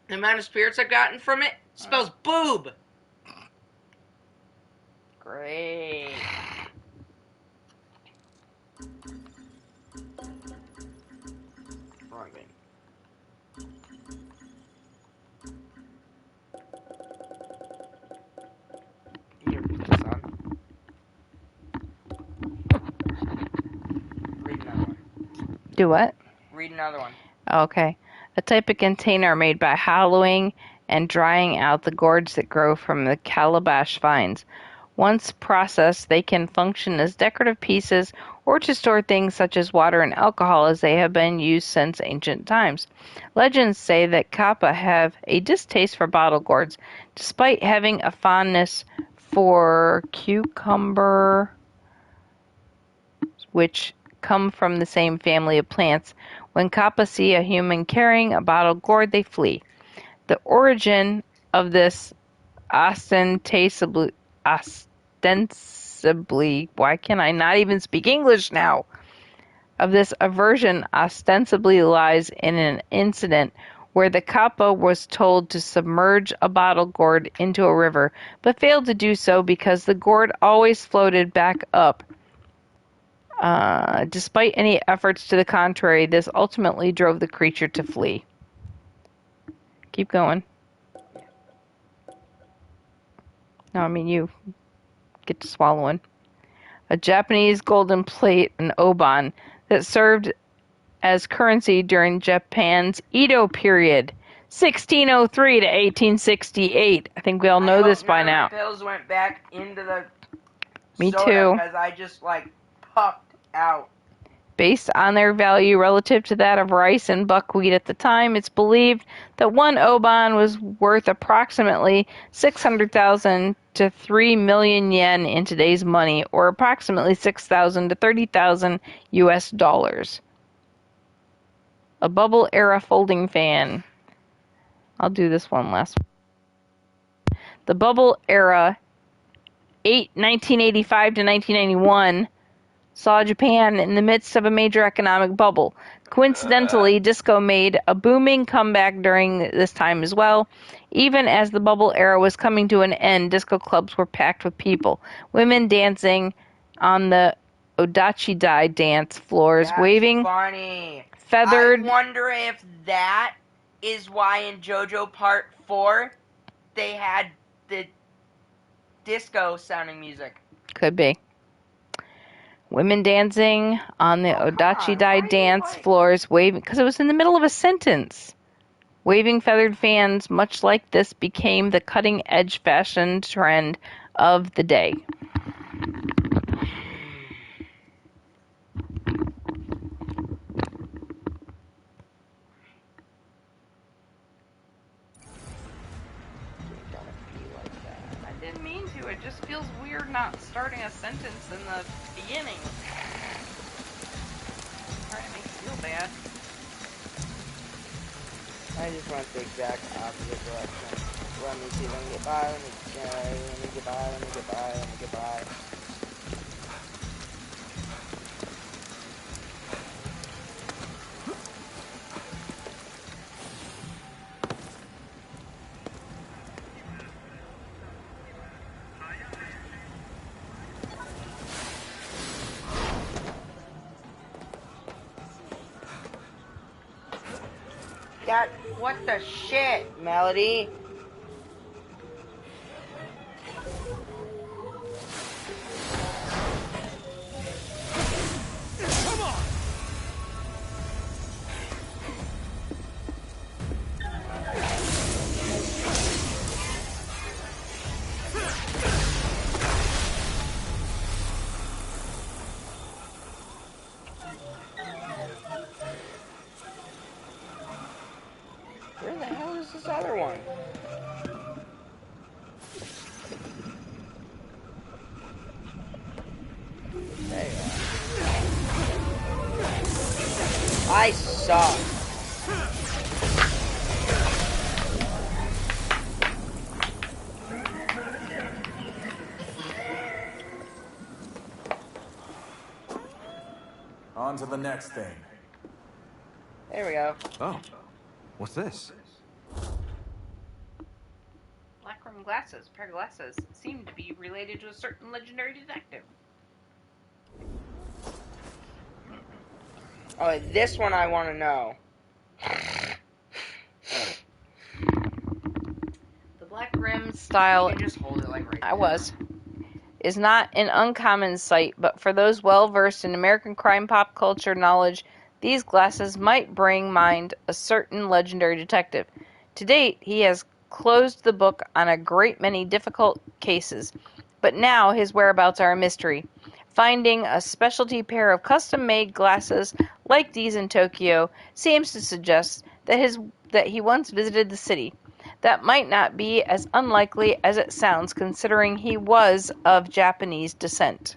The amount of spirits I've gotten from it spells boob. Great. Wrong game. Here, put this on. Read another one. Do what? Read another one. Okay. A type of container made by hollowing and drying out the gourds that grow from the calabash vines. Once processed, they can function as decorative pieces or to store things such as water and alcohol, as they have been used since ancient times. Legends say that Kappa have a distaste for bottle gourds, despite having a fondness for cucumber, which come from the same family of plants. When Kappa see a human carrying a bottle gourd, they flee. The origin of this ostensibly, why can I not even speak English now? Of this aversion ostensibly lies in an incident where the Kappa was told to submerge a bottle gourd into a river, but failed to do so because the gourd always floated back up. Despite any efforts to the contrary, this ultimately drove the creature to flee. Keep going. No, I mean you get to swallowing. A Japanese golden plate, an oban, that served as currency during Japan's Edo period, 1603 to 1868. I think we all know this by now. My pills went back into the Me soda too. because I just puffed out. Based on their value relative to that of rice and buckwheat at the time, it's believed that one oban was worth approximately 600,000 to 3 million yen in today's money, or approximately 6,000 to 30,000 US dollars. A bubble era folding fan. I'll do this one last. The bubble era, 1985 to 1991, saw Japan in the midst of a major economic bubble. Coincidentally, disco made a booming comeback during this time as well. Even as the bubble era was coming to an end, disco clubs were packed with people. Women dancing on the Odachidai dance floors, That's waving funny. feathered... I wonder if that is why in JoJo Part 4 they had the disco sounding music. Could be. Women dancing on the Odachidai dance floors, waving, because it was in the middle of a sentence. Waving feathered fans, much like this, became the cutting-edge fashion trend of the day. I didn't mean to. It just feels weird not starting a sentence in the beginning. Alright, it makes me feel bad. I just went the exact opposite direction. Let me see, let me get by, let me get by, let me get by, let me get by. That, what the shit, Melody? Come on! Where the hell is this other one? There you are. I suck. On to the next thing. There we go. Oh, what's this? Black rimmed glasses, pair of glasses, seem to be related to a certain legendary detective. Oh, this one I want to know. The black rim Style You can just hold it like right I there. was is not an uncommon sight, but for those well versed in American crime pop culture knowledge, these glasses might bring mind a certain legendary detective. To date, he has closed the book on a great many difficult cases, but now his whereabouts are a mystery. Finding a specialty pair of custom-made glasses like these in Tokyo seems to suggest that he once visited the city. That might not be as unlikely as it sounds, considering he was of Japanese descent.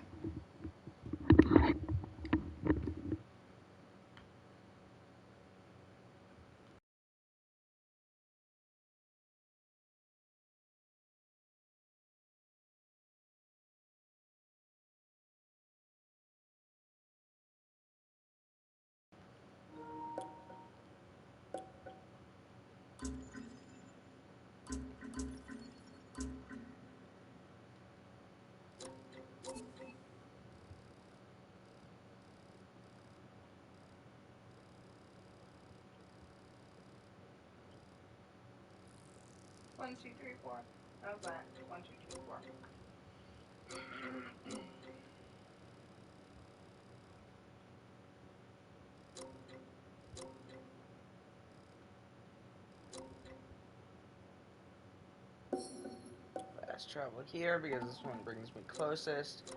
One, two, three, four. Oh, but 1, 2, 3, 4. Let's travel here because this one brings me closest.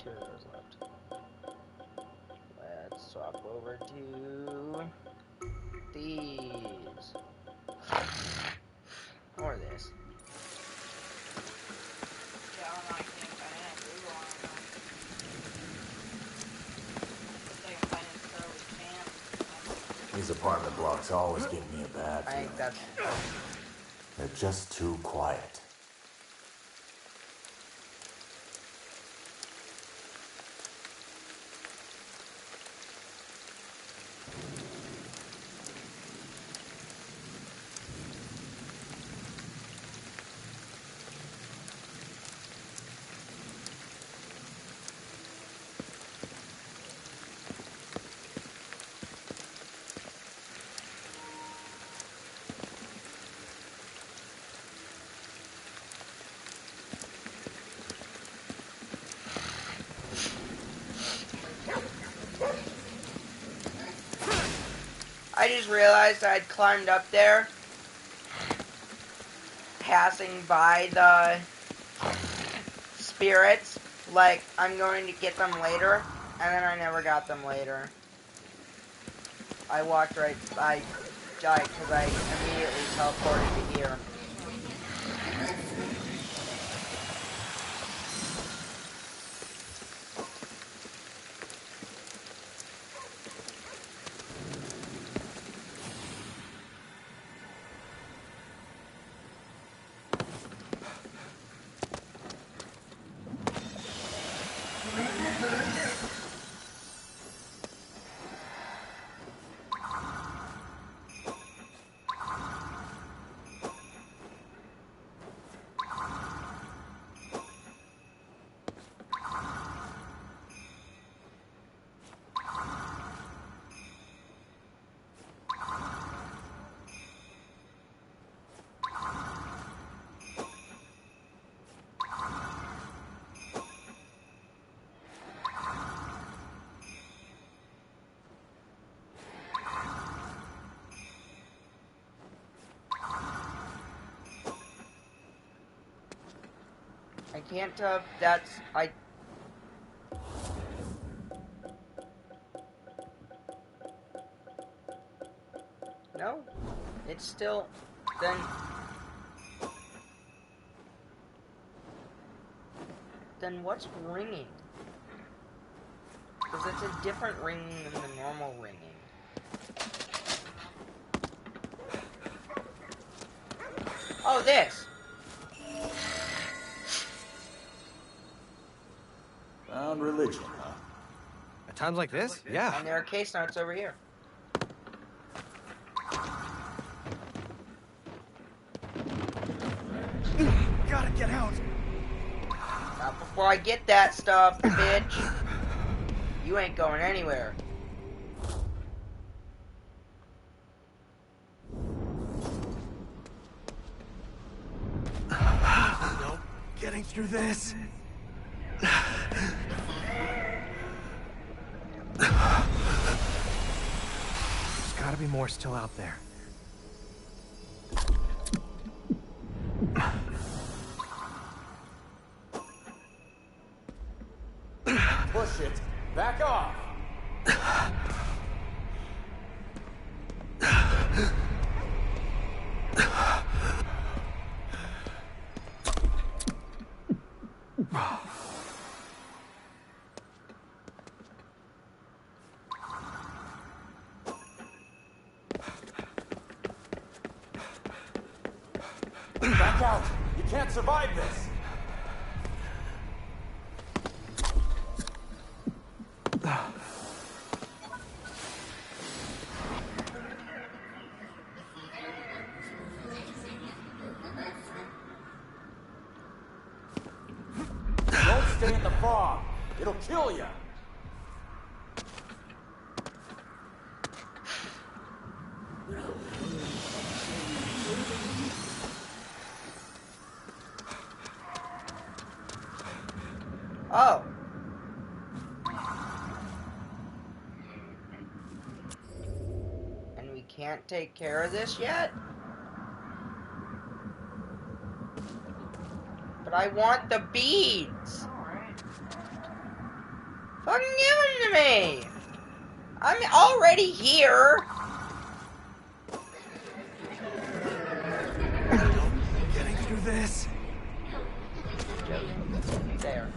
Two of those left. Let's swap over to these. Or this. Yeah, I don't know. I can't find it on Google. I don't know. Looks like I'm finding it fairly camp. These apartment blocks always give me a bad I think feeling. that's. They're just too quiet. I just realized I'd climbed up there, passing by the spirits, like, I'm going to get them later, and then I never got them later. I walked right, I died because I immediately teleported to here. I can't tell if that's... No, it's still... Then what's ringing? Because it's a different ringing than the normal ringing. Oh, this! Found religion, huh? At times like this? Yeah. And there are case notes over here. Gotta get out. Not before I get that stuff, bitch. You ain't going anywhere. No getting through this. There's gotta be more still out there. Push it. Back off. Back out. You can't survive this. Don't stay in the fog. It'll kill you. Oh. And we can't take care of this yet? But I want the beads! Fucking give them to me! I'm already here! Getting through this. There.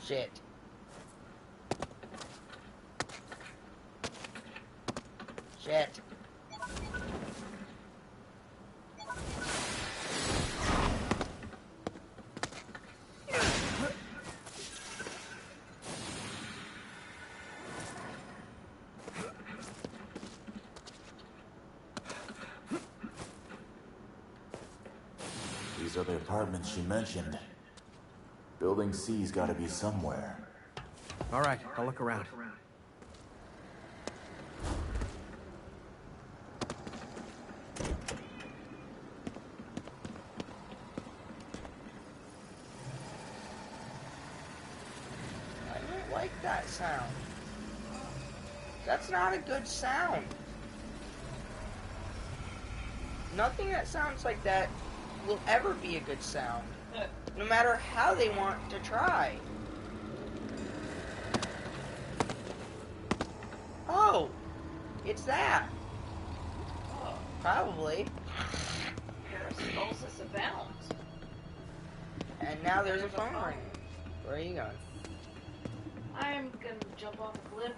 Shit. Shit. These are the apartments she mentioned. Building C's gotta be somewhere. All right, I'll look around. I don't like that sound. That's not a good sound. Nothing that sounds like that will ever be a good sound. No matter how they want to try. Oh, it's that. Oh, Probably. Paracelsus abounds. And now there's a phone ringing. Where are you going? I'm gonna jump off a cliff.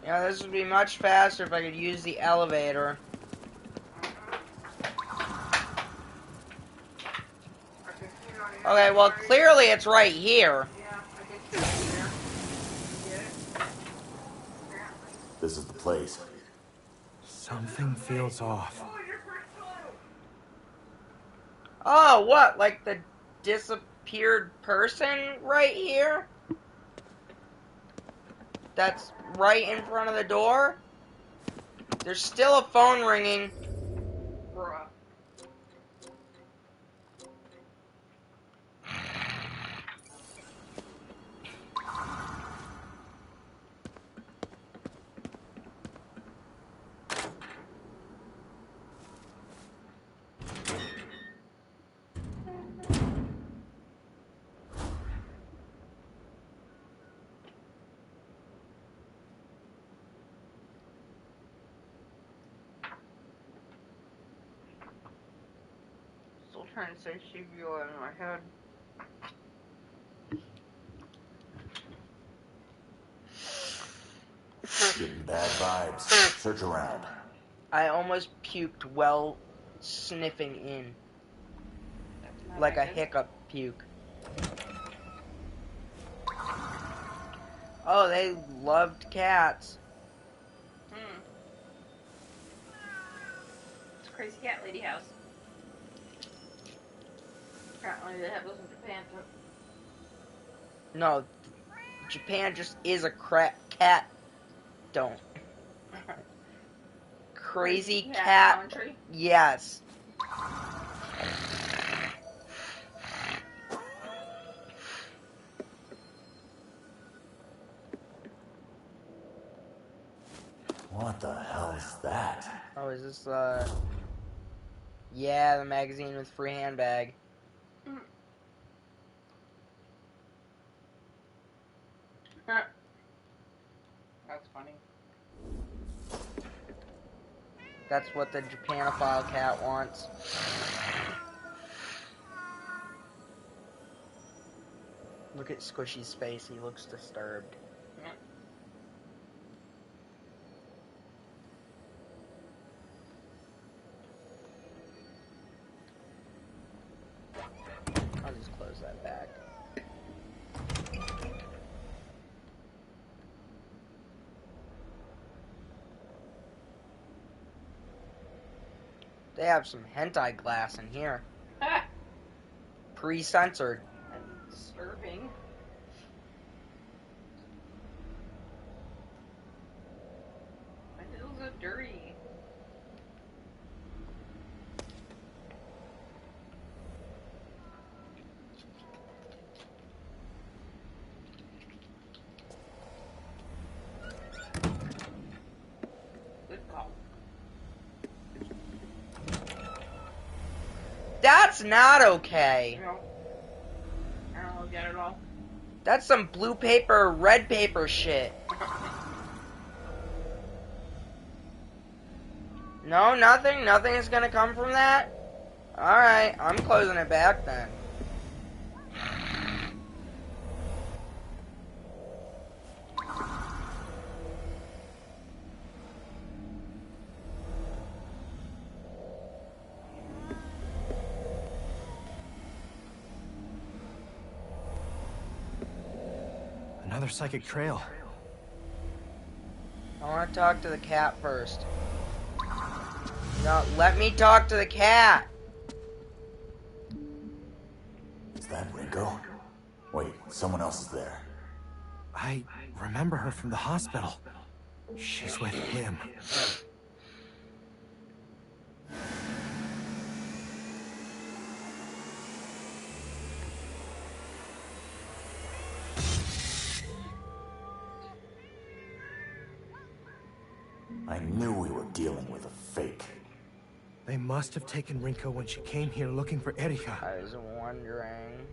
Yeah, this would be much faster if I could use the elevator. Okay, well, clearly it's right here. This is the place. Something feels off. Oh, what? Like the disappeared person right here? That's right in front of the door? There's still a phone ringing. Bruh. Still trying to say Shivio in my head. Getting bad vibes. Search around. I almost puked while sniffing in. Like a hiccup puke. Oh, they loved cats. It's a crazy cat lady house. Apparently they have those in Japan too. No, Japan just is a cat. Don't. Crazy cat. Country. Yes. What the hell is that? Oh, is this, yeah, the magazine with free handbag. That's funny. That's what the Japanophile cat wants. Look at Squishy's face, he looks disturbed. I'll just close that back. They have some hentai glass in here. Pre-censored. That's disturbing. My nails are dirty. That's not okay. No. I don't get it at all. That's some blue paper, red paper shit. No, nothing? Nothing is gonna come from that? Alright, I'm closing it back then. Another psychic trail. I want to talk to the cat first. No, let me talk to the cat. Is that Rinko? Wait, someone else is there. I remember her from the hospital. She's with him. I knew we were dealing with a fake. They must have taken Rinko when she came here looking for Erika. I was wondering.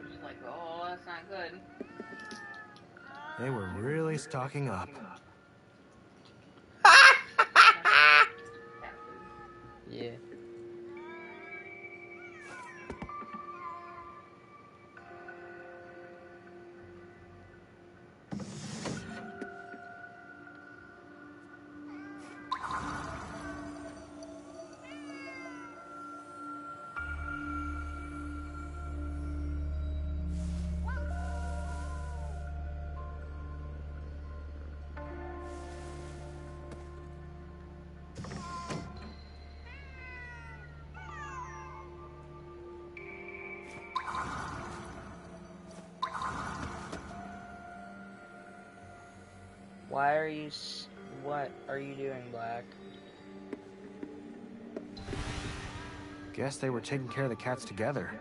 Just like, oh, that's not good. They were really stocking up. Yeah. Why are you... What are you doing, Black? Guess they were taking care of the cats together.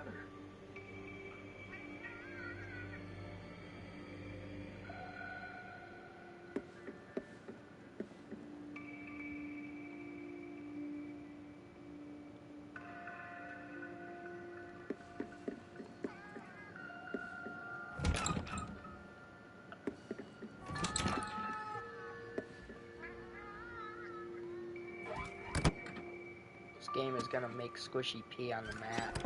This game is gonna make Squishy pee on the mat.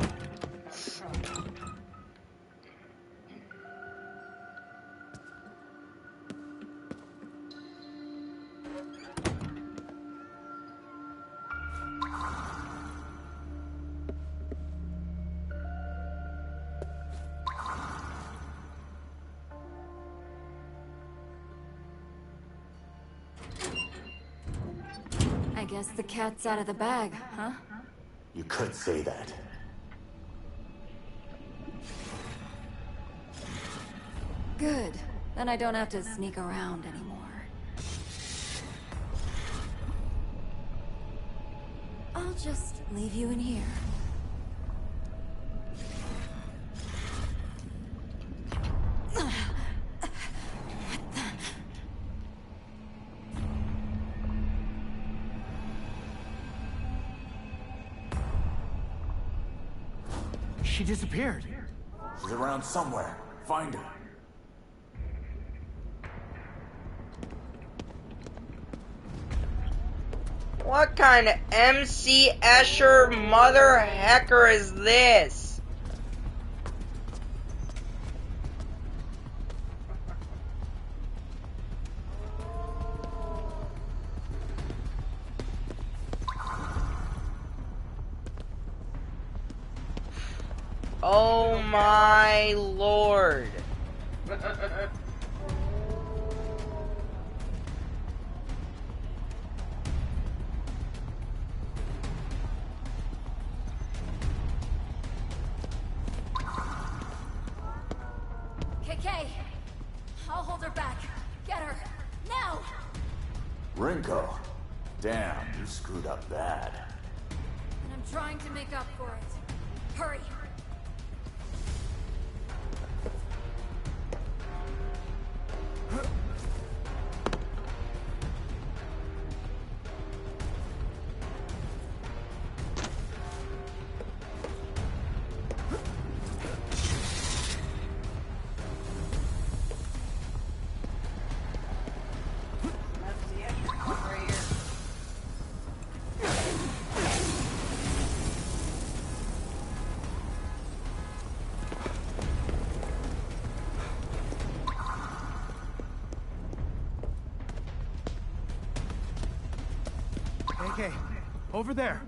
I guess the cat's out of the bag, huh? You could say that. Good. Then I don't have to sneak around anymore. I'll just leave you in here. She disappeared. She's around somewhere. Find her. What kind of MC Escher mother hecker is this? Oh my lord. KK! I'll hold her back. Get her! Now! Rinko. Damn, you screwed up bad. And I'm trying to make up for it. Hurry! Okay, over there.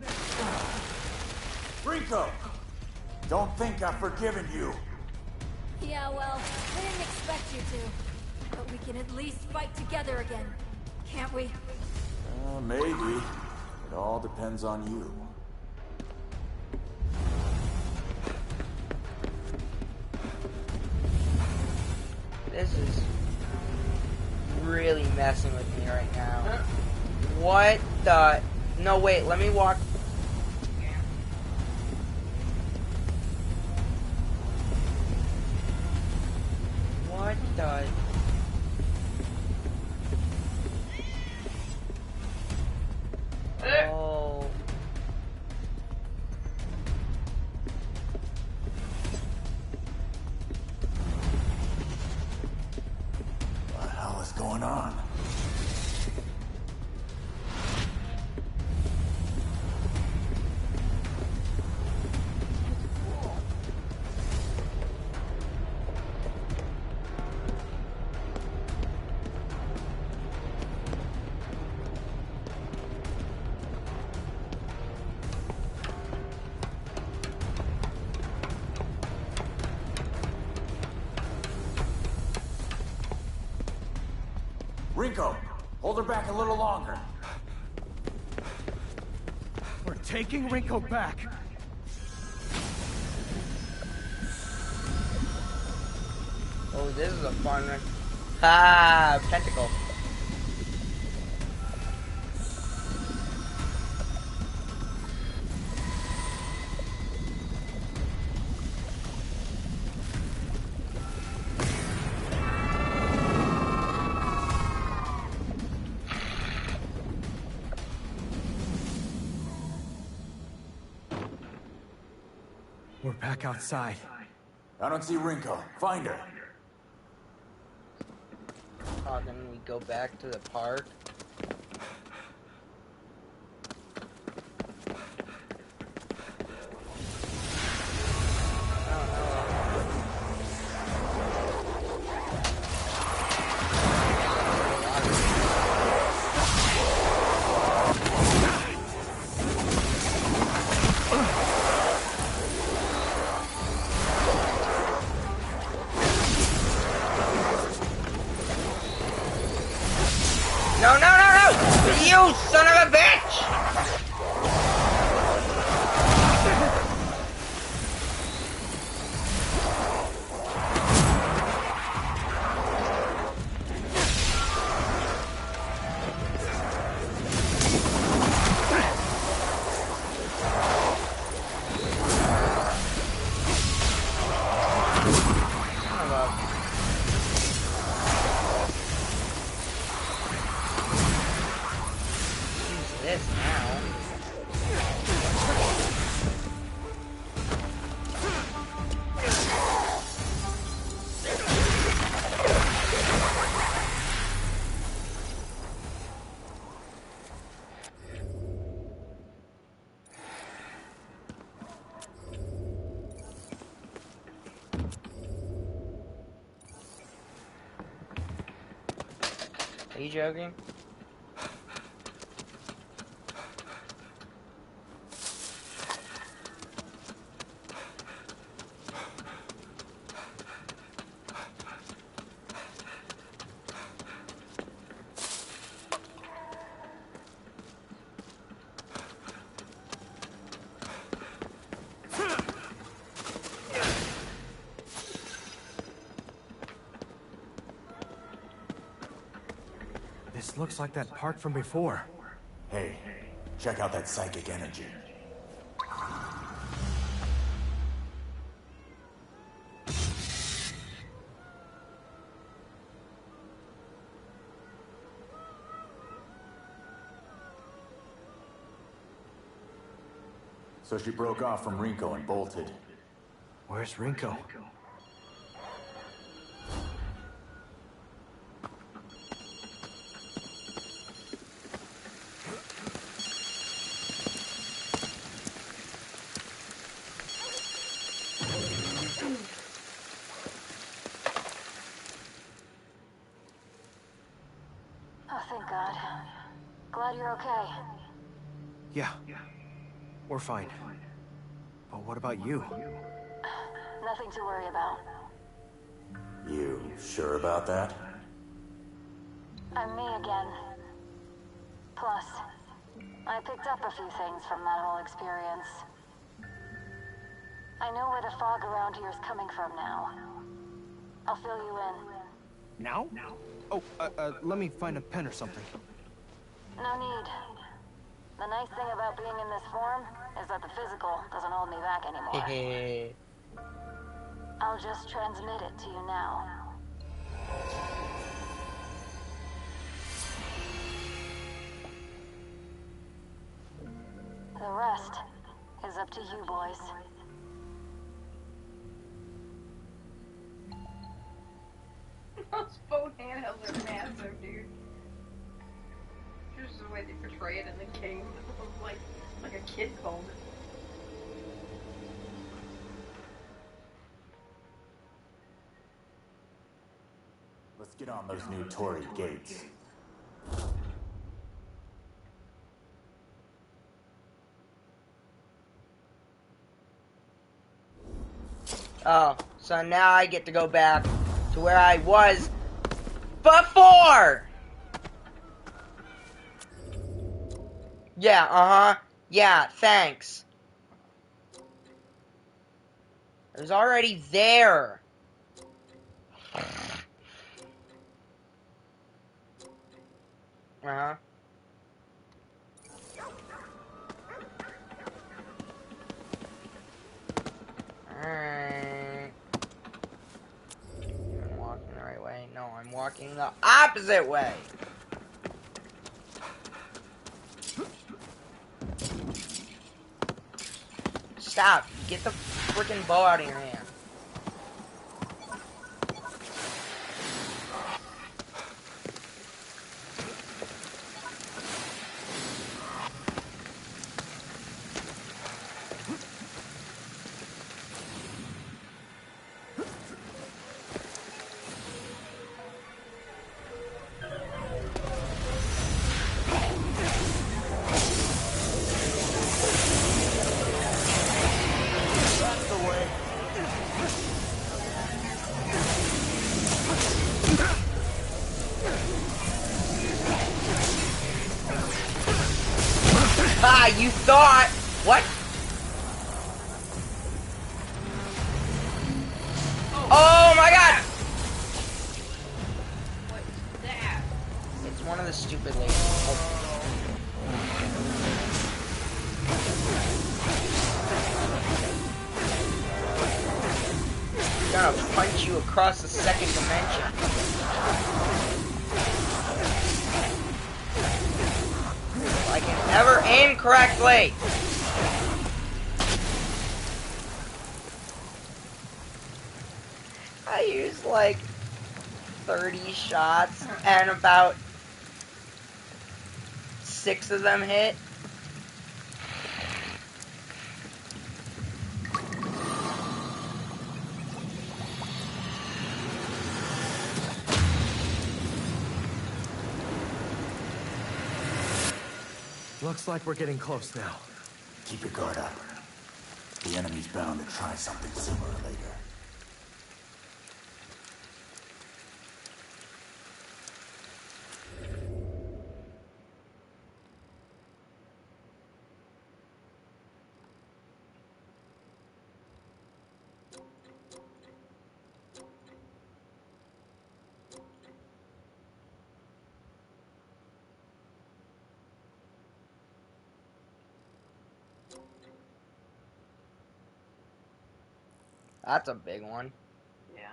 Rico! Don't think I've forgiven you. Yeah, well, we didn't expect you to. But we can at least fight together again. Can't we? Maybe. It all depends on you. This is really messing with me right now. What the... No, wait, let me walk... What the... Oh... What the hell is going on? Rico, hold her back a little longer. We're taking Rinko back. Oh, this is a fun one. Ah, pentacle. We're back outside. I don't see Rinko. Find her. Oh, then we go back to the park. No, no, no, no! You son of a bitch! This now. Are you joking? This looks like that part from before. Hey, check out that psychic energy. So she broke off from Rinko and bolted. Where's Rinko? Oh, thank God. Glad you're okay. Yeah. We're fine. But what about you? Nothing to worry about. You sure about that? I'm me again. Plus, I picked up a few things from that whole experience. I know where the fog around here is coming from now. I'll fill you in. Now? Oh, let me find a pen or something. No need. The nice thing about being in this form is that the physical doesn't hold me back anymore. I'll just transmit it to you now. The rest is up to you boys. Those phone handhelds are massive, dude. Just the way they portray it in the game. like a kid phone. Let's get on those new Tory gates. Oh, so now I get to go back to where I was before! Yeah, yeah, thanks. I was already there. Uh-huh. Alright. I'm walking the right way. No, I'm walking the opposite way. Stop. Get the freaking bow out of your hand. Ah, you thought... What? Oh my god! What's that? It's one of the stupid ladies. Oh. Gonna punch you across the second dimension. I can never aim correctly. I used like 30 shots and about 6 of them hit. Looks like we're getting close now. Keep your guard up. The enemy's bound to try something sooner or later. That's a big one. Yeah.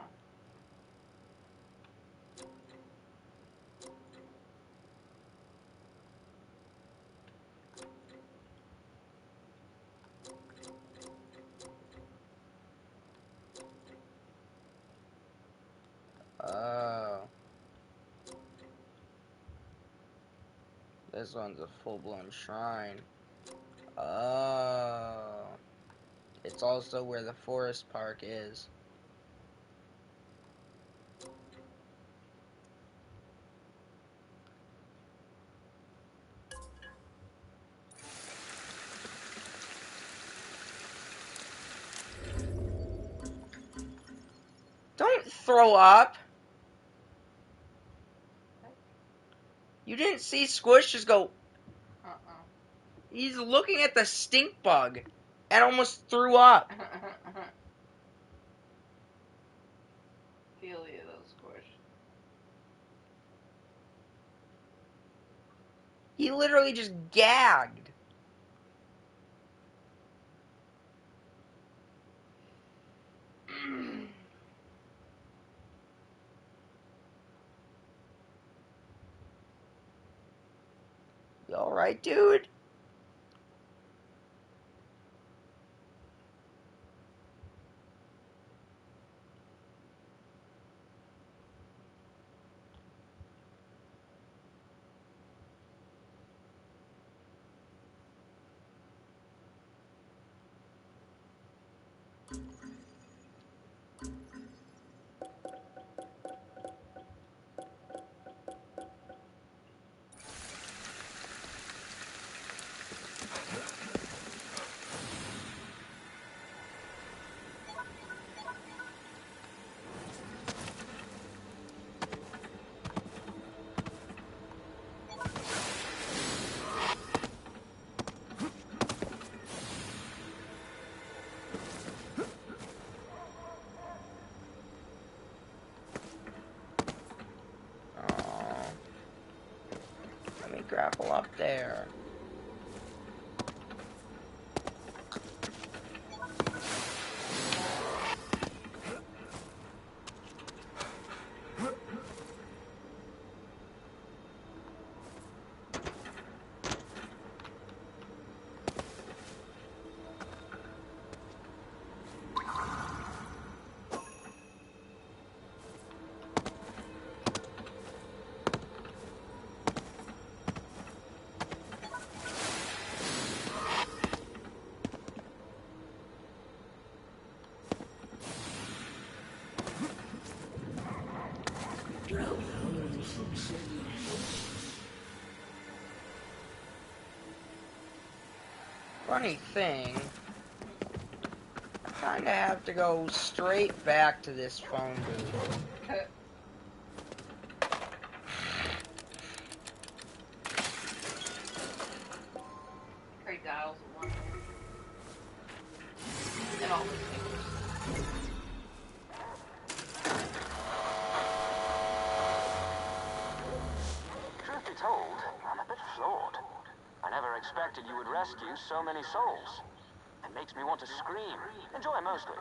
Oh. This one's a full-blown shrine. Oh. It's also where the forest park is. throw up? You didn't see Squish just go... He's looking at the stink bug and almost threw up. Feel you, though, Squish. He literally just gagged. You alright, dude? Grapple up there. Funny thing, I kinda have to go straight back to this phone booth. Carry dials in one hand. And all the fingers. Truth be told, I'm a bit floored. I never expected you would rescue so many souls. It makes me want to scream. Enjoy mostly.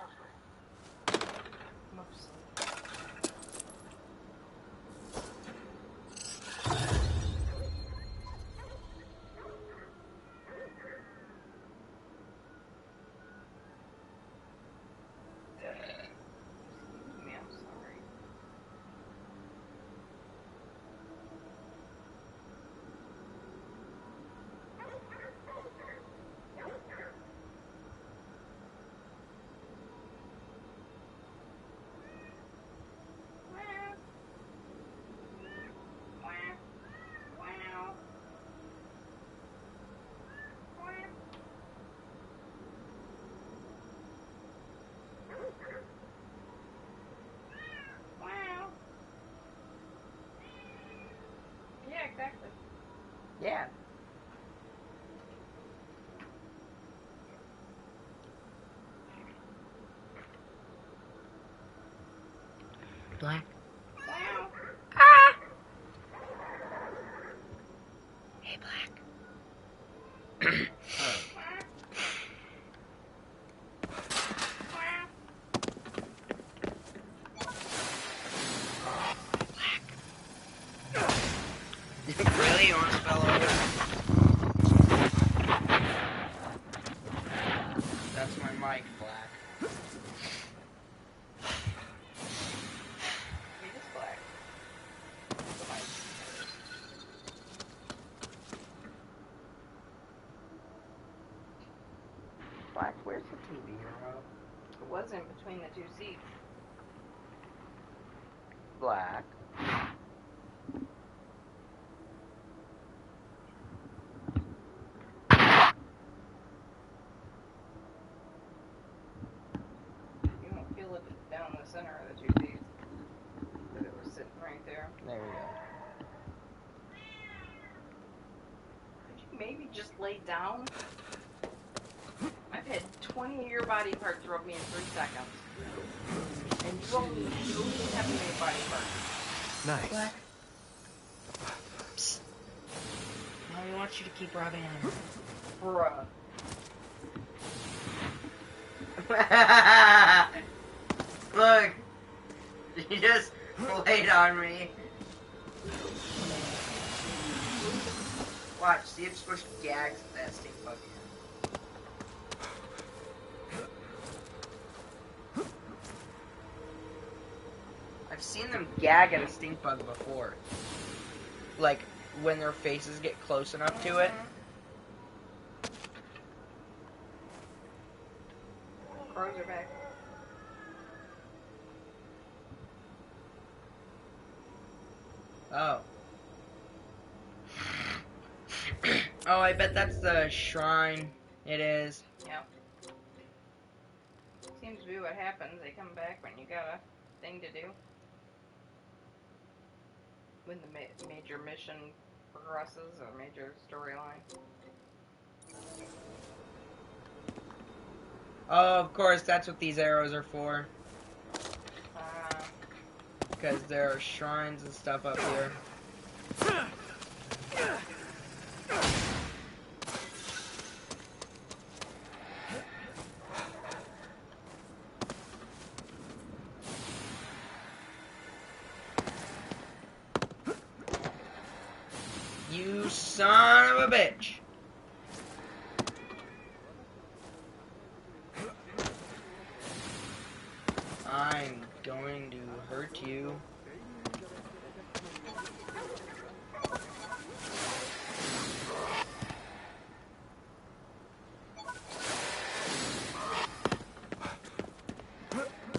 Yeah, exactly. Yeah. Black. Wow. Ah! Hey, Black. Really? You want to spell over? That's my mic, Black. It is black. The mic. Black, where's the TV remote? It was in between the two seats. Black. You won't feel it down the center of the two seats. There we go. Could you maybe just lay down? I've had 20 of your body parts rub me in 3 seconds. And you only have many body parts. Nice. Black. Psst. Mommy wants you to keep rubbing him. Bruh. Look. He just laid on me. Watch, see if Squish gags at that stink bug again. I've seen them gag at a stink bug before. Like, when their faces get close enough to it. Crows are back. Oh. Oh, I bet that's the shrine. It is. Yeah. Seems to be what happens. They come back when you got a thing to do. When the major mission progresses, or major storyline. Oh, of course, that's what these arrows are for. Because there are shrines and stuff up here. You son of a bitch. I'm going to hurt you.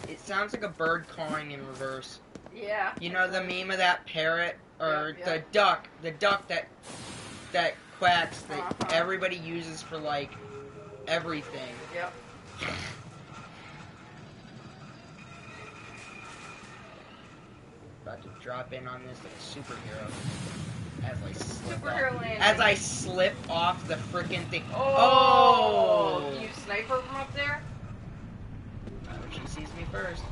It sounds like a bird cawing in reverse. Yeah. You know the meme of that parrot? Or Yep. the duck that quacks that everybody uses for, like, everything. Yep. About to drop in on this like a superhero. Superhero landing. As I slip off the frickin' thing. Oh! You sniper from up there? She sees me first.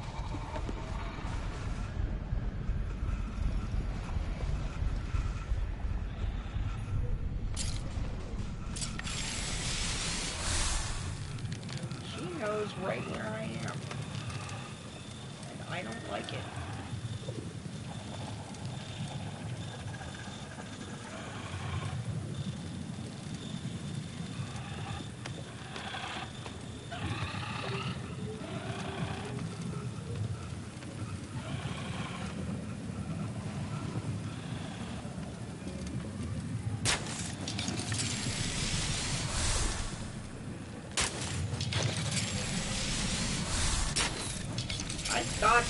She knows right where I am. And I don't like it. I thought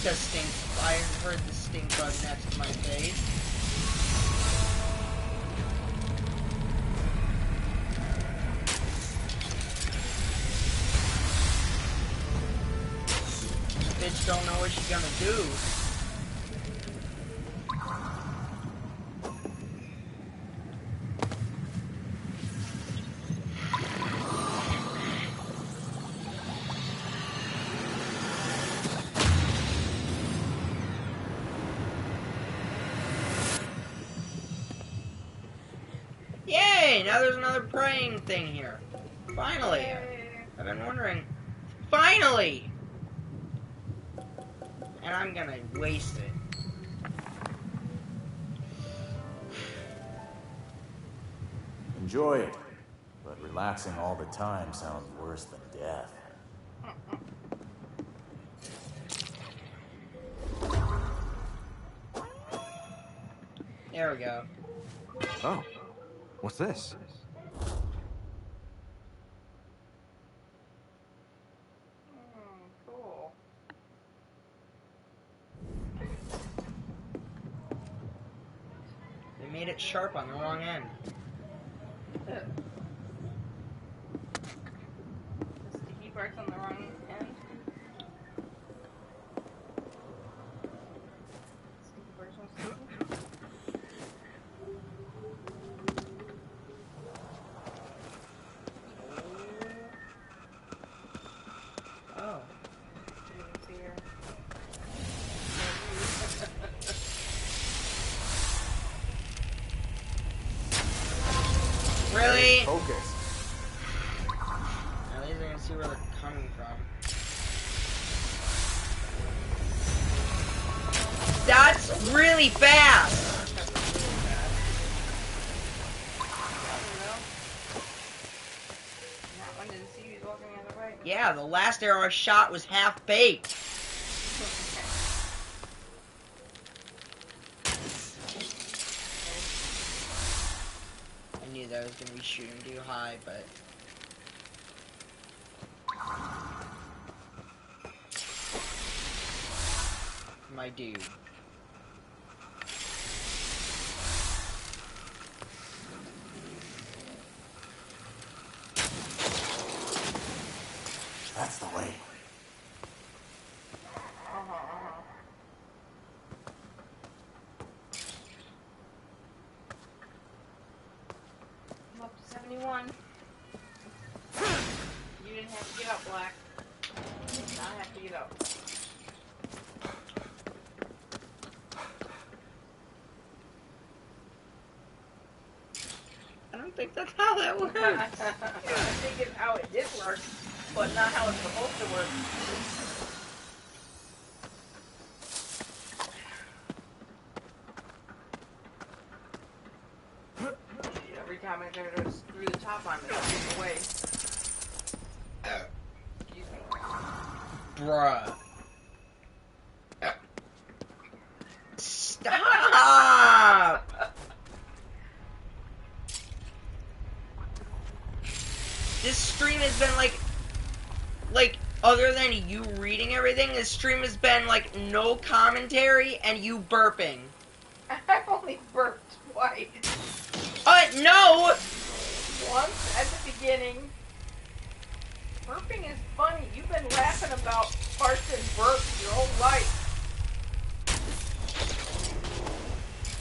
I heard the stink bug next to my face. This bitch don't know what she's gonna do. Yay! Now there's another praying thing here. Finally! I've been wondering. Finally! And I'm gonna waste it. Enjoy it. But relaxing all the time sounds worse than death. There we go. Oh, what's this? Cool. They made it sharp on the wrong end. The sticky part's on the wrong end. Sticky part's on sticky. Focus. At least I can see where they're coming from. That's really fast! That one didn't see you walking the other way. Yeah, the last arrow I shot was half-baked. I knew that I was going to be shooting too high, but... My dude. That's the way. I'm up to 71. You didn't have to get up, Black. You did not have to get up. I don't think that's how that works. I think it's how it did work, but not how it's supposed to work. Every time I try to screw the top on it, it's away. Excuse me. Bruh. Stop! This stream has been like, other than you reading everything, this stream has been like no commentary and you burping. I've only burped twice. No! Once at the beginning. Burping is funny. You've been laughing about farts and burps your whole life.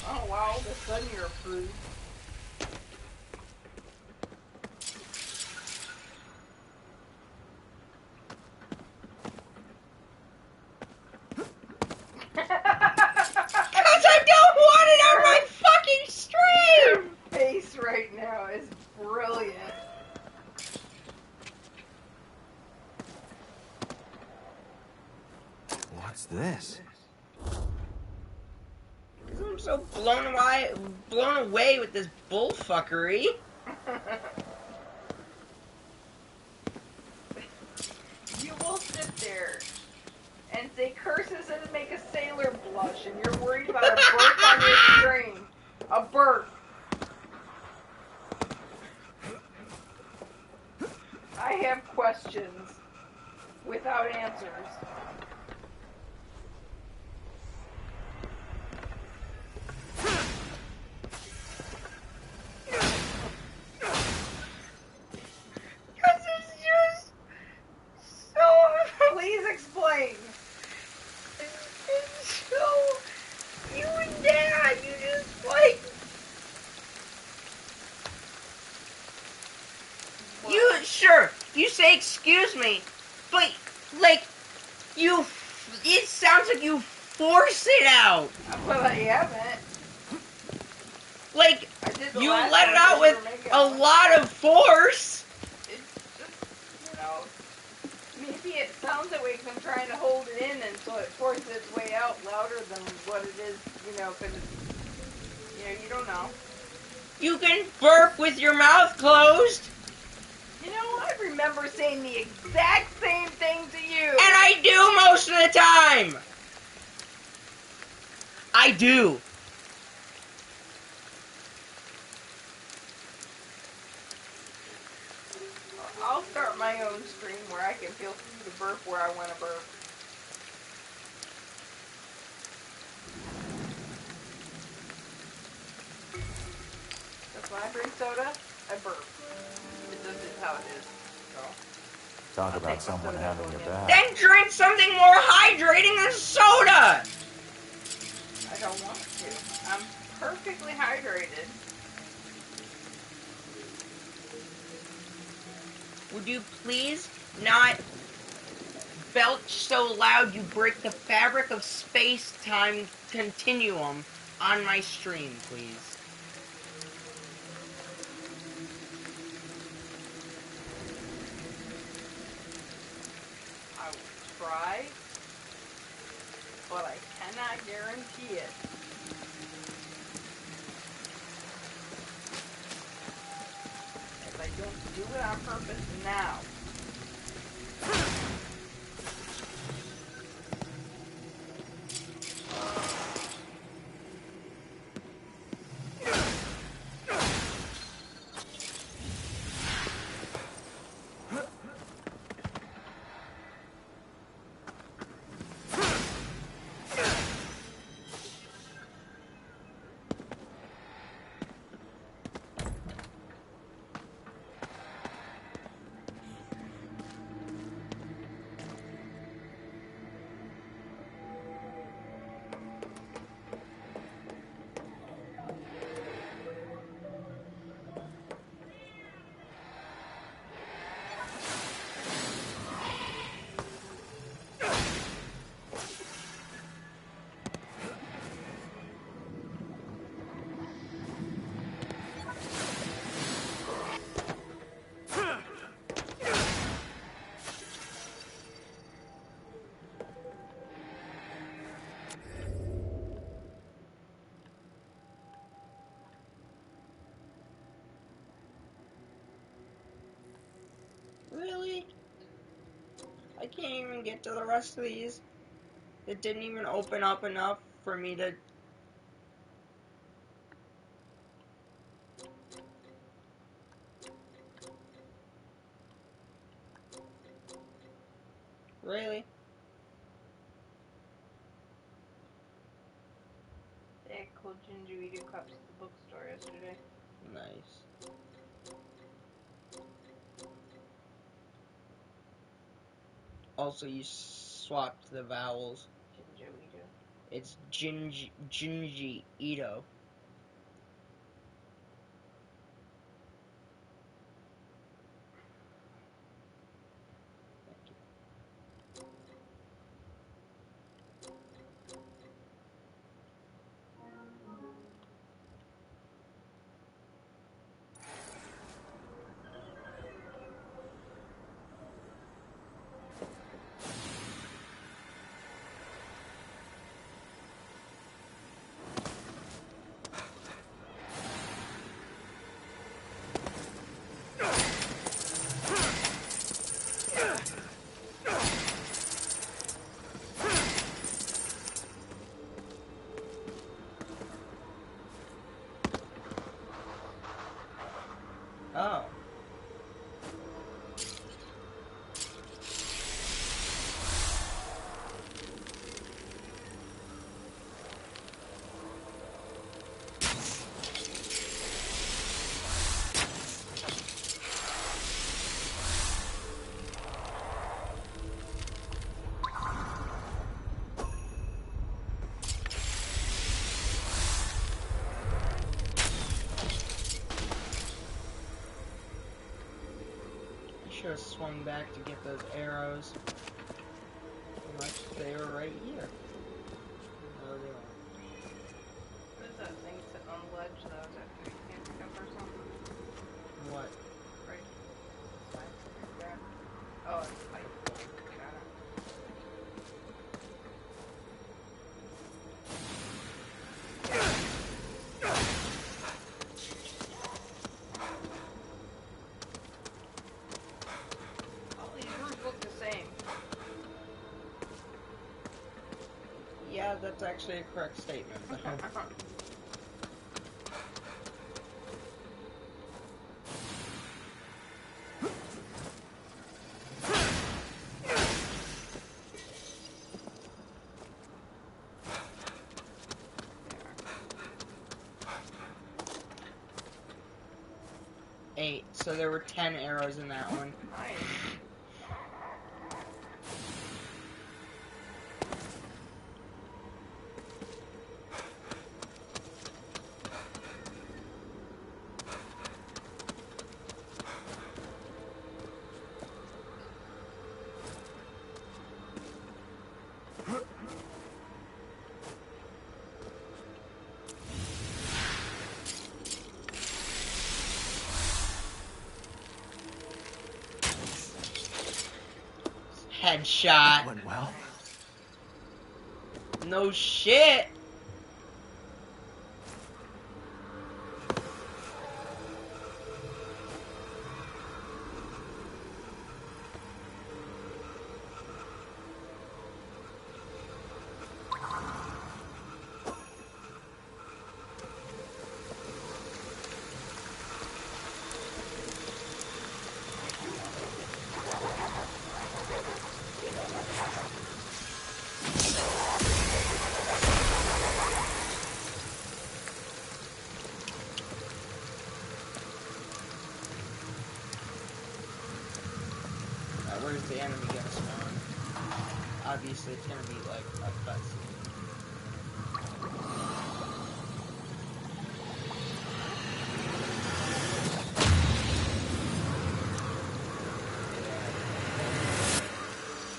Oh wow, all of a sudden you're approved. Because I don't want it on my fucking stream! Your face right now is brilliant. What's this? I'm so blown away with this bullfuckery. You will sit there and say curses and make a sailor blush, and you're worried about a burp on your stream. A burp. I have questions without answers. Because it's just so... Please explain. It's so... You and Dad, you just like... What? You, sure, you say excuse me, but, like, you... It sounds like you force it out. Well, I haven't. Like, I did the you last let it one out when you with were making a one. lot of force. It's just, maybe it sounds that way because I'm trying to hold it in, and so it forces its way out louder than what it is, because you don't know. You can burp with your mouth closed. I remember saying the exact same thing to you. And I do most of the time. I do. I'll start my own stream where I can feel free to burp where I want to burp. That's when I drink soda, I burp. It's just how it is. So. Talk about someone having your back. Then drink something more hydrating than soda. I don't want to. I'm perfectly hydrated. Would you please not belch so loud you break the fabric of space-time continuum on my stream, please? try, but I cannot guarantee it. If I don't do it on purpose now. Really? I can't even get to the rest of these. It didn't even open up enough for me to... Really? They had cold gingerbread cups at the bookstore yesterday. Nice. Also, you swapped the vowels. Gingerbread. It's Jinji Ito. Oh. Should have swung back to get those arrows. Unless they were right here. No, they aren't. What is that thing sitting on the ledge that I was after? You can't pick up or something? What? Right. There. Oh, it's a pipe. Got it. Yeah, that's actually a correct statement. 8, so there were 10 arrows in that one. Nice. Headshot. Went well. No shit. Where's the enemy gonna spawn? Obviously, it's gonna be like a cutscene.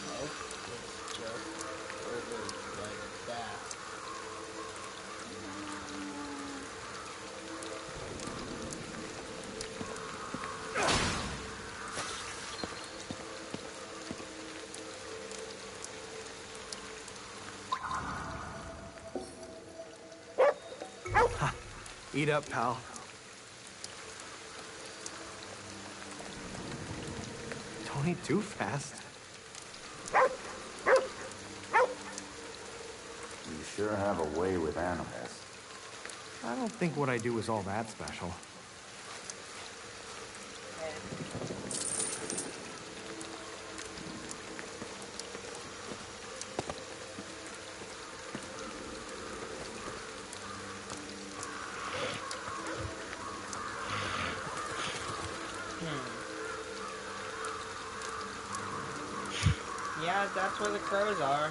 Oh, it's just over like that. Eat up, pal. Don't eat too fast. You sure have a way with animals. I don't think what I do is all that special. Yeah, that's where the crows are.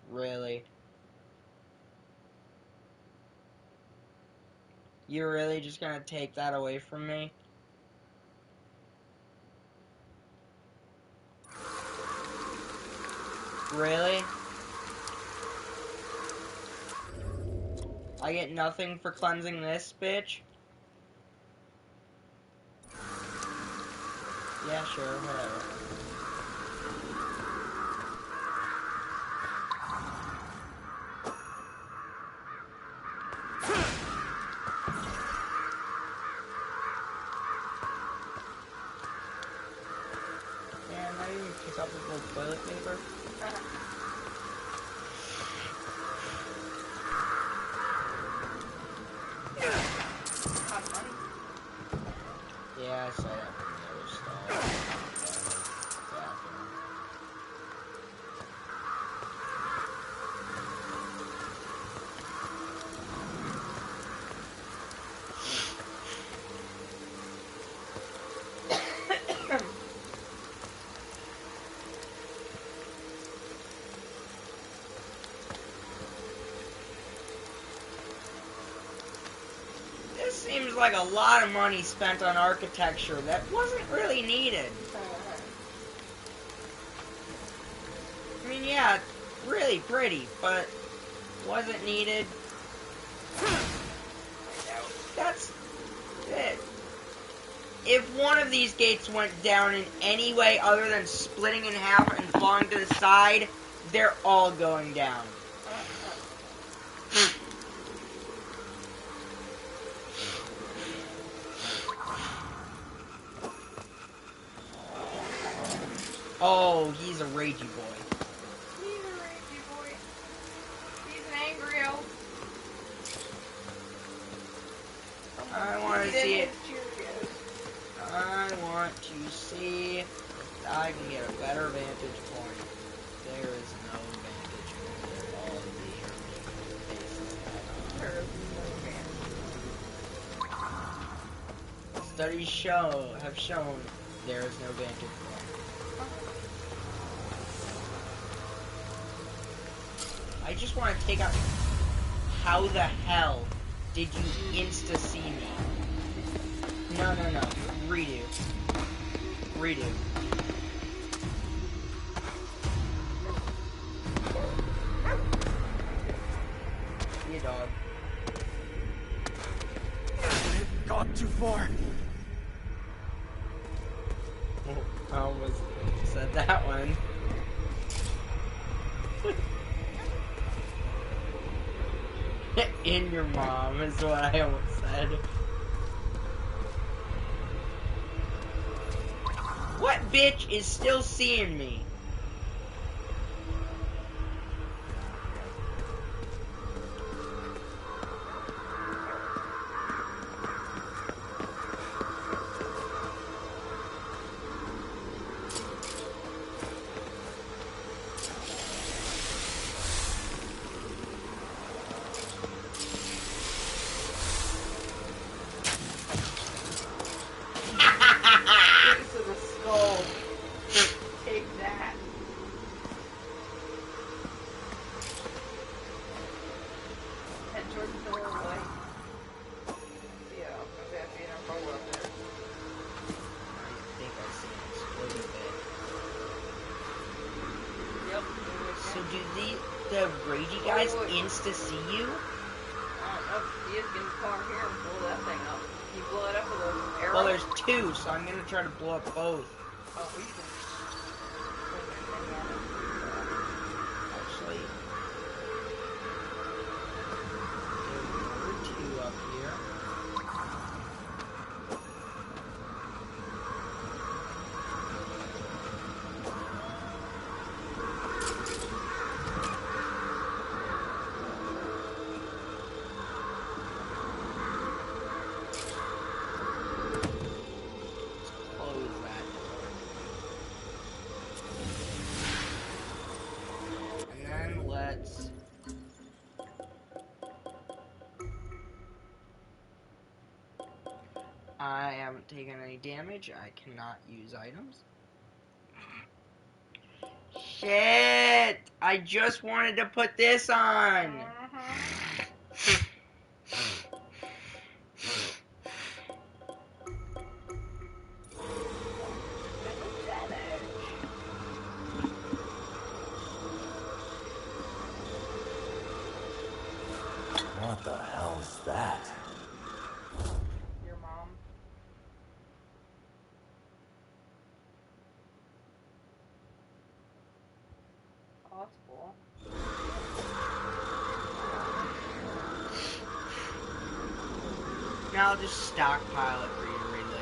Really? You're really just gonna take that away from me? Really? I get nothing for cleansing this, bitch? Yeah, sure, whatever. Yeah, now you can pick up this little toilet paper. Yeah, I saw that from the other stall. This seems like a lot of money spent on architecture that wasn't really needed. I mean, yeah, really pretty, but wasn't needed. That's it. If one of these gates went down in any way other than splitting in half and falling to the side, they're all going down. Oh, he's a ragey boy. He's a ragey boy. He's an angry elf. I want to see it. I want to see if I can get a better vantage point. There is no vantage point at all in the faces There is no vantage. Studies have shown there is no vantage point. I just want to take out. How the hell did you insta-see me? No. Redo. Be a dog. Gone too far. In your mom is what I almost said. What bitch is still seeing me? To see you? You can come over here and blow that thing up. You blow it up with an arrow? Well, there's two, so I'm gonna try to blow up both. Oh, you can. Actually, there were two up here. I haven't taken any damage. I cannot use items. Shit! I just wanted to put this on! What the hell is that? Your mom. Oh, that's cool. Now I'll just stockpile it for you to read later.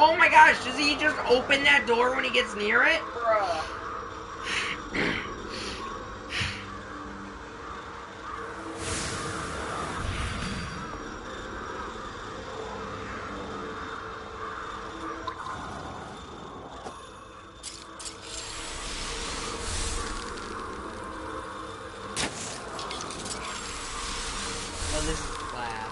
Oh my gosh, does he just open that door when he gets near it? Bruh. Oh, this is glass.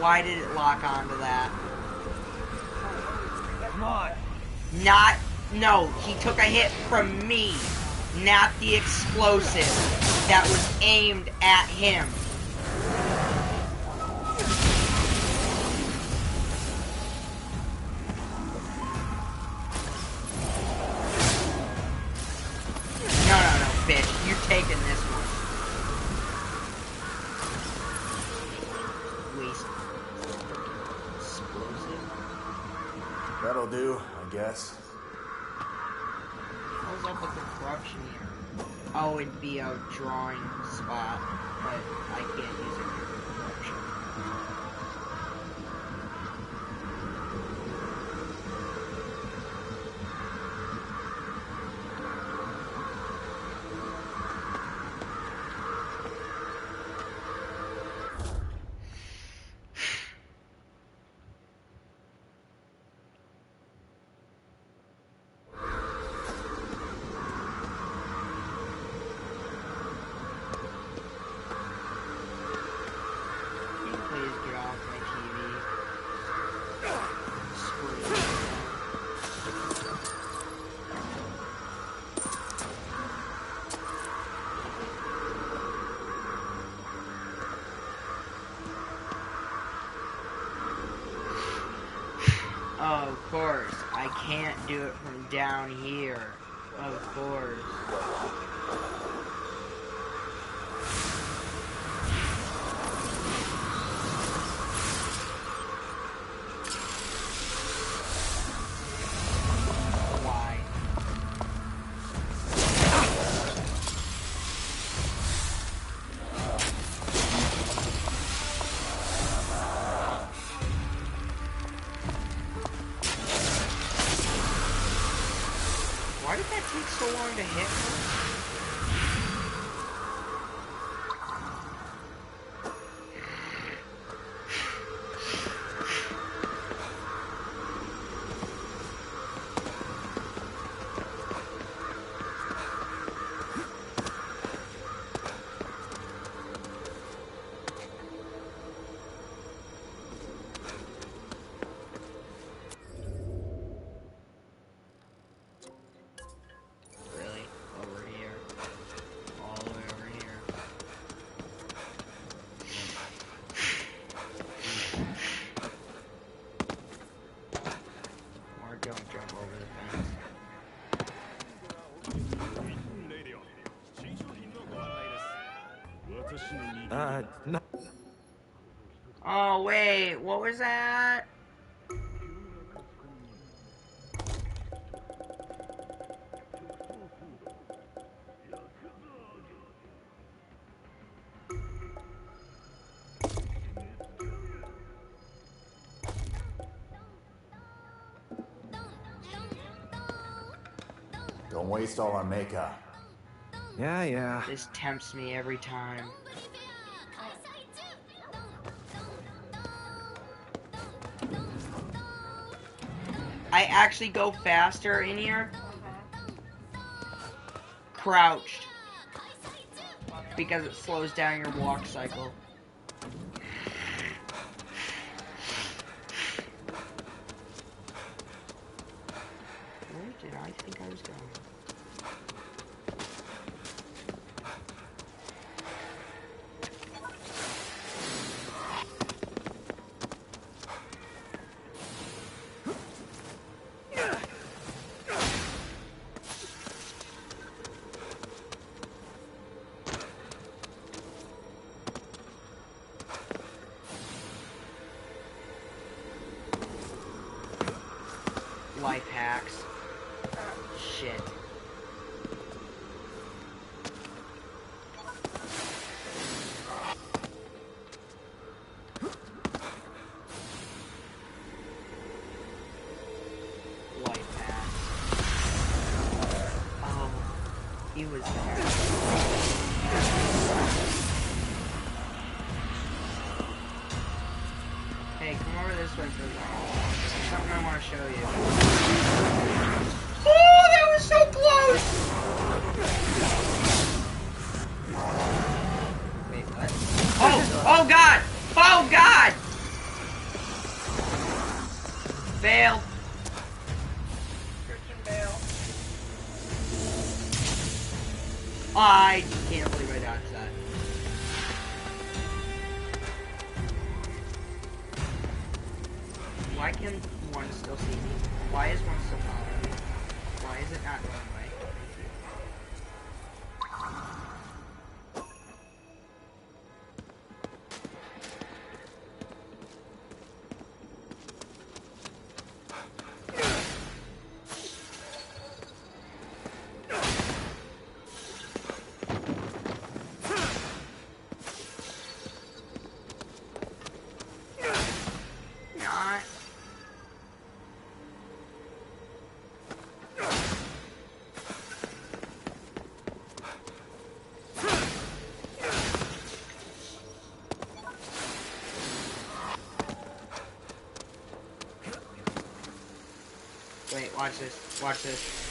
Why did it lock onto that? Come on. No, he took a hit from me, not the explosive that was aimed at him. No, bitch, you're taking this one. That'll do, I guess. What's up with the corruption here? Oh, it'd be a drawing spot, but I can't use it for production. Oh, of course. I can't do it from down here. Of course. Why? Why did that take so long to hit me? Really? Over here. All the way over here. Or don't jump over the fence. No. Oh, wait. What was that? Don't waste all our makeup. Yeah. This tempts me every time. I actually go faster in here. Crouched. Because it slows down your walk cycle. Where did I think I was going? Life hacks. Shit. Life hacks. Oh, he was there. Hey, come over this way for a second. There's something I want to show you. Oh, that was so close! Wait, what? Oh God! Oh God! Fail. Freaking bail. I can't believe I dodged that. Why can one still see me? Why is one still following me? Why is it not going away? Watch this. Watch this.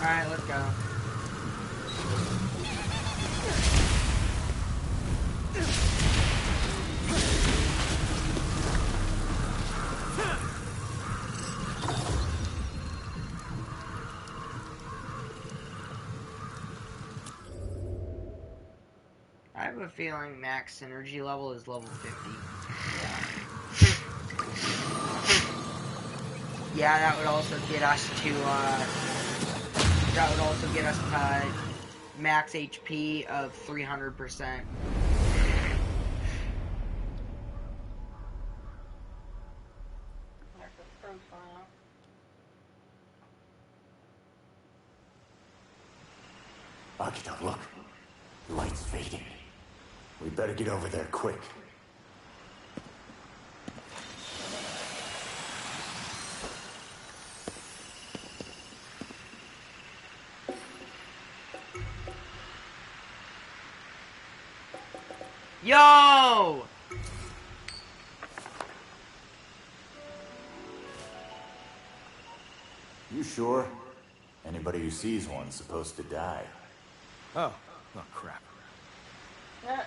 Alright, let's go. I have a feeling max synergy level is level 50. Yeah, that would also get us to, max HP of 300%. Akito, look. The light's fading. We better get over there quick. Yo! You sure? Anybody who sees one's supposed to die. Oh crap. Oh.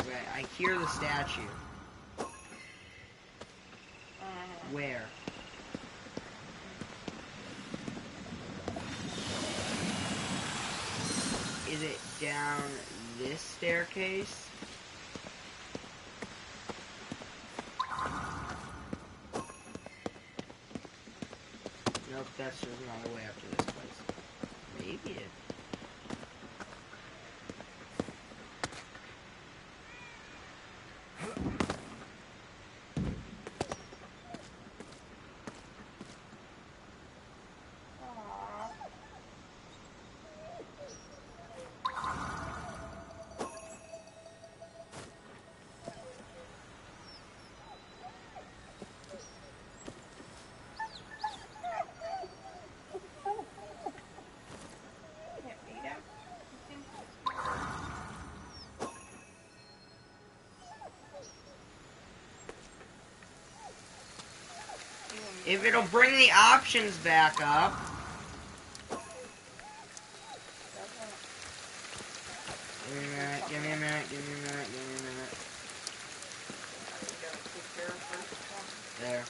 Wait, I hear the statue. Where? Is it down this staircase? Nope, that's just another way up to this place. Maybe it... If it'll bring the options back up. Give me a minute, give me a minute, give me a minute, give me a minute. There.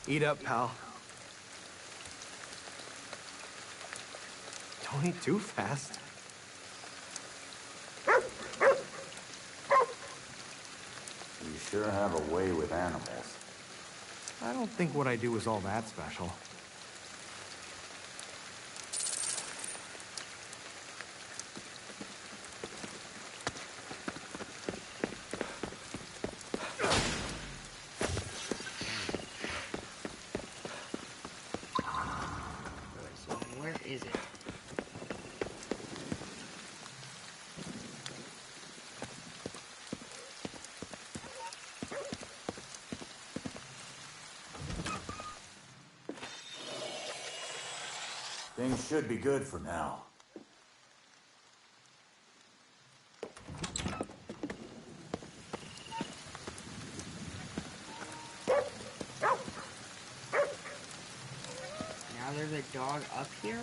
Eat up, pal. Don't eat too fast. You sure have a way with animals. I don't think what I do is all that special. is it? Things should be good for now. Now there's a dog up here?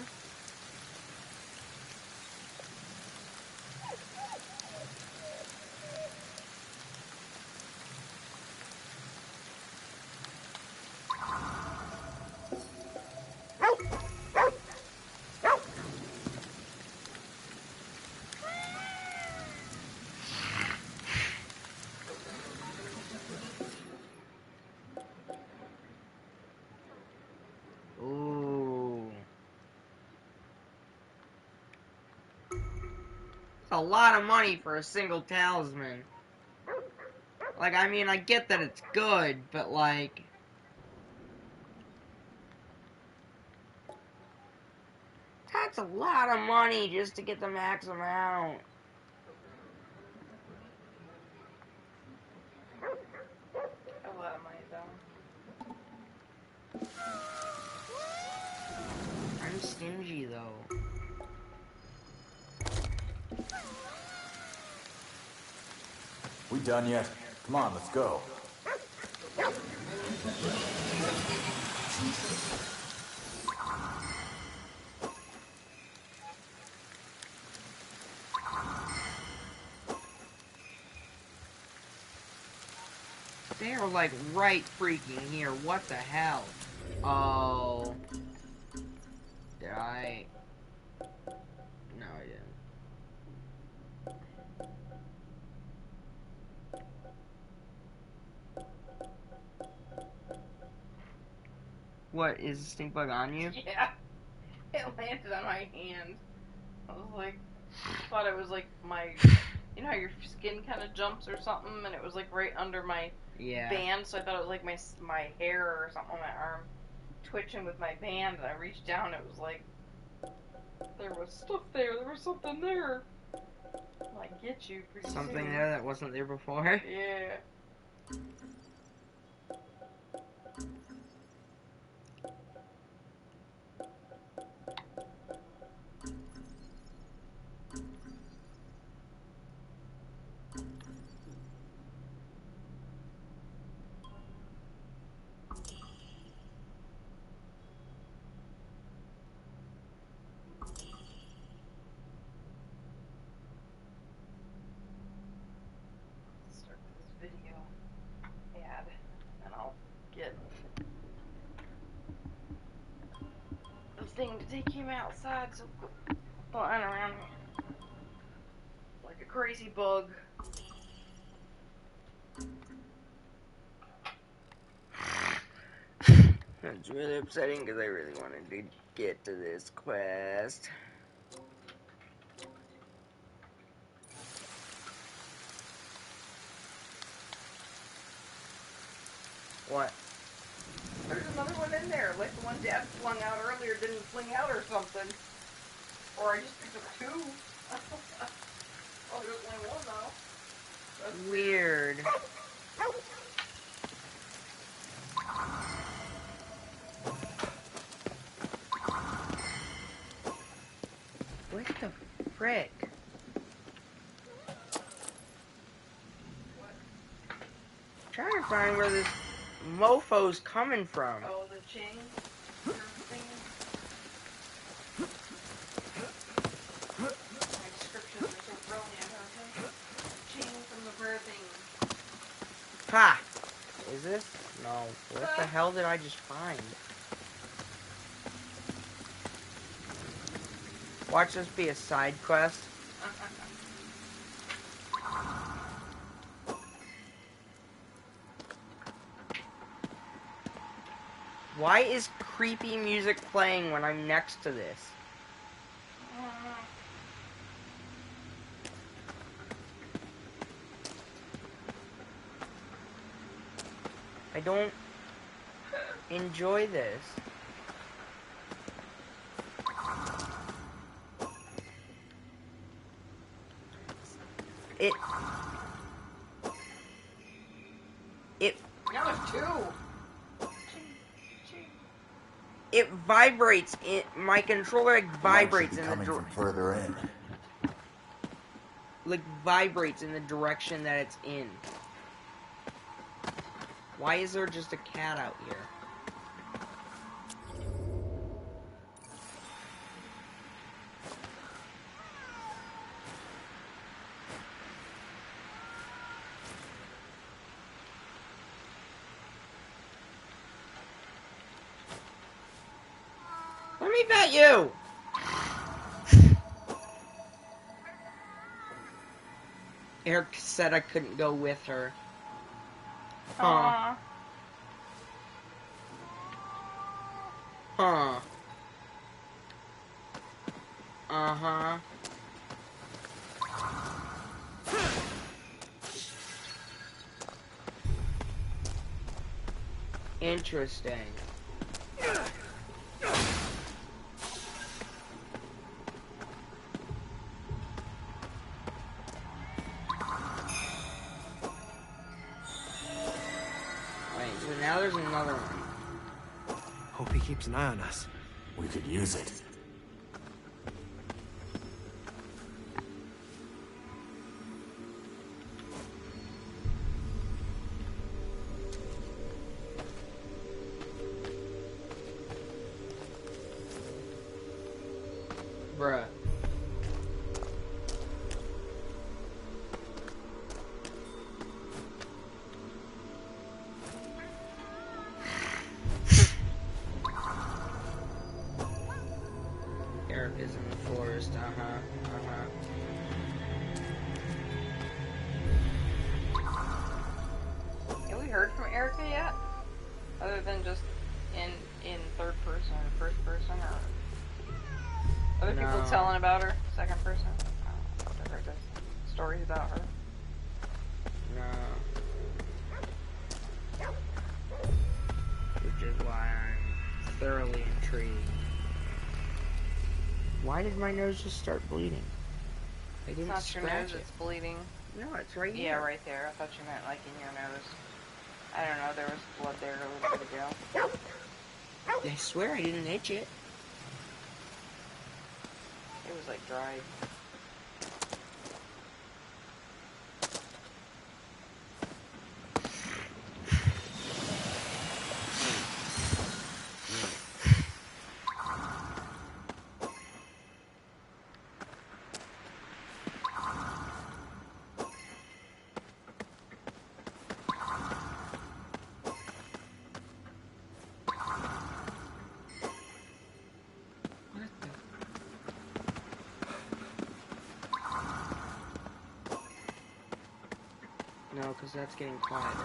A lot of money for a single talisman. Like, I mean, I get that it's good, but like... That's a lot of money just to get the max amount. A lot of money, though. I'm stingy, though. We done yet? Come on, let's go. They are like right freaking here. What the hell? Oh. Did I? No, I didn't. What, is the stink bug on you? Yeah. It landed on my hand. I was like, thought it was like my, you know how your skin kind of jumps or something, and it was like right under my band, so I thought it was like my hair or something on my arm twitching with my band, and I reached down, it was like, there was stuff there, there was something there. I get you pretty soon. Something there that wasn't there before? Yeah. Video ad, and I'll get the thing to take him outside so flying around like a crazy bug. That's really upsetting because I really wanted to get to this quest. What? There's another one in there, like the one Dad flung out earlier didn't fling out or something. Or I just picked up two. Oh, there's only one though. That's weird. What the frick? I'm trying to find where this mofo's coming from. oh, the chain thing. My descriptions are so brilliant, aren't they? Chain from the bird thing. Ha! Is this? No. What the hell did I just find? Watch this be a side quest. Why is creepy music playing when I'm next to this? I don't enjoy this. It That was 2. it vibrates. My controller like vibrates in the from further in. like vibrates in the direction that it's in. Why is there just a cat out here? Let me bet you! Eric said I couldn't go with her. Huh. Huh. Uh-huh. Interesting. Now there's another one. Hope he keeps an eye on us. We could use it. Bruh. Eric is in the forest, Have we heard from Erica yet? Other than just in third person or first person, or other people telling about her, second person? I've heard stories about her. No. Which is why I'm thoroughly intrigued. Why did my nose just start bleeding? I didn't It's not your scratch nose it. that's bleeding. No, it's right here. Yeah, right there. I thought you meant like in your nose. I don't know, there was blood there a little bit ago. I swear I didn't itch it. It was like dried. No, because that's getting quieter.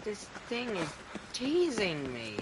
This thing is teasing me.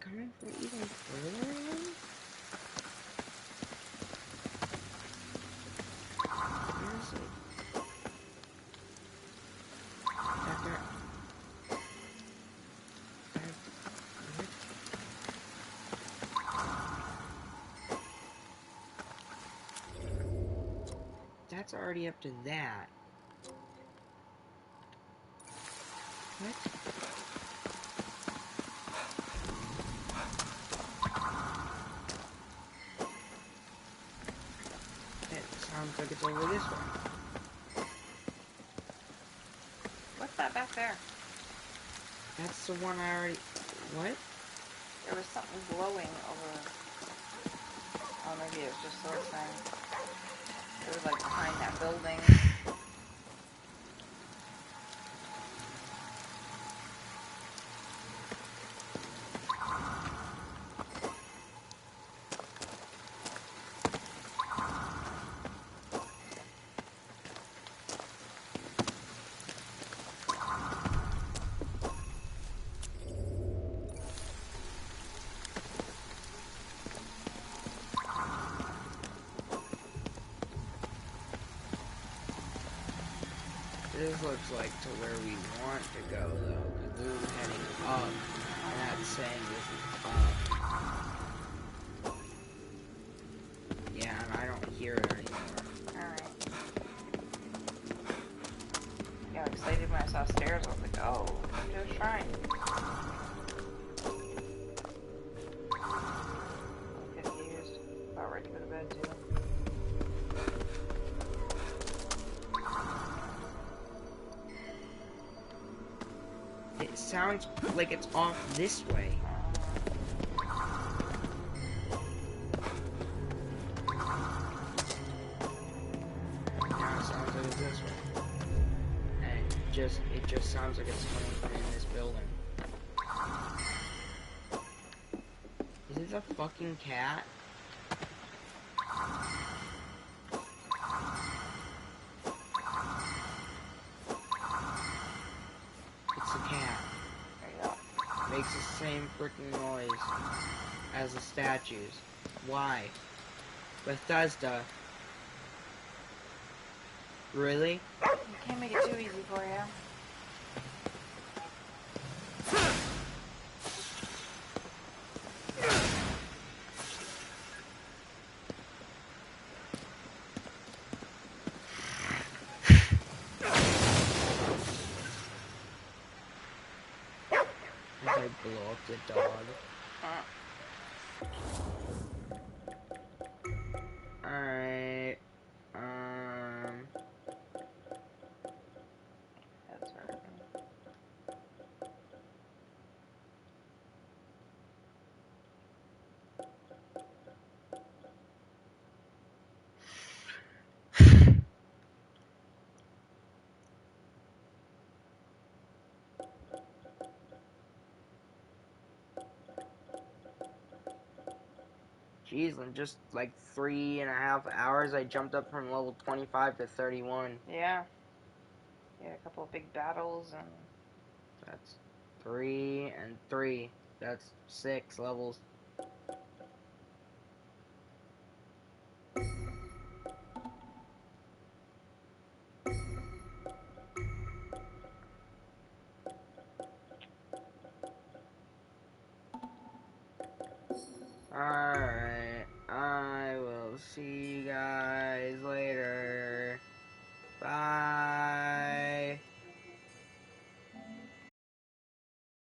Coming from even further in? Where is it? Back there. That's already up to that. What? Sounds like it's over this way. What's that back there? That's the one I already... What? There was something glowing over. Oh, maybe it was just this thing. It was like behind that building. This looks like to where we want to go, though, because we were heading up, and that's saying this is up. Yeah, and I don't hear it anymore. Alright. I got excited when I saw stairs. I was like, oh, to a shrine. I'm confused. About ready to go to bed, too. It sounds like it's off this way. Now it sounds like it's this way. And it just sounds like it's coming from in this building. Is this a fucking cat? It's a cat. There you go. Makes the same freaking noise as the statues. Why? Bethesda. Really? You can't make it too easy for you. As I blow up the dog. Alright. That's right. Jeez, in just like 3.5 hours, I jumped up from level 25 to 31. Yeah. Yeah, a couple of big battles and... That's 3 and 3. That's 6 levels.